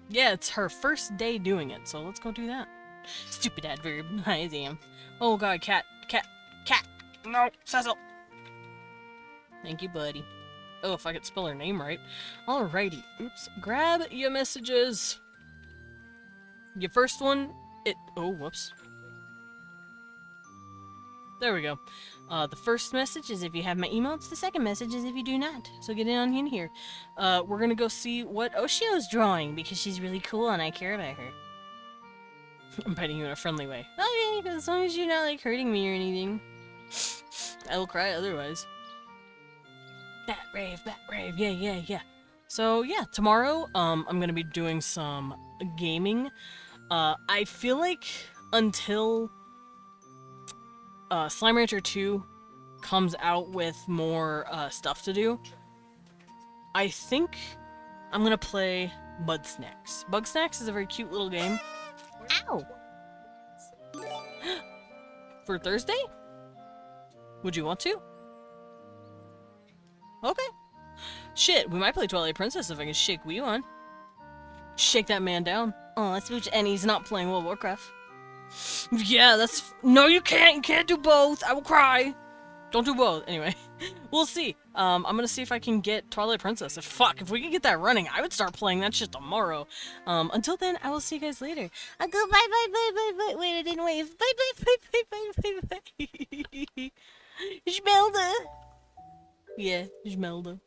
Yeah, it's her first day doing it, so let's go do that. Stupid adverb. Hi, Sam. Oh god, cat. No, Cecil. Thank you, buddy. Oh, if I could spell her name right. Alrighty. Oops. Grab your messages. Your first one, oh, whoops. There we go. The first message is if you have my email. It's the second message is if you do not. So get in here. We're gonna go see what Oshio's drawing because she's really cool and I care about her. I'm biting you in a friendly way. Okay, as long as you're not like hurting me or anything. I will cry otherwise. Bat rave, yeah. So yeah, tomorrow, I'm gonna be doing some gaming. I feel like until Slime Rancher 2 comes out with more stuff to do, I think I'm gonna play Bugsnax. Bugsnax is a very cute little game. Ow! For Thursday? Would you want to? Okay. Shit, we might play Twilight Princess if I can shake Wii on. Shake that man down. Oh, that's which, and he's not playing World of Warcraft. Yeah, that's... No, you can't! You can't do both! I will cry! Don't do both. Anyway, we'll see. I'm gonna see if I can get Twilight Princess. If we can get that running, I would start playing that shit tomorrow. Until then, I will see you guys later. I'll go bye. Wait, I didn't wave. Bye. Schmelda. Yeah, Schmelda.